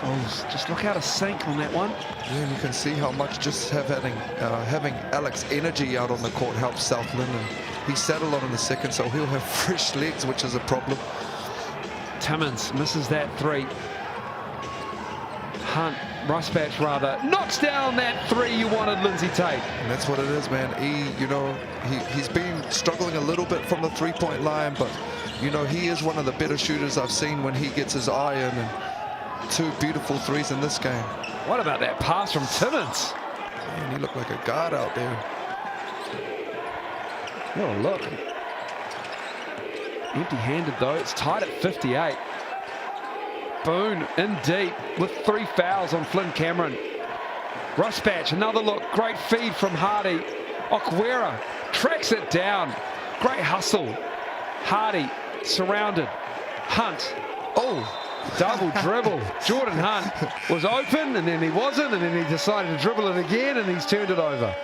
Bulls just look out of sync on that one. Yeah, and you can see how much just having Alec's energy out on the court helps Southland, and he settled on in the second, so he'll have fresh legs, which is a problem. Timmins misses that 3. Hunt, Rusbatch rather, knocks down that 3 you wanted, Lindsay Tate. And that's what it is, man. He's been struggling a little bit from the 3-point line, but he is one of the better shooters I've seen when he gets his eye in, and 2 beautiful 3s in this game. What about that pass from Timmins? Man, he looked like a guard out there. What a look. Empty-handed though, it's tied at 58. Boone in deep with 3 fouls on Flynn Cameron. Rusbatch, another look, great feed from Hardy. Okwera tracks it down. Great hustle. Hardy surrounded. Hunt. Oh, double dribble. Jordan Hunt was open and then he wasn't, and then he decided to dribble it again and he's turned it over.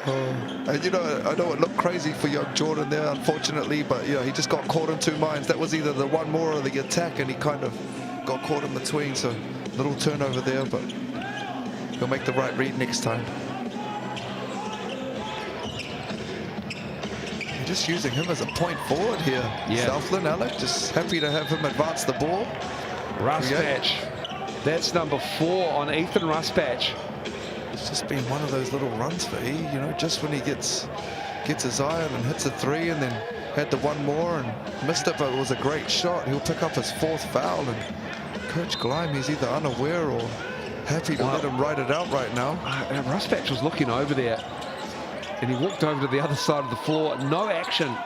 And I know it looked crazy for young Jordan there, unfortunately, but he just got caught in 2 minds. That was either the one more or the attack, and he kind of got caught in between. So little turnover there, but he'll make the right read next time. You're just using him as a point forward here. Yeah. Southland, Alec, just happy to have him advance the ball. Rusbatch. That's number 4 on Ethan Rusbatch. It's just been one of those little runs for E, just when he gets his eye on and hits a 3, and then had the one more and missed it, but it was a great shot. He'll pick up his 4th foul, and Coach Gleim, he's either unaware or happy to let him ride it out right now. Rusbatch was looking over there, and he walked over to the other side of the floor. No action.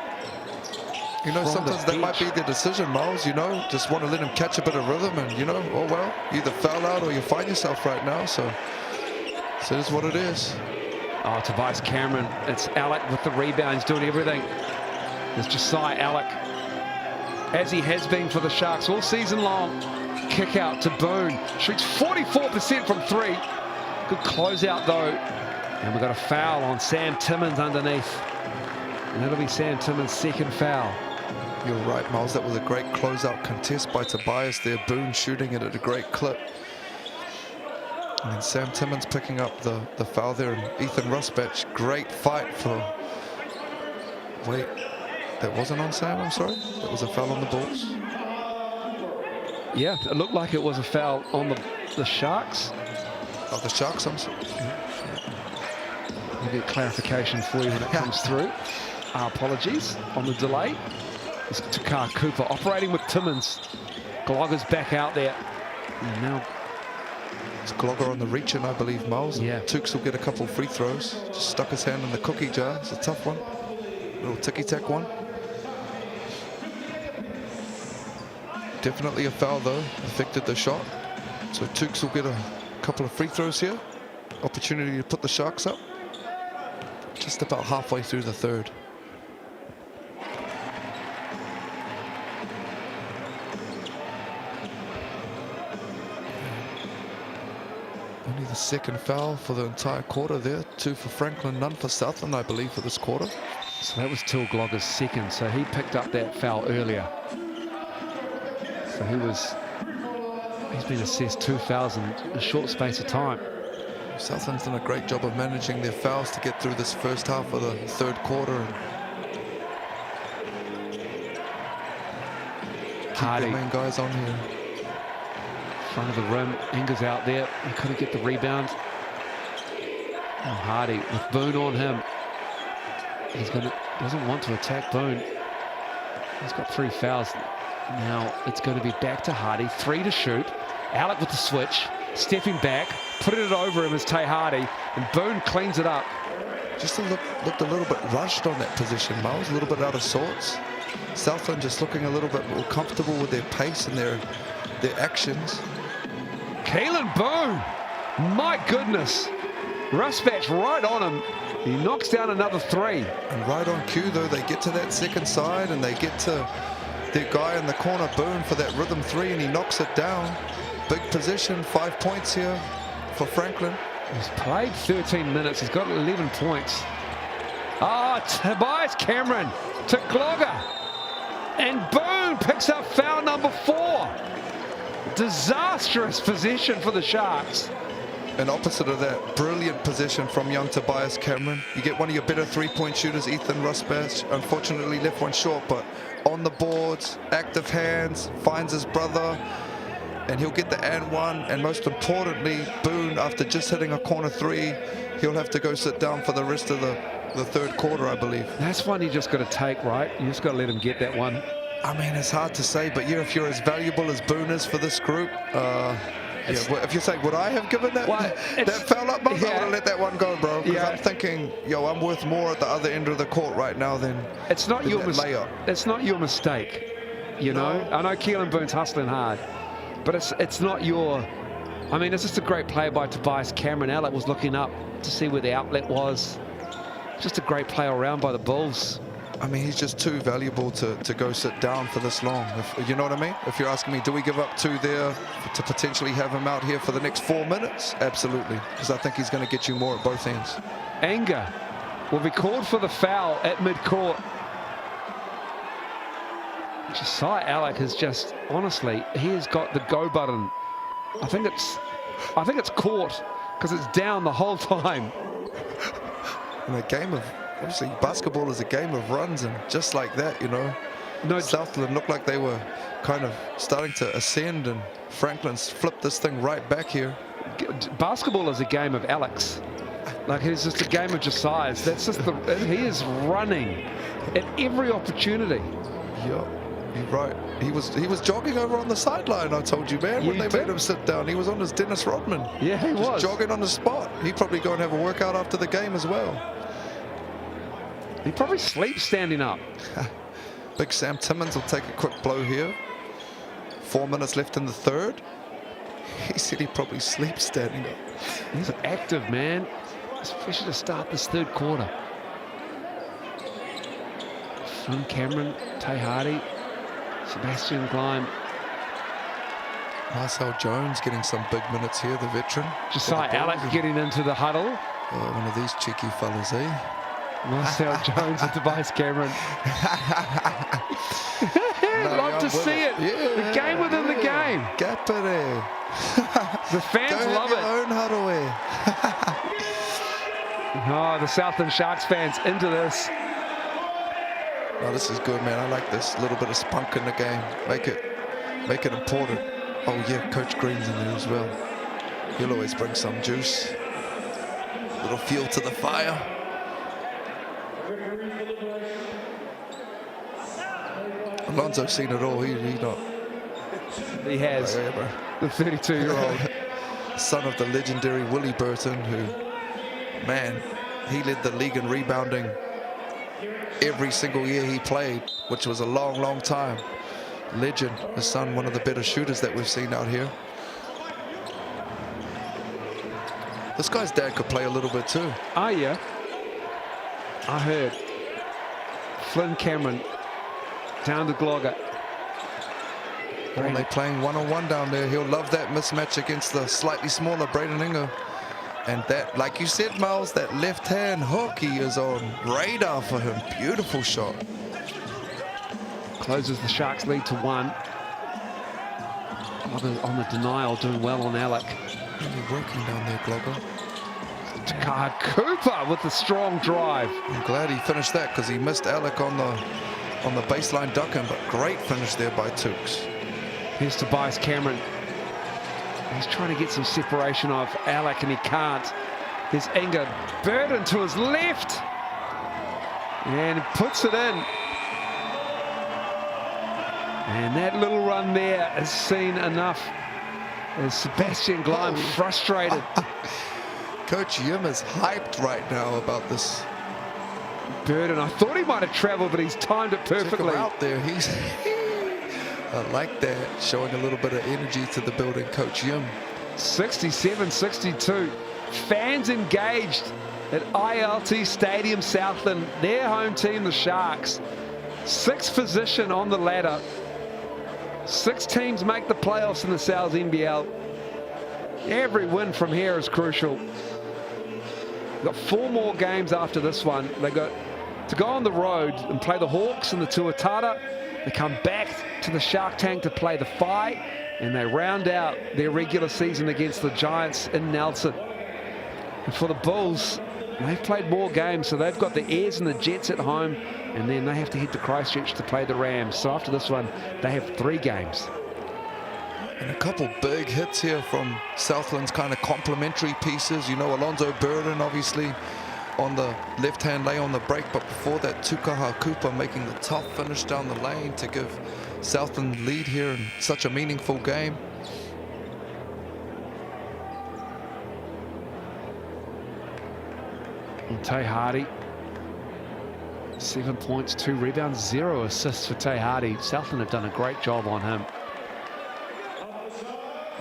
Sometimes that might be the decision, Miles, just want to let him catch a bit of rhythm, and, oh well, either foul out or you find yourself right now, so it is what it is. Oh, Tobias Cameron, it's Alec with the rebounds, doing everything. There's Josiah Alec, as he has been for the Sharks all season long. kick out to Boone. Shoots 44% from 3. Good closeout though. And we've got a foul on Sam Timmins underneath. And that'll be Sam Timmins' second foul. You're right, Miles. That was a great closeout contest by Tobias there. Boone shooting it at a great clip. And then Sam Timmins picking up the foul there. And Ethan Rusbatch, great fight for... Wait, that wasn't on Sam, I'm sorry? That was a foul on the Bulls? Yeah, it looked like it was a foul on the Sharks. Oh, the Sharks, I'm sorry. We'll get clarification for you when it comes through. Our apologies on the delay. It's Takar Cooper operating with Timmins. Glogger's back out there. And now it's Glogger on the reach-in, I believe, Miles. Yeah. Tukes will get a couple free throws. Just stuck his hand in the cookie jar. It's a tough one. Little ticky-tack one. Definitely a foul, though. Affected the shot. So Tukes will get a couple of free throws here. Opportunity to put the Sharks up. Just about halfway through the third. Only the second foul for the entire quarter there. 2 for Franklin, none for Southland, I believe, for this quarter. So that was Till Glogger's second. So he picked up that foul earlier. So he's been assessed 2 fouls in a short space of time. Southland's done a great job of managing their fouls to get through this first half of the third quarter. Hardy. Keep their main guys on here. Front of the rim, Inger's out there. He couldn't get the rebound. Oh, Hardy with Boone on him. Doesn't want to attack Boone. He's got 3 fouls. Now it's going to be back to Hardy. 3 to shoot. Alec with the switch. Stepping back. Putting it over him is Tay Hardy. And Boone cleans it up. Just looked a little bit rushed on that position, Miles. A little bit out of sorts. Southland just looking a little bit more comfortable with their pace and their actions. Keelan Boone. My goodness. Rusbatch right on him. He knocks down another 3. And right on cue, though, they get to that second side and they get to their guy in the corner, Boone, for that rhythm 3, and he knocks it down. Big position, 5 points here for Franklin. He's played 13 minutes. He's got 11 points. Ah, Tobias Cameron to Glogger. And Boone picks up foul number 4. Disastrous possession for the Sharks. And opposite of that, brilliant possession from young Tobias Cameron. You get one of your better 3-point shooters, Ethan Rusbatch. Unfortunately left one short, but on the boards, active hands, finds his brother, and he'll get the and one. And most importantly, Boone, after just hitting a corner 3, he'll have to go sit down for the rest of the third quarter, I believe. That's one you just got to take, right? You just got to let him get that one. I mean, it's hard to say, but yeah, if you're as valuable as Boone is for this group, yeah, if you say, would I have given that foul up, Mum? Yeah. I would have let that one go, bro. Because I'm thinking, yo, I'm worth more at the other end of the court right now than it's not your layup. It's not your mistake, you know. I know Keelan Boone's hustling hard, but it's not your. I mean, it's just a great play by Tobias Cameron. Alec was looking up to see where the outlet was. Just a great play all around by the Bulls. I mean, he's just too valuable to go sit down for this long. You know what I mean? If you're asking me, do we give up 2 there to potentially have him out here for the next 4 minutes? Absolutely, because I think he's going to get you more at both ends. Anger will be called for the foul at midcourt. Josiah Alec has just, honestly, he has got the go button. I think it's caught because it's down the whole time. In a game of, obviously, basketball is a game of runs, and just like that, you know, Southland looked like they were kind of starting to ascend, and Franklin's flipped this thing right back here. Basketball is a game of Alex. Like, it's just a game of Josiah's. That's just he is running at every opportunity. Yeah, you're right. He was jogging over on the sideline, I told you, man, when they made him sit down. He was on his Dennis Rodman. Yeah, he was. Jogging on the spot. He'd probably go and have a workout after the game as well. He probably sleeps standing up. Big Sam Timmins will take a quick blow here. 4 minutes left in the third. He said he probably sleeps standing up. He's active, man, especially to start this third quarter. From Cameron, Tay Hardy, Sebastian Gleim. Marcel Jones getting some big minutes here, the veteran. Josiah Alec getting into the huddle. One of these cheeky fellas, eh? Marcel Jones and Tobias Cameron. Love to see it. Yeah, the game within the game. Gapere. The fans love it. Own huddle, eh? Oh, the Southland Sharks fans into this. Oh, this is good, man. I like this. A little bit of spunk in the game. Make it important. Oh yeah, Coach Green's in there as well. He'll always bring some juice. Little fuel to the fire. Alonso's seen it all. He not. He has. Oh, yeah, bro. The 32-year-old. Son of the legendary Willie Burton, who, man, he led the league in rebounding every single year he played, which was a long, long time. Legend, his son, one of the better shooters that we've seen out here. This guy's dad could play a little bit too. Oh, yeah. I heard. Flynn Cameron down to Glogger. Well, they're playing one-on-one down there. He'll love that mismatch against the slightly smaller Braden Ingo. And that, like you said, Miles, that left-hand hook, he is on radar for him. Beautiful shot. Closes the Sharks lead to 1. On the denial, doing well on Alec. Really working down there, Glogger. Takar Cooper with the strong drive. I'm glad he finished that because he missed Alec on the baseline ducking, but great finish there by Tukes. Here's Tobias Cameron. He's trying to get some separation of Alec and he can't. Here's Inga Burden to his left. And puts it in. And that little run there has seen enough. As Sebastian Gleim frustrated. Coach Yim is hyped right now about this. Burden, I thought he might have traveled, but he's timed it perfectly. Check him out there. He's I like that, showing a little bit of energy to the building, Coach Yim. 67-62. Fans engaged at ILT Stadium Southland. Their home team, the Sharks. 6th position on the ladder. 6 teams make the playoffs in the NZNBL. Every win from here is crucial. Got 4 more games after this one. They got to go on the road and play the Hawks and the Tuatara. They come back to the Shark Tank to play the Phi, and they round out their regular season against the Giants in Nelson. And for the Bulls, they've played more games, so they've got the Airs and the Jets at home, and then they have to head to Christchurch to play the Rams. So after this one, they have 3 games. And a couple big hits here from Southland's kind of complementary pieces. You know, Alonso Burden, obviously, on the left-hand lay on the break, but before that, Tukaha Cooper making the tough finish down the lane to give Southland lead here in such a meaningful game. And Tay Hardy, 7 points, 2 rebounds, 0 assists for Tay Hardy. Southland have done a great job on him.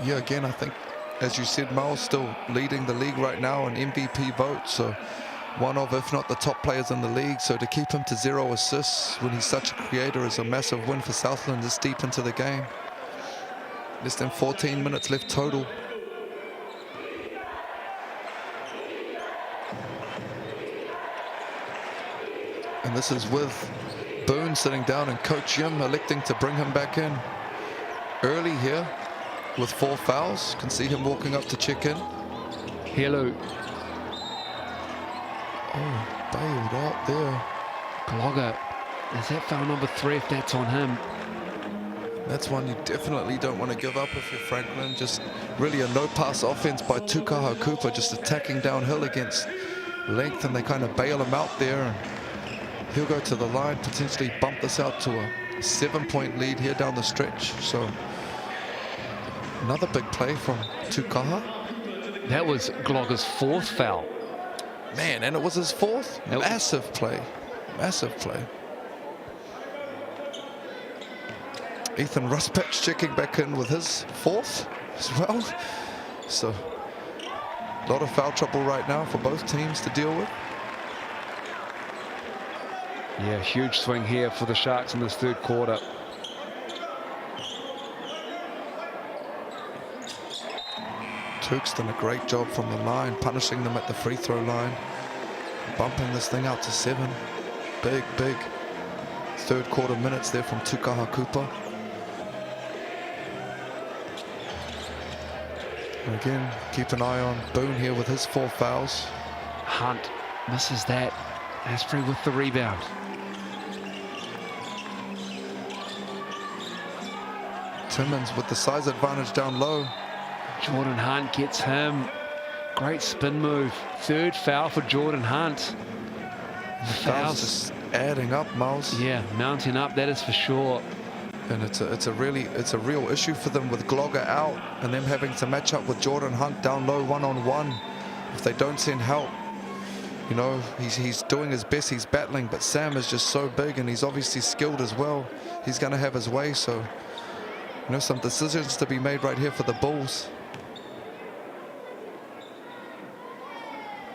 Yeah, again, I think, as you said, Miles still leading the league right now in MVP votes. So one of, if not the top players in the league. So to keep him to 0 assists when he's such a creator is a massive win for Southland this deep into the game. Less than 14 minutes left total. And this is with Boone sitting down and Coach Yim electing to bring him back in early here with 4 fouls. Can see him walking up to check in. Hello. Oh, bailed out there. Glogger, is that foul number 3 if that's on him? That's one you definitely don't want to give up if you're Franklin. Just really a no-pass offense by Tukaha Cooper, just attacking downhill against length, and they kind of bail him out there. And he'll go to the line, potentially bump this out to a 7-point lead here down the stretch. So another big play from Tukaha. That was Glogger's 4th foul. Man, and it was his 4th? Nope. Massive play. Massive play. Ethan Ruspich checking back in with his 4th as well. So a lot of foul trouble right now for both teams to deal with. Yeah, huge swing here for the Sharks in this 3rd quarter. Tukes done a great job from the line, punishing them at the free throw line, bumping this thing out to 7. Big third quarter minutes there from Tukaha Cooper. And again, keep an eye on Boone here with his 4 fouls. Hunt misses that. Asprey with the rebound. Timmins with the size advantage down low. Jordan Hunt gets him. Great spin move. 3rd foul for Jordan Hunt. And the Fouls just adding up, Miles. Yeah, mounting up, that is for sure. And it's a real issue for them with Glogger out and them having to match up with Jordan Hunt down low one-on-one. If they don't send help, you know, he's doing his best, he's battling, but Sam is just so big and he's obviously skilled as well. He's going to have his way, so, you know, some decisions to be made right here for the Bulls.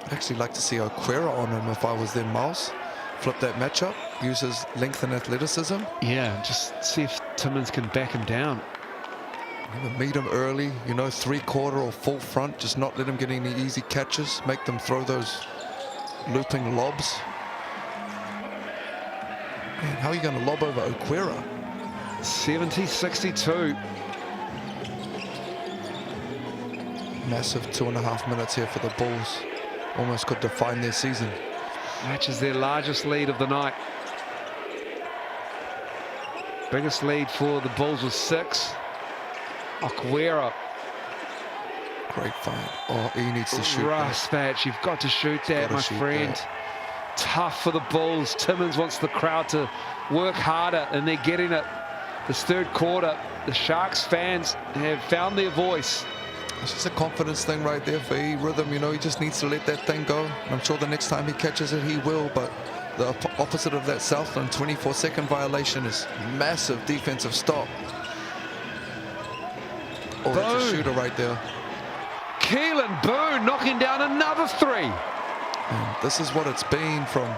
I'd actually like to see Okwera on him if I was them, Miles. Flip that matchup, use his length and athleticism. Yeah, just see if Timmins can back him down. Either meet him early, you know, 3/4 or full front, just not let him get any easy catches, make them throw those looping lobs. Man, how are you going to lob over Okwera? 70-62. Massive 2.5 minutes here for the Bulls. Almost could define their season. Matches their largest lead of the night. Biggest lead for the Bulls was 6. Okwera. Great find. Oh, he needs to shoot. Ruspatch, you've got to shoot that, my friend. Tough for the Bulls. Timmins wants the crowd to work harder, and they're getting it. This 3rd quarter, the Sharks fans have found their voice. It's just a confidence thing right there for E. Rhythm, you know, he just needs to let that thing go. I'm sure the next time he catches it, he will, but the opposite of that Southland 24-second violation is massive defensive stop. Oh, that's a shooter right there. Keelan Boone knocking down another 3. And this is what it's been from,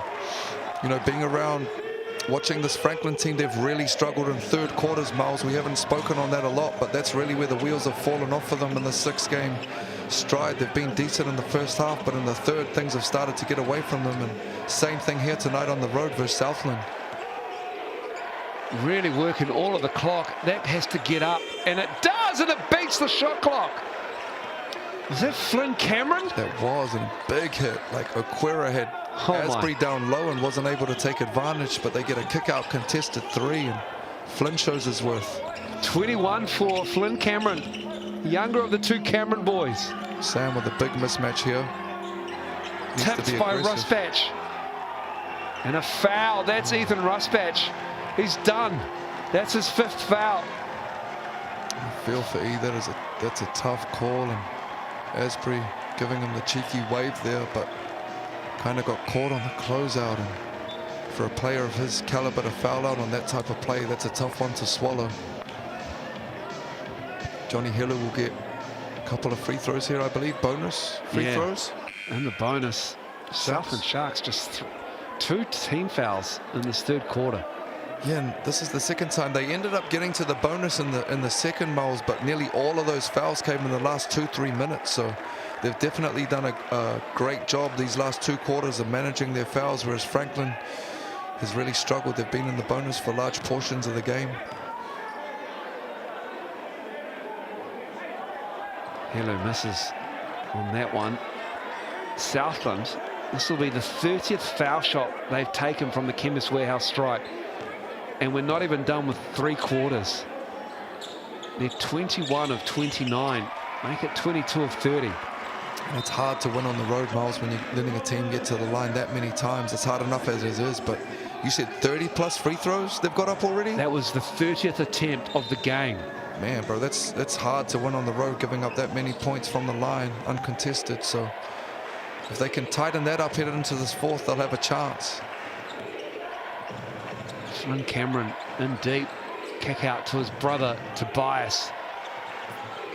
you know, being around, watching this Franklin team. They've really struggled in 3rd quarters, Miles. We haven't spoken on that a lot, but that's really where the wheels have fallen off for them in the 6-game stride. They've been decent in the 1st half, but in the 3rd, things have started to get away from them. And same thing here tonight on the road versus Southland. Really working all of the clock. That has to get up, and it does, and it beats the shot clock. Was that Flynn Cameron? That was a big hit. Like Okwera had Asprey down low and wasn't able to take advantage, but they get a kick-out contested 3, and Flynn shows his worth. 21 for Flynn Cameron, younger of the 2 Cameron boys. Sam with a big mismatch here. Tipped by Ruspatch. And a foul. That's Ethan Ruspatch. He's done. That's his 5th foul. I feel for E. That's a tough call, and Asprey giving him the cheeky wave there, but kind of got caught on the closeout. And for a player of his caliber to foul out on that type of play, that's a tough one to swallow. Johnny Hiller will get a couple of free throws here, I believe. Bonus free throws. And the bonus. Southland Sharks just 2 team fouls in this 3rd quarter. Yeah, and this is the 2nd time. They ended up getting to the bonus in the 2nd, Miles, but nearly all of those fouls came in the last 2-3 minutes. So they've definitely done a great job these last 2 quarters of managing their fouls, whereas Franklin has really struggled. They've been in the bonus for large portions of the game. Hello misses on that one. Southland, this will be the 30th foul shot they've taken from the Chemist Warehouse stripe. And we're not even done with 3 quarters. They're 21 of 29. Make it 22 of 30. And it's hard to win on the road, Miles, when you're letting a team get to the line that many times. It's hard enough as it is, but you said 30+ free throws they've got up already? That was the 30th attempt of the game. Man, bro, that's hard to win on the road, giving up that many points from the line, uncontested. So if they can tighten that up headed into this 4th, they'll have a chance. Flynn Cameron in deep. Kick out to his brother, Tobias.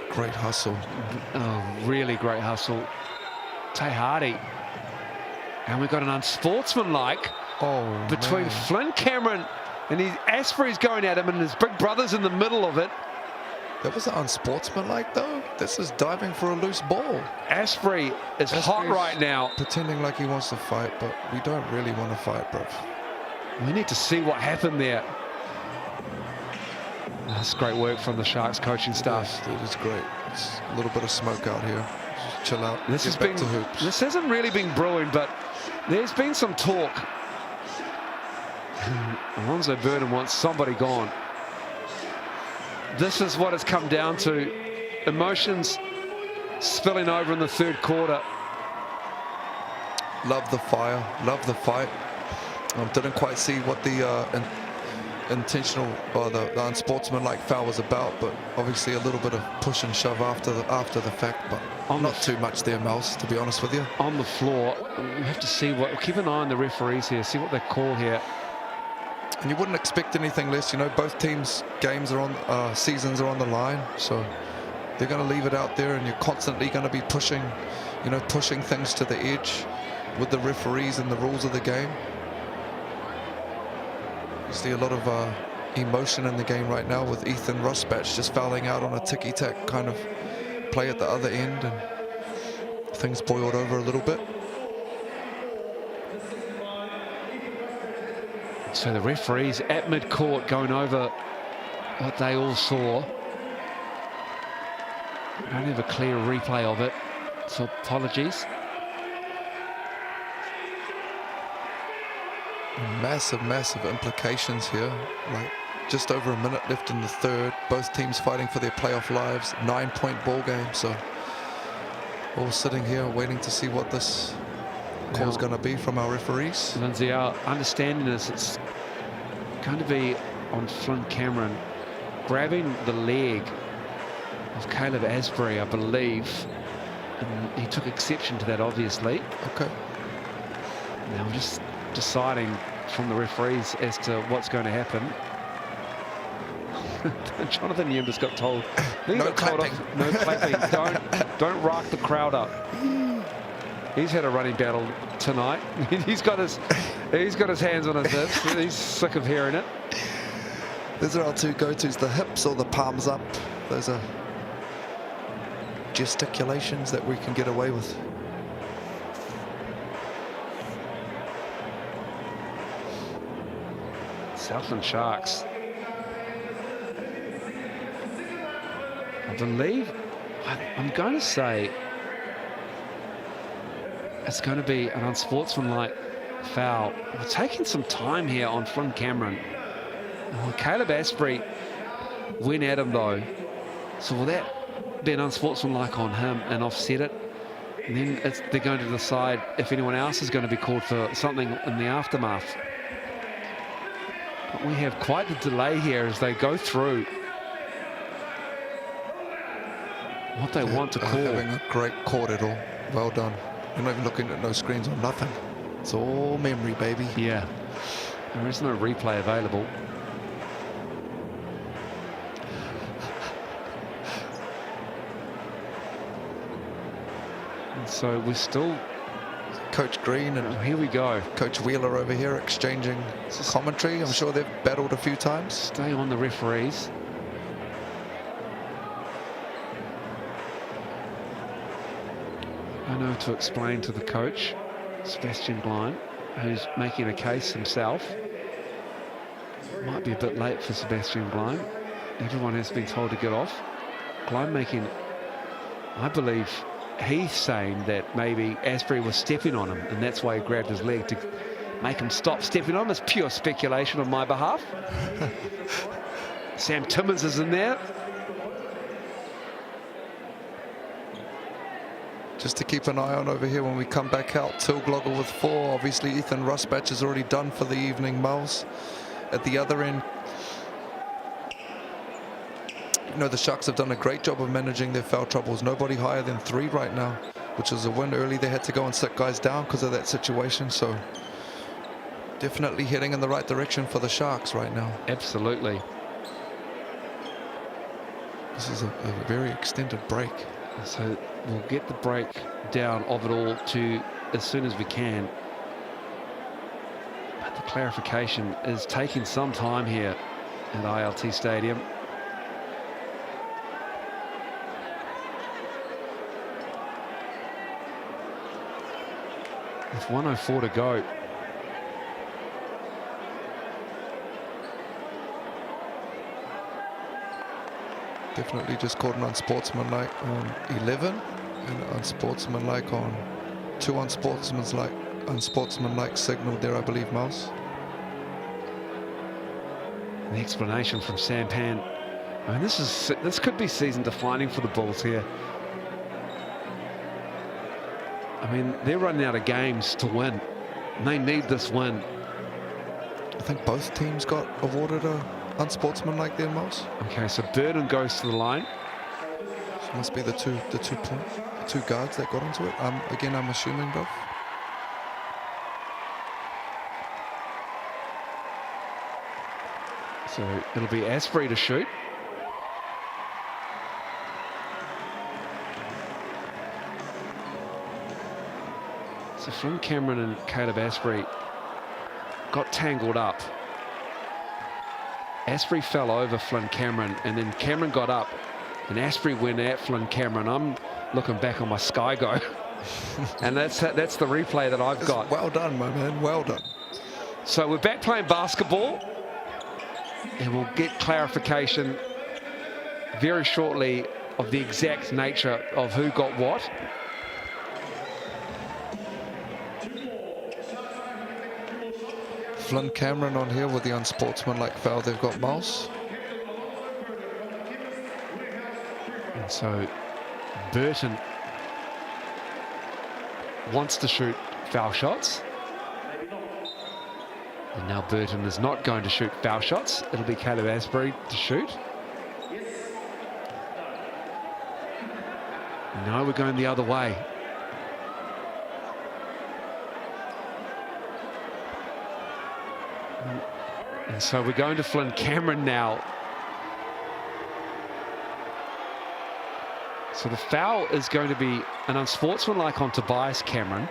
Great hustle. Oh, really great hustle. Tay Hardy. And we've got an unsportsmanlike between Flynn Cameron and Asprey's going at him, and his big brother's in the middle of it. That was unsportsmanlike, though. This is diving for a loose ball. Asprey is hot right now. Pretending like he wants to fight, but we don't really want to fight, bro. We need to see what happened there. That's great work from the Sharks coaching staff. Yes, it is great. It's a little bit of smoke out here. Just chill out. This hasn't really been brewing, but there's been some talk. Alonzo Burnham wants somebody gone. This is what it's come down to. Emotions spilling over in the third quarter. Love the fire, love the fight. Didn't quite see what the intentional or the unsportsmanlike foul was about, but obviously a little bit of push and shove after the fact, but not too much there, Mouse, to be honest with you. On the floor, we have to see keep an eye on the referees here, see what they call here. And you wouldn't expect anything less, you know. Both teams' games are on, seasons are on the line, so they're going to leave it out there, and you're constantly going to be pushing, you know, pushing things to the edge with the referees and the rules of the game. You see a lot of emotion in the game right now with Ethan Rusbatch just fouling out on a ticky-tack kind of play at the other end, and things boiled over a little bit. So the referees at mid-court going over what they all saw. I don't have a clear replay of it, so apologies. Massive, massive implications here. Like just over a minute left in the third. Both teams fighting for their playoff lives. 9-point ball game. So all sitting here waiting to see what this call is going to be from our referees. Lindsay, our understanding is it's going to be on Flynn Cameron grabbing the leg of Caleb Asbury, I believe. And he took exception to that, obviously. Okay. Now we're just deciding from the referees as to what's going to happen. Jonathan Yim just got told. No clapping. No clapping. Don't rock the crowd up. He's had a running battle tonight. He's got his hands on his hips. He's sick of hearing it. Those are our two go-tos, the hips or the palms up. Those are gesticulations that we can get away with. Southland Sharks. I believe, I'm going to say it's going to be an unsportsmanlike foul. We're taking some time here on Flynn Cameron. Oh, Caleb Asprey went at him though. So will that be an unsportsmanlike on him and offset it? And then they're going to decide if anyone else is going to be called for something in the aftermath. But we have quite the delay here as they go through what they want to call. Having a great quarter all. Well done. You're not even looking at no screens or nothing. It's all memory, baby. Yeah. There is no replay available. And so we're still... Coach Green and here we go. Coach Wheeler over here exchanging commentary. I'm sure they've battled a few times. Stay on the referees. I know to explain to the coach, Sebastian Gleim, who's making a case himself. Might be a bit late for Sebastian Gleim. Everyone has been told to get off. Gleim making, I believe, he's saying that maybe Asprey was stepping on him, and that's why he grabbed his leg to make him stop stepping on him. It's pure speculation on my behalf. Sam Timmins is in there. Just to keep an eye on over here when we come back out. Tilglogger with 4. Obviously, Ethan Rusbatch is already done for the evening. Miles at the other end. You know, the Sharks have done a great job of managing their foul troubles. Nobody higher than 3 right now, which is a win. Early they had to go and sit guys down because of that situation. So definitely heading in the right direction for the Sharks right now. Absolutely. This is a very extended break. So we'll get the breakdown of it all to as soon as we can. But the clarification is taking some time here at ILT Stadium. with 1:04 to go. Definitely just caught an unsportsmanlike on 11 and unsportsmanlike on 2 unsportsmanlike signal there, I believe, Miles. The explanation from Sampan. I mean, this could be season defining for the Bulls here. I mean, they're running out of games to win. And they need this win. I think both teams got awarded a unsportsmanlike there, Miles. Okay, so Burden goes to the line. So must be the two guards that got into it. Again, I'm assuming, bro. So it'll be Asprey to shoot. So Flynn Cameron and Caleb Asprey got tangled up. Asprey fell over Flynn Cameron, and then Cameron got up, and Asprey went at Flynn Cameron. I'm looking back on my SkyGo, and that's the replay that I've got. Well done, my man. Well done. So we're back playing basketball, and we'll get clarification very shortly of the exact nature of who got what. Flynn Cameron on here with the unsportsmanlike foul they've got, Miles. And so Burton wants to shoot foul shots. And now Burton is not going to shoot foul shots. It'll be Caleb Asprey to shoot. No, we're going the other way. And so we're going to Flynn Cameron now. So the foul is going to be an unsportsmanlike on Tobias Cameron.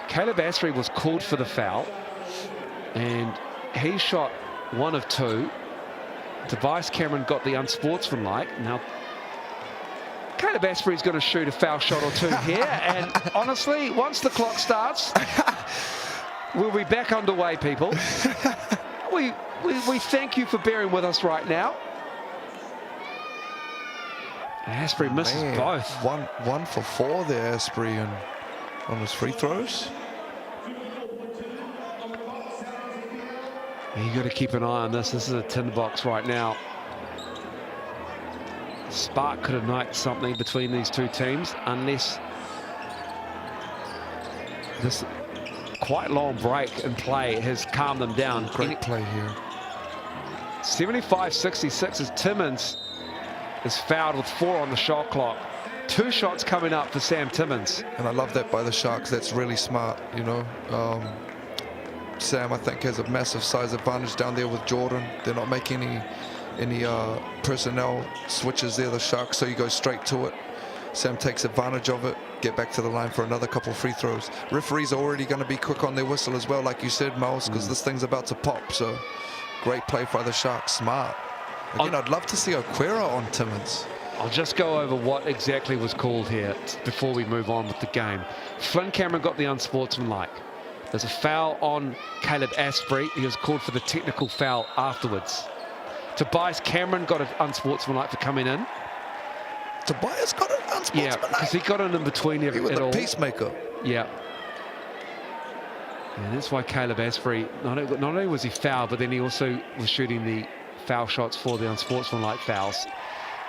Caleb Asprey was called for the foul, and he shot 1 of 2. Tobias Cameron got the unsportsmanlike. Now, Caleb Asprey is going to shoot a foul shot or 2 here, and honestly, once the clock starts, we'll be back underway, people. We thank you for bearing with us right now. Asprey misses both. One for 4 there, Asprey, and on his free throws. You got to keep an eye on this. This is a tinderbox right now. Spark could ignite something between these two teams, unless this quite long break in play has calmed them down. Great play here. 75-66 as Timmins is fouled with 4 on the shot clock. 2 shots coming up for Sam Timmins. And I love that by the Sharks. That's really smart, you know. Sam, I think, has a massive size advantage down there with Jordan. They're not making any personnel switches there, the Sharks, so you go straight to it. Sam takes advantage of it, get back to the line for another couple of free throws. Referees are already going to be quick on their whistle as well, like you said, Miles, because this thing's about to pop. So great play by the Sharks, smart. Again, I'd love to see Oquera on Timmins. I'll just go over what exactly was called here before we move on with the game. Flynn Cameron got the unsportsmanlike. There's a foul on Caleb Asprey. He was called for the technical foul afterwards. Tobias Cameron got an unsportsmanlike for coming in. Tobias got an unsportsmanlike? Yeah, because he got in between he was a peacemaker. Yeah. And that's why Caleb Asprey, not only was he fouled, but then he also was shooting the foul shots for the unsportsmanlike fouls.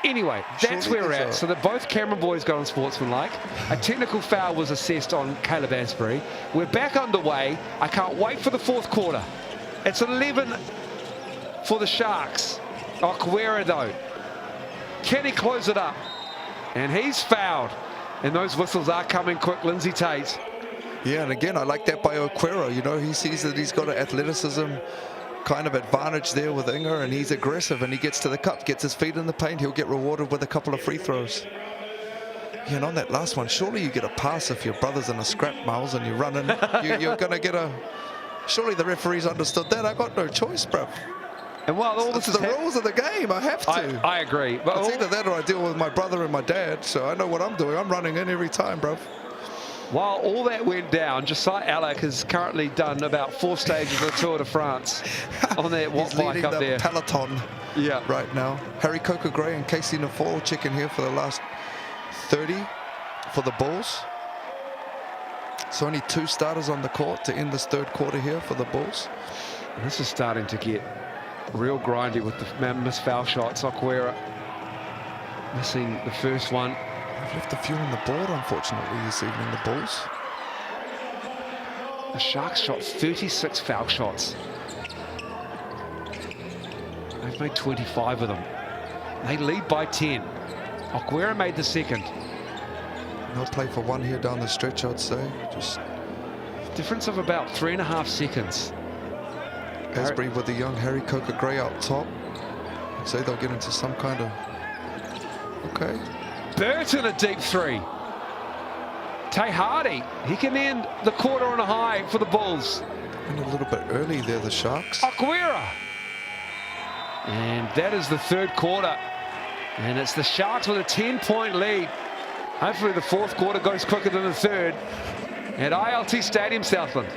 Anyway, that's where we're at. So that both Cameron boys got unsportsmanlike. A technical foul was assessed on Caleb Asprey. We're back underway. I can't wait for the 4th quarter. It's 11 for the Sharks. Oquera, though. Can he close it up? And he's fouled. And those whistles are coming quick. Lindsay Tate. Yeah, and again, I like that by Oquera. You know, he sees that he's got an athleticism kind of advantage there with Inga, and he's aggressive, and he gets to the cup, gets his feet in the paint. He'll get rewarded with a couple of free throws. Yeah, and on that last one, surely you get a pass if your brother's in a scrap, Miles, and you're running. You're going to get a... Surely the referees understood that. I got no choice, bruv. And while all this is the rules of the game, I have to. I agree. But it's either that or I deal with my brother and my dad, so I know what I'm doing. I'm running in every time, bruv. While all that went down, Josiah Alec has currently done about 4 stages of the Tour de France on that bike up there. Peloton right now. Harry Coker Gray and Casey Naforo checking here for the last 30 for the Bulls. So only 2 starters on the court to end this 3rd quarter here for the Bulls. This is starting to get real grindy with the missed foul shots. Aquera missing the first one. They've left a few on the board, unfortunately, this evening, the Bulls. The Sharks shot 36 foul shots. They've made 25 of them. They lead by 10. Aquera made the second. No play for 1 here down the stretch, I'd say. Just difference of about 3.5 seconds. Asbury with the young Harry Coker Gray up top. I'd say they'll get into some kind of... Okay. Burton a deep 3. Tay Hardy, he can end the quarter on a high for the Bulls. And a little bit early there, the Sharks. Aquera. And that is the 3rd quarter. And it's the Sharks with a 10-point lead. Hopefully the 4th quarter goes quicker than the 3rd at ILT Stadium, Southland.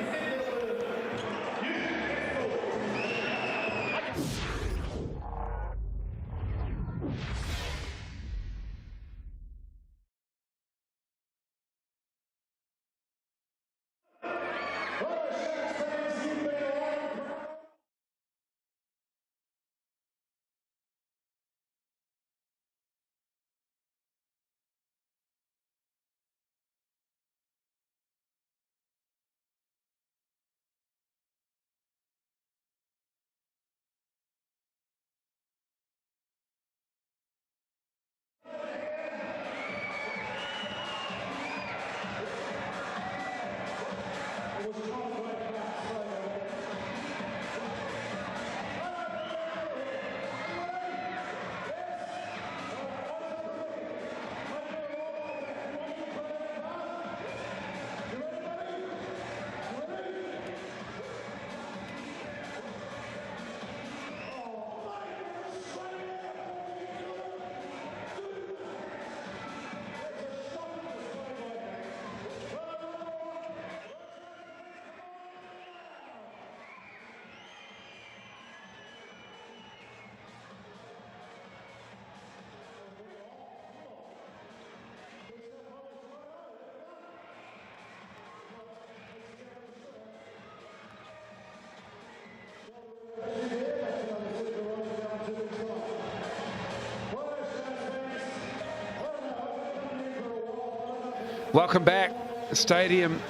Welcome back, Stadium,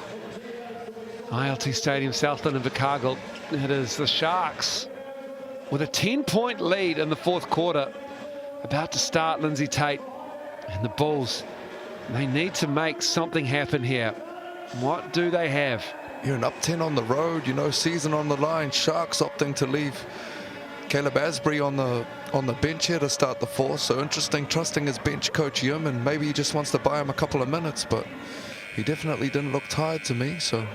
ILT Stadium, Southland, Invercargill. It is the Sharks with a 10-point lead in the 4th quarter, about to start Lindsay Tate, and the Bulls. They need to make something happen here. What do they have? You're an up 10 on the road, you know, season on the line. Sharks opting to leave Caleb Asbury on the bench here to start the 4th. So interesting, trusting his bench coach Yim, and maybe he just wants to buy him a couple of minutes, but he definitely didn't look tired to me. So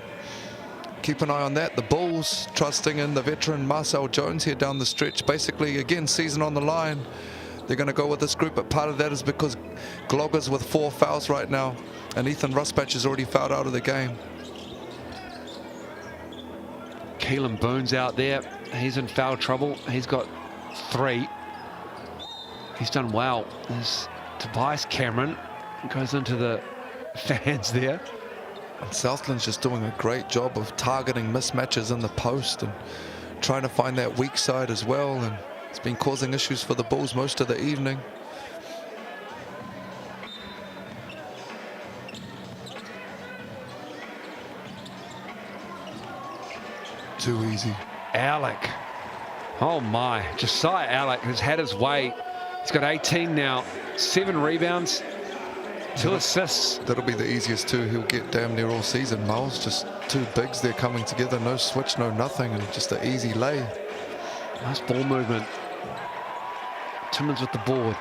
keep an eye on that. The Bulls trusting in the veteran Marcel Jones here down the stretch. Basically, again, season on the line. They're going to go with this group, but part of that is because Glogger's with 4 fouls right now, and Ethan Ruspatch is already fouled out of the game. Keelan Boone's out there. He's in foul trouble. He's got 3. He's done well. There's Tobias Cameron. Goes into the fans there. And Southland's just doing a great job of targeting mismatches in the post and trying to find that weak side as well. And it's been causing issues for the Bulls most of the evening. Too easy. Alec. Oh my. Josiah Alec has had his way. He's got 18 now. 7 rebounds. 2 assists. That'll be the easiest 2 he'll get damn near all season, Miles. Just 2 bigs there coming together. No switch, no nothing. And just an easy lay. Nice ball movement. Timmins with the board.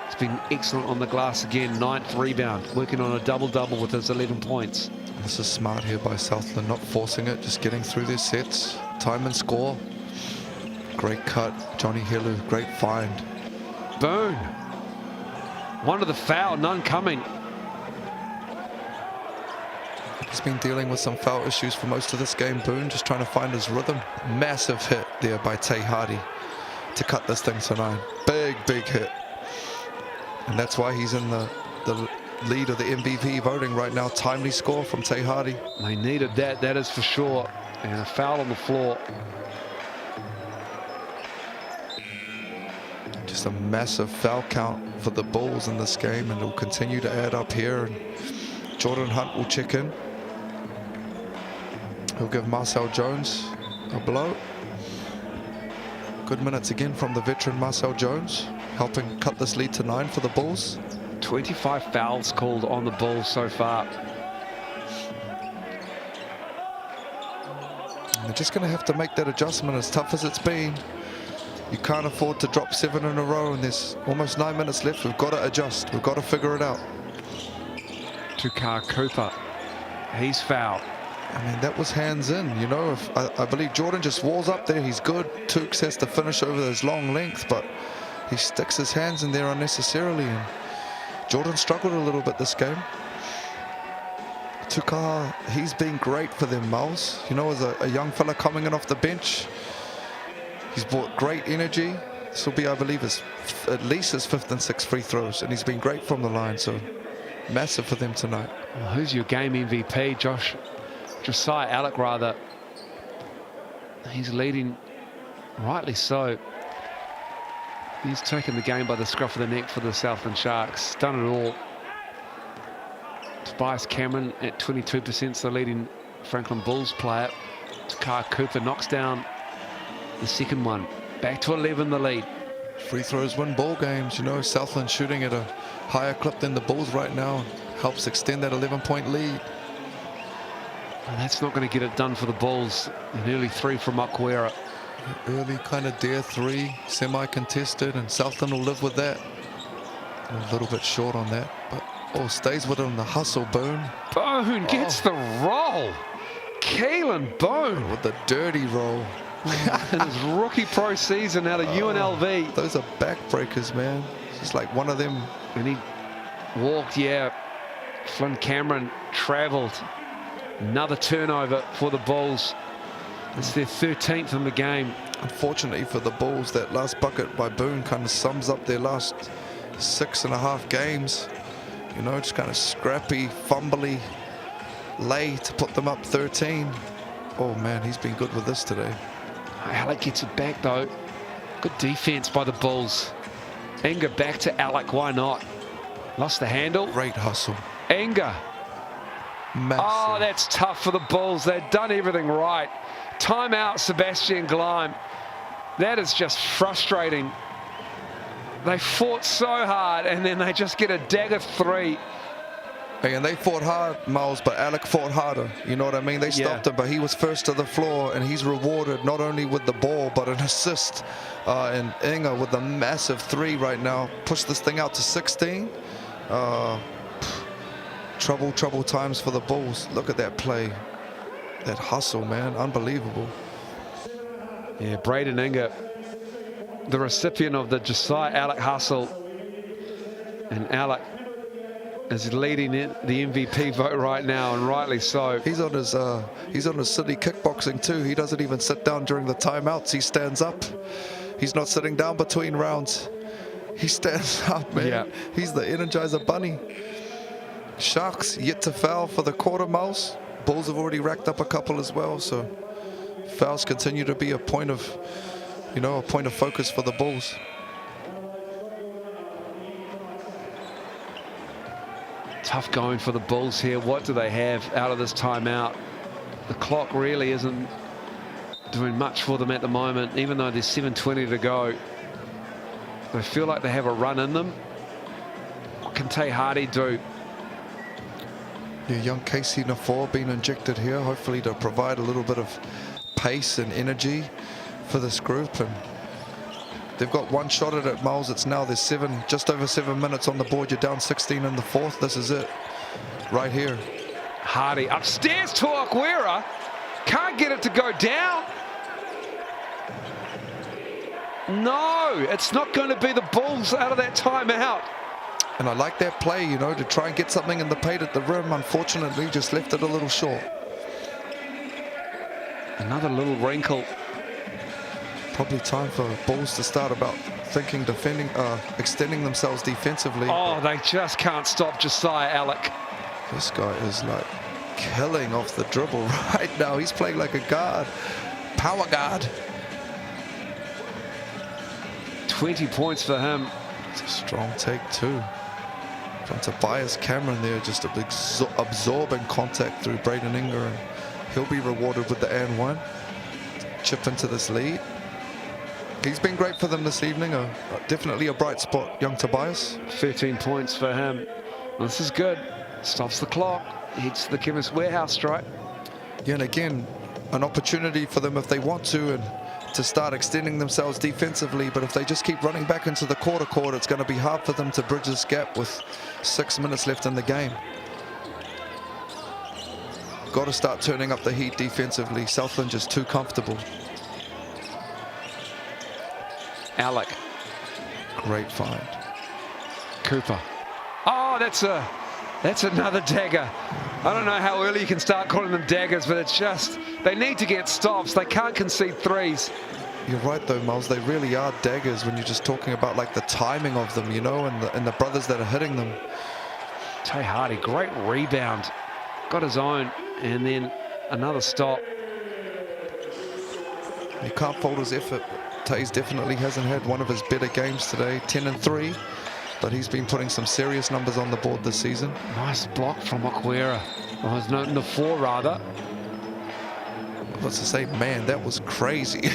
He's been excellent on the glass again. 9th rebound. Working on a double-double with his 11 points. This is smart here by Southland, not forcing it, just getting through their sets. Time and score. Great cut, Johnny Helu, great find. Boone. One to the foul, none coming. He's been dealing with some foul issues for most of this game, Boone, just trying to find his rhythm. Massive hit there by Tay Hardy to cut this thing to 9. Big hit. And that's why he's in the lead of the MVP voting right now. Timely score from Tay Hardy. They needed that is for sure. And a foul on the floor. Just a massive foul count for the Bulls in this game, and it'll continue to add up here. And Jordan Hunt will check in. He'll give Marcel Jones a blow. Good minutes again from the veteran Marcel Jones, helping cut this lead to 9 for the Bulls. 25 fouls called on the Bulls so far. And they're just going to have to make that adjustment, as tough as it's been. You can't afford to drop 7 in a row, and there's almost 9 minutes left. We've got to adjust. We've got to figure it out. Tukar Cooper, he's fouled. I mean, that was hands in, you know. If I believe Jordan just walls up there, he's good. Tukes has to finish over his long length, but he sticks his hands in there unnecessarily, and Jordan struggled a little bit this game. Tukar, he's been great for them, Miles. You know, as a young fella coming in off the bench, he's brought great energy. This will be, I believe, at least his 5th and 6th free throws, and he's been great from the line, so massive for them tonight. Well, who's your game MVP? Josiah Alec, rather. He's leading, rightly so. He's taken the game by the scruff of the neck for the Southland Sharks. Done it all. Tobias Cameron at 22% is the leading Franklin Bulls player. Takar Cooper knocks down the second one. Back to 11 the lead. Free throws win ball games. You know, Southland shooting at a higher clip than the Bulls right now helps extend that 11-point lead. And that's not going to get it done for the Bulls. An early 3 from Akwera. Early kind of dare 3, semi-contested, and Southland will live with that. A little bit short on that, but stays with him, the hustle. Boone Gets the roll. Keelan Boone with the dirty roll. in his rookie pro season out of UNLV. Those are backbreakers, man. It's like one of them. And he walked, Flynn Cameron travelled. Another turnover for the Bulls. It's their 13th in the game. Unfortunately for the Bulls, that last bucket by Boone kind of sums up their last 6.5 games. You know, just kind of scrappy, fumbly lay to put them up 13. Oh man, he's been good with this today. Alec gets it back though. Good defense by the Bulls. Inga back to Alec, why not? Lost the handle. Great hustle. Inga. Massive. Oh, that's tough for the Bulls. They've done everything right. Timeout, Sebastian Gleim. That is just frustrating. They fought so hard, and then they just get a dagger 3. Hey, and they fought hard, Miles, but Alec fought harder. You know what I mean? They stopped him, but he was first to the floor, and he's rewarded not only with the ball, but an assist. And Inga with a massive 3 right now. Push this thing out to 16. Trouble times for the Bulls. Look at that play. That hustle, man. Unbelievable. Yeah, Braden Inga, the recipient of the Josiah Alec hustle. And Alec is leading the MVP vote right now, and rightly so. He's on his city kickboxing too. He doesn't even sit down during the timeouts. He stands up. He's not sitting down between rounds. He stands up, man. Yeah. He's the Energizer Bunny. Sharks yet to foul for the quarter, Miles. Bulls have already racked up a couple as well, so fouls continue to be a point of focus for the Bulls. Tough going for the Bulls here. What do they have out of this timeout? The clock really isn't doing much for them at the moment, even though there's 7:20 to go. They feel like they have a run in them. What can Tay Hardy do? Yeah, young Casey Nafor being injected here, hopefully to provide a little bit of pace and energy for this group. And they've got one shot at it, Miles. It's now there's just over 7 minutes on the board. You're down 16 in the 4th. This is it right here. Hardy upstairs to Akwera. Can't get it to go down. No, it's not going to be the Bulls out of that timeout. And I like that play, you know, to try and get something in the paint at the rim. Unfortunately, just left it a little short. Another little wrinkle. Probably time for Bulls to start about thinking extending themselves defensively. Oh, they just can't stop Josiah Alec. This guy is like killing off the dribble right now. He's playing like a guard, power guard. 20 points for him. It's a strong take too. From Tobias Cameron there, just absorbing contact through Braden Inger, and he'll be rewarded with the and one. Chip into this lead. He's been great for them this evening. Definitely a bright spot, young Tobias. 13 points for him. Well, this is good. Stops the clock. Hits the Chemist Warehouse strike. Yeah, and again, an opportunity for them if they want to start extending themselves defensively. But if they just keep running back into the quarter court, it's going to be hard for them to bridge this gap with 6 minutes left in the game. Got to start turning up the heat defensively. Southland just too comfortable. Alec. Great find. Cooper. Oh, that's another dagger. I don't know how early you can start calling them daggers, but it's just, they need to get stops. They can't concede threes. You're right though, Miles. They really are daggers when you're just talking about like the timing of them, you know, and the brothers that are hitting them. Tay Hardy, great rebound. Got his own, and then another stop. You can't fault his effort. Tays definitely hasn't had one of his better games today. 10 and 3. But he's been putting some serious numbers on the board this season. Nice block from Aguera. Oh, no, 4 rather. What's to say, man, that was crazy.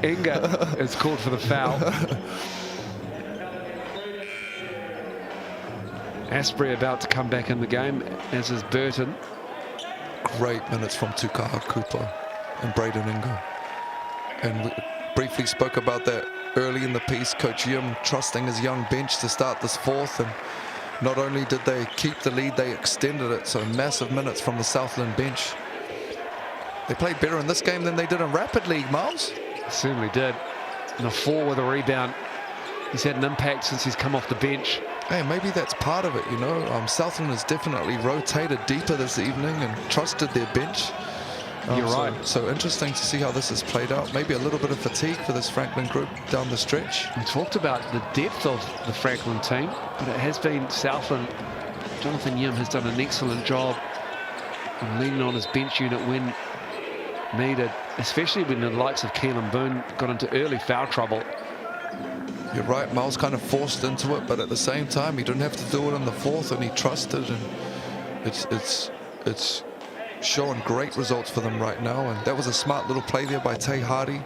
Inga is called for the foul. Asprey about to come back in the game, as is Burton. Great minutes from Tukaha Cooper and Braden Inga. And we briefly spoke about that early in the piece. Coach Yim trusting his young bench to start this fourth, and not only did they keep the lead, they extended it. So massive minutes from the Southland bench. They played better in this game than they did in Rapid League, Miles. Certainly did. And a 4 with a rebound. He's had an impact since he's come off the bench. Hey, maybe that's part of it, you know. Southland has definitely rotated deeper this evening and trusted their bench. You're right. So interesting to see how this has played out. Maybe a little bit of fatigue for this Franklin group down the stretch. We talked about the depth of the Franklin team, but it has been Southland. Jonathan Yim has done an excellent job of leaning on his bench unit when needed, especially when the likes of Keelan Boone got into early foul trouble. You're right, Miles kind of forced into it, but at the same time, he didn't have to do it in the fourth, and he trusted, and it's showing great results for them right now. And that was a smart little play there by Tay Hardy,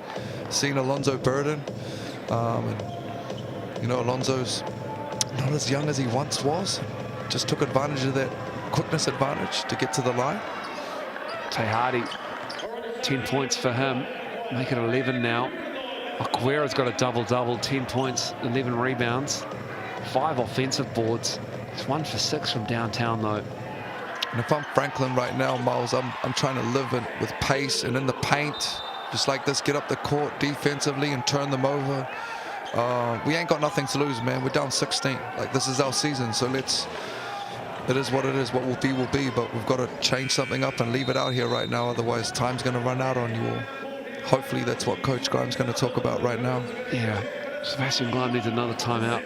seeing Alonzo Burden. And you know, Alonzo's not as young as he once was. Just took advantage of that quickness advantage to get to the line. Tay Hardy, 10 points for him, make it 11 now. Aguera's got a double-double, 10 points, 11 rebounds, 5 offensive boards. It's 1 for 6 from downtown though. And if I'm Franklin right now, Miles, I'm trying to live with pace and in the paint, just like this, get up the court defensively and turn them over. We ain't got nothing to lose, man. We're down 16. Like, this is our season, so it is what it is. What will be, but we've got to change something up and leave it out here right now. Otherwise, time's going to run out on you all. Hopefully, that's what Coach Grimes going to talk about right now. Yeah, Sebastian Glime needs another timeout.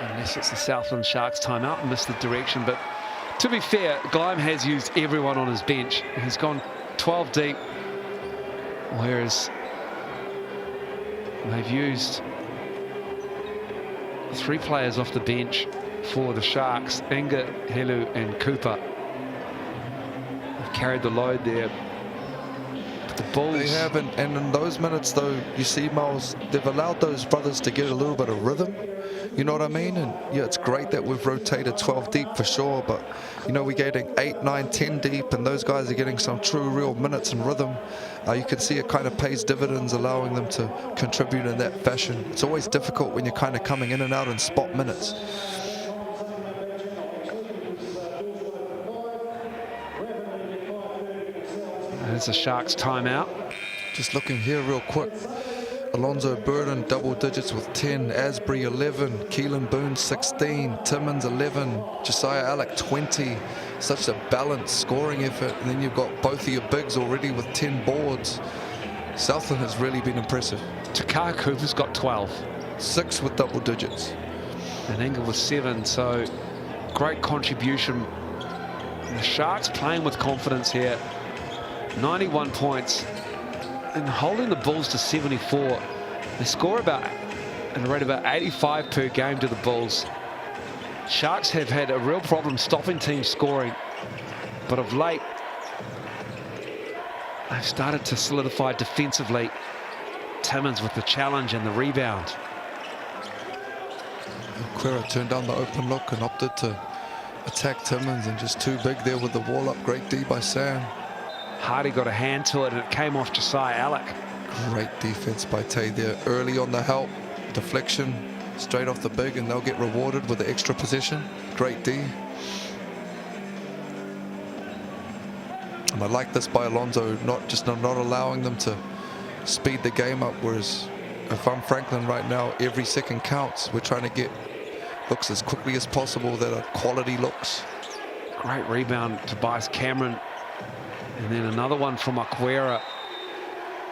Unless it's the Southland Sharks timeout, missed the direction. But to be fair, Glime has used everyone on his bench. He's gone 12 deep, whereas they've used 3 players off the bench for the Sharks. Inga, Helu and Cooper have carried the load there. But the Bulls... They have, and in those minutes, though, you see, Miles, they've allowed those brothers to get a little bit of rhythm. You know what I mean? And yeah, it's great that we've rotated 12 deep for sure, but you know, we're getting 8, 9, 10 deep, and those guys are getting some true real minutes and rhythm. You can see it kind of pays dividends, allowing them to contribute in that fashion. It's always difficult when you're kind of coming in and out in spot minutes. There's a Sharks timeout. Just looking here real quick. Alonzo Burden double digits with 10, Asbury 11, Keelan Boone 16, Timmins 11, Josiah Alec 20. Such a balanced scoring effort, and then you've got both of your bigs already with 10 boards. Southland has really been impressive. Takar Cooper's got 12. 6 with double digits. And Engel with 7, so great contribution. And the Sharks playing with confidence here. 91 points and holding the Bulls to 74. They score about at a rate about 85 per game to the Bulls. Sharks have had a real problem stopping teams scoring, but of late they've started to solidify defensively. Timmins with the challenge and the rebound. Quera turned down the open look and opted to attack Timmins, and just too big there with the wall up. Great D by Sam. Hardy got a hand to it and it came off Josiah Alec. Great defense by Tay there early on the help. Deflection straight off the big, and they'll get rewarded with the extra possession. Great D. And I like this by Alonzo, not allowing them to speed the game up, whereas if I'm Franklin right now, every second counts. We're trying to get looks as quickly as possible that are quality looks. Great rebound, Tobias Cameron. And then another one from Aquera.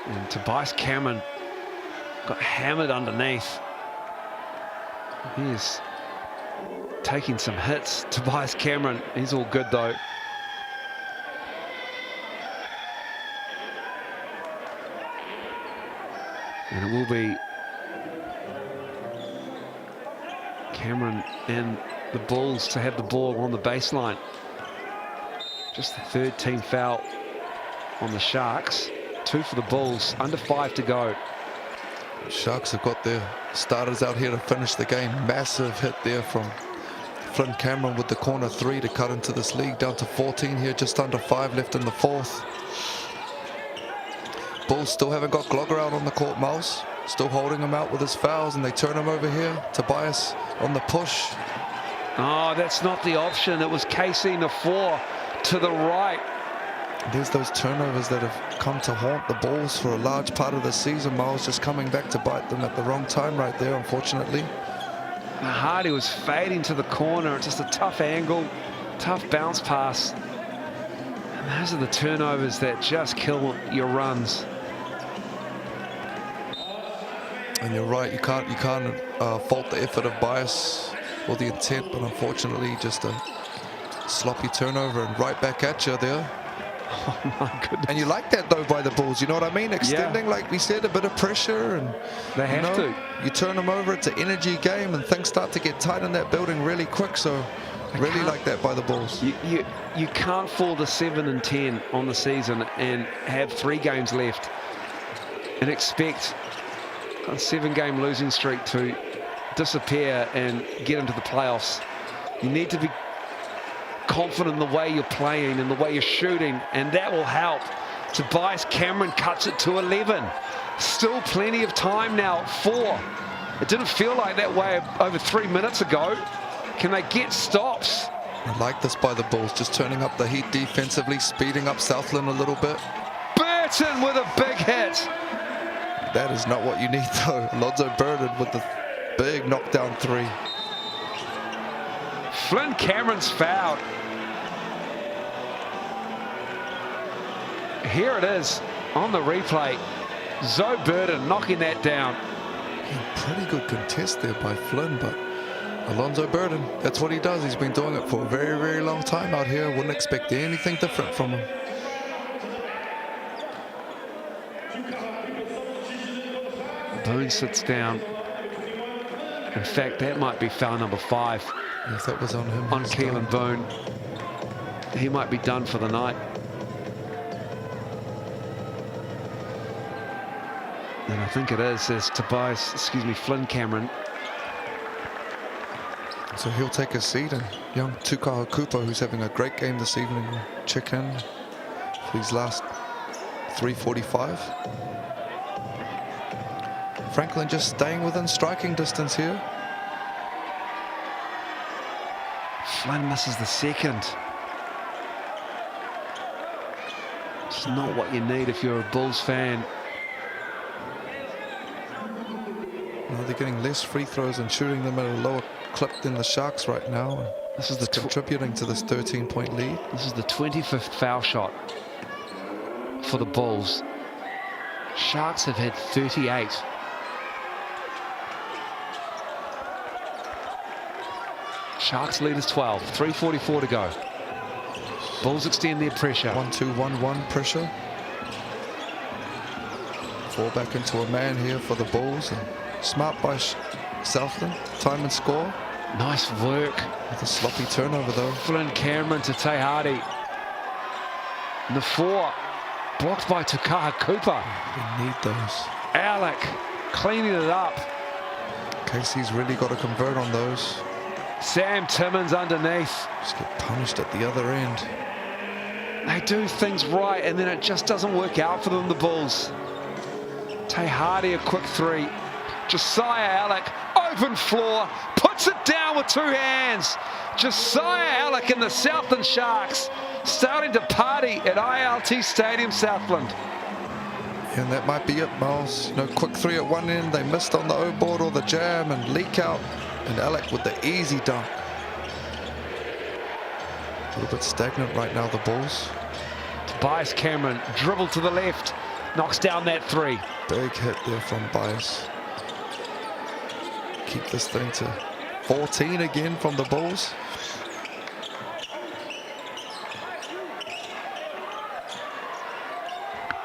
And Tobias Cameron got hammered underneath. He is taking some hits. Tobias Cameron, he's all good though. And it will be Cameron and the Bulls to have the ball on the baseline. Just the third team foul on the Sharks. 2 for the Bulls, under 5 to go. Sharks have got their starters out here to finish the game. Massive hit there from Flynn Cameron with the corner 3 to cut into this league. Down to 14 here, just under 5 left in the fourth. Bulls still haven't got Glogger out on the court, Miles. Still holding him out with his fouls, and they turn him over here. Tobias on the push. Oh, that's not the option. It was KC Nafor to the right. There's those turnovers that have come to haunt the Bulls for a large part of the season. Miles just coming back to bite them at the wrong time right there, unfortunately. Hardy was fading to the corner. It's just a tough angle, tough bounce pass. And those are the turnovers that just kill your runs. And you're right, you can't fault the effort of Bias or the intent, but unfortunately just a sloppy turnover and right back at you there. Oh my goodness. And you like that though by the Bulls, you know what I mean? Extending, like we said, a bit of pressure, and they have to. You turn them over, it's an energy game, and things start to get tight in that building really quick. So really like that by the Bulls. You can't fall to 7-10 on the season and have 3 games left and expect a 7-game losing streak to disappear and get into the playoffs. You need to be confident in the way you're playing and the way you're shooting, and that will help. Tobias Cameron cuts it to 11. Still plenty of time now at 4. It didn't feel like that way over 3 minutes ago. Can they get stops? I like this by the Bulls, just turning up the heat defensively, speeding up Southland a little bit. Burton with a big hit. That is not what you need though. Alonzo Burden with the big knockdown 3. Flynn Cameron's fouled. Here it is on the replay. Zoe Burden knocking that down. Pretty good contest there by Flynn, but Alonzo Burden, that's what he does. He's been doing it for a very, very long time out here. Wouldn't expect anything different from him. Boone sits down. In fact, that might be foul number 5. If that was on him. On Keelan Boone. He might be done for the night. And I think it is, as Flynn Cameron. So he'll take a seat, and young Tukaha Cooper, who's having a great game this evening, will check in for these last 3:45. Franklin just staying within striking distance here. Flynn misses the second. It's not what you need if you're a Bulls fan. No, they're getting less free throws and shooting them at a lower clip than the Sharks right now. This is the contributing to this 13-point lead. This is the 25th foul shot for the Bulls. Sharks have had 38. Sharks lead is 12. 3:44 to go. Bulls extend their pressure. 1-2-1-1 pressure. Fall back into a man here for the Bulls. And smart by Southland. Time and score. Nice work. With a sloppy turnover though. Flynn Cameron to Te Hardy. And the 4. Blocked by Tukaha Cooper. We need those. Alec cleaning it up. Casey's really got to convert on those. Sam Timmins underneath. Just get punished at the other end. They do things right and then it just doesn't work out for them, the Bulls. Te Hardy a quick 3. Josiah Alec, open floor, puts it down with 2 hands. Josiah Alec and the Southland Sharks starting to party at ILT Stadium, Southland. And that might be it, Miles. You know, quick 3 at one end. They missed on the O-board or the jam and leak out. And Alec with the easy dunk. A little bit stagnant right now, the Bulls. Tobias Cameron dribbled to the left, knocks down that 3. Big hit there from Bias. Keep this thing to 14 again from the Bulls.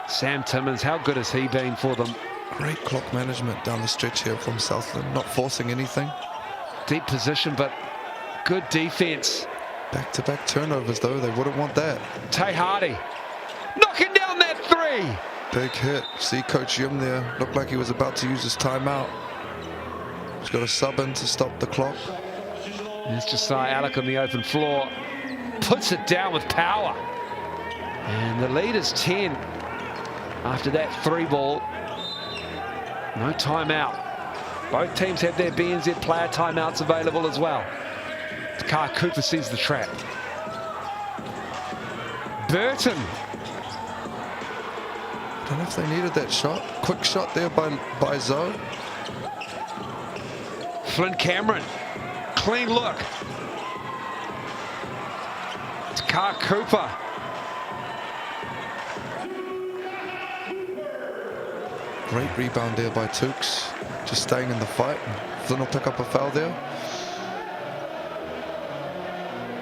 Sam Timmins, how good has he been for them? Great clock management down the stretch here from Southland, not forcing anything. Deep position, but good defense. Back-to-back turnovers, though. They wouldn't want that. Te Hardy knocking down that 3. Big hit. See Coach Yim there. Looked like he was about to use his timeout. He's got a sub in to stop the clock. There's Josiah Alec on the open floor. Puts it down with power. And the lead is 10 after that 3 ball. No timeout. Both teams have their BNZ player timeouts available as well. Tukaha Cooper sees the trap. Burton. I don't know if they needed that shot. Quick shot there by Zoe. Flynn Cameron. Clean look. Tukaha Cooper. Great rebound there by Tukes. Just staying in the fight. Flynn will pick up a foul there.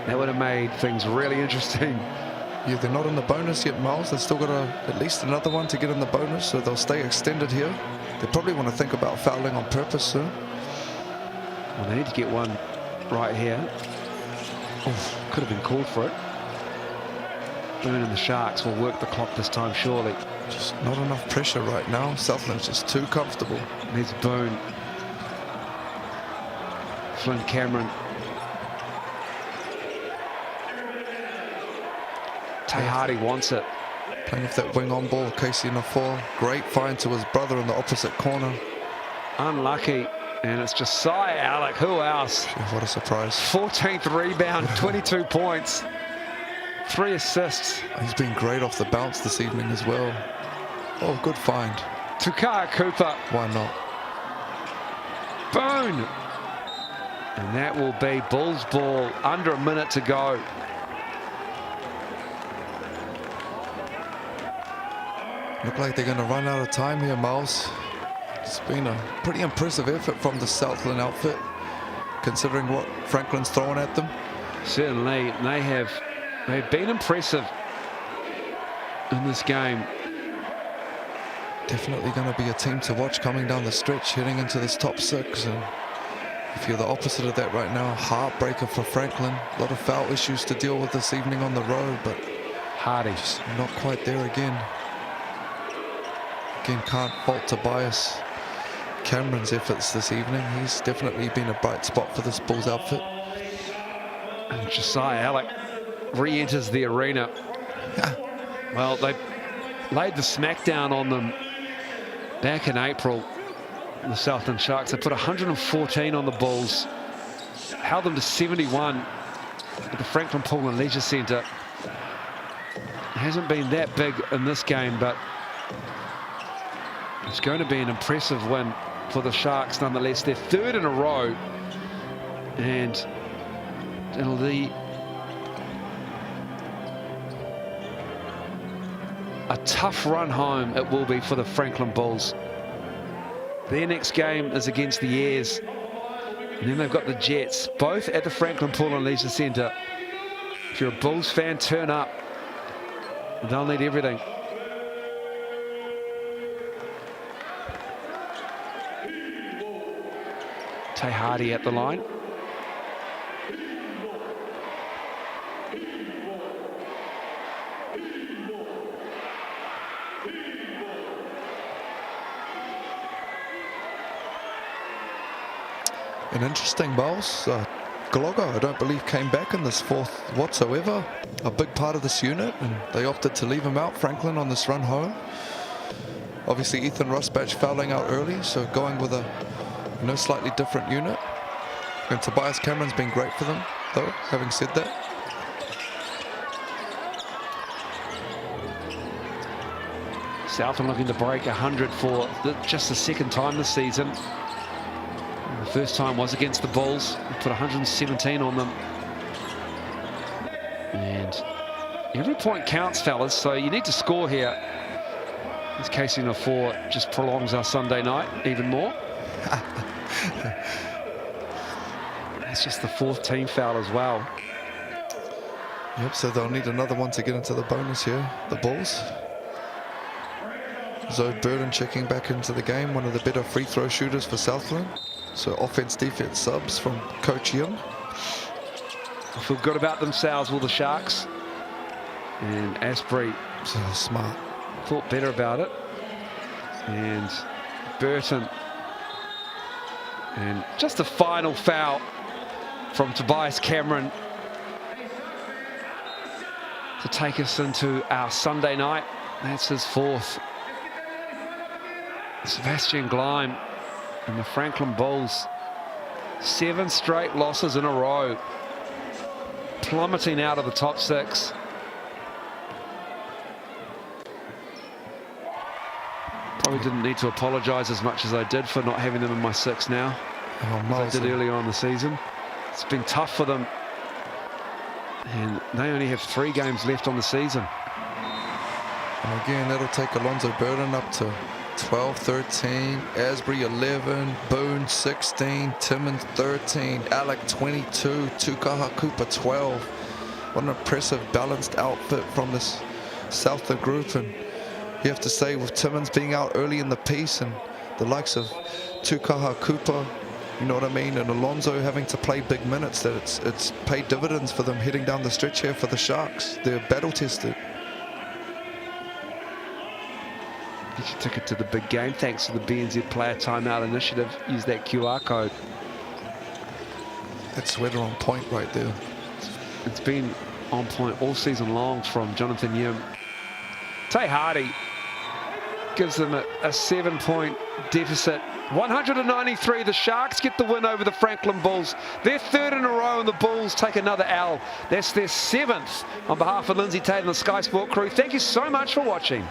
That would have made things really interesting. Yeah, they're not in the bonus yet, Miles. They've still got at least another one to get in the bonus, so they'll stay extended here. They probably want to think about fouling on purpose soon. Well, they need to get one right here. Oh, could have been called for it. Boone and the Sharks will work the clock this time, surely. Just not enough pressure right now. Southland's just too comfortable. There's Boone. Flynn Cameron. Te Hardy wants it. Playing with that wing on ball, Casey in the 4. Great find to his brother in the opposite corner. Unlucky. And it's Josiah Alec. Who else? Gee, what a surprise. 14th rebound, 22 points. 3 assists. He's been great off the bounce this evening as well. Oh, good find. Tukaha Cooper. Why not? Boone. And that will be Bulls ball. Under a minute to go. Look like they're going to run out of time here, Miles. It's been a pretty impressive effort from the Southland outfit, considering what Franklin's throwing at them. Certainly, they've been impressive in this game. Definitely going to be a team to watch coming down the stretch, heading into this top 6. And if you're the opposite of that right now, heartbreaker for Franklin. A lot of foul issues to deal with this evening on the road, but Hardy just not quite there again. Again, can't fault Tobias Cameron's efforts this evening. He's definitely been a bright spot for this Bulls outfit. and Josiah Alec re-enters the arena. Well, they laid the smackdown on them back in April. The Southland Sharks, they put 114 on the Bulls, held them to 71 at the Franklin Pool and Leisure Centre. It hasn't been that big in this game, but it's going to be an impressive win for the Sharks nonetheless. They're third in a row, and it'll be a tough run home, it will be, for the Franklin Bulls. Their next game is against the Airs, and then they've got the Jets, both at the Franklin Pool and Leisure Centre. If you're a Bulls fan, turn up. They'll need everything. Tay Hardy at the line. An interesting bounce. Glogo, I don't believe, came back in this fourth whatsoever. A big part of this unit, and they opted to leave him out, Franklin, on this run home. Obviously, Ethan Rusbatch fouling out early, so going with a slightly different unit. And Tobias Cameron's been great for them, though, having said that. Southland looking to break 100 for just the second time this season. The first time was against the Bulls. They put 117 on them. And every point counts, fellas, so you need to score here. This casing of 4 just prolongs our Sunday night even more. That's just the 4th team foul as well. Yep, so they'll need another one to get into the bonus here, the Bulls. Zoe Burden checking back into the game, one of the better free throw shooters for Southland. So offense-defense subs from Coach Yim. I feel good about themselves, will the Sharks. And Asprey So smart. thought better about it. And Burton. And just a final foul from Tobias Cameron to take us into our Sunday night. That's his 4th. Sebastian Gleim and the Franklin Bulls, 7 straight losses in a row, plummeting out of the top 6. Probably didn't need to apologise as much as I did for not having them in my 6 now, as I did earlier on in the season. It's been tough for them, and they only have 3 games left on the season. And again, that'll take Alonzo Burden up to 12, 13, Asbury 11, Boone 16, Timmins 13, Alec 22, Tukaha Cooper 12. What an impressive balanced outfit from this Southland group. And you have to say, with Timmins being out early in the piece and the likes of Tukaha Cooper, you know what I mean, and Alonzo having to play big minutes, that it's paid dividends for them heading down the stretch here for the Sharks. They're battle tested. Get your ticket to the big game thanks to the BNZ Player Timeout Initiative. Use that QR code. That sweater on point right there. It's been on point all season long from Jonathan Yim. Tay Hardy gives them a 7-point deficit. 193, the Sharks get the win over the Franklin Bulls. They're 3rd in a row, and the Bulls take another L. That's their 7th. On behalf of Lindsay Tate and the Sky Sport crew, thank you so much for watching.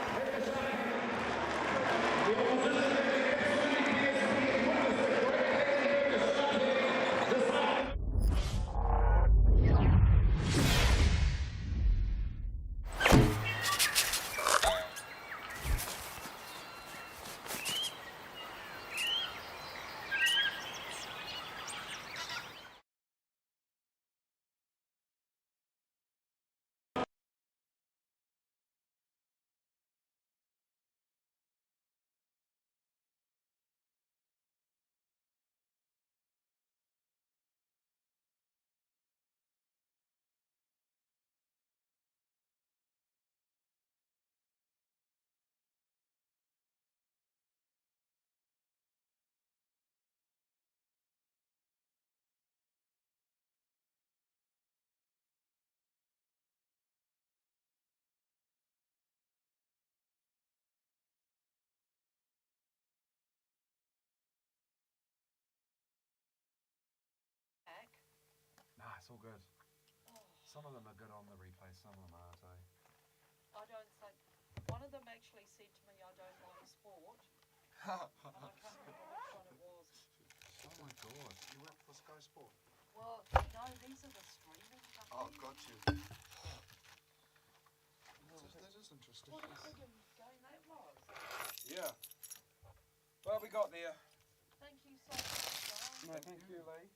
Nah, it's all good. Some of them are good on the replay, some of them aren't, eh? I don't think. One of them actually said to me, I don't like sport. And I can't remember which one it my God. You work for Sky Sport? Well, you know, these are the streaming companies. Oh, got you. That is interesting. What a friggin' game that was. Yeah. Well, we got there. Thank you so much, guys. No, thank you, Lee.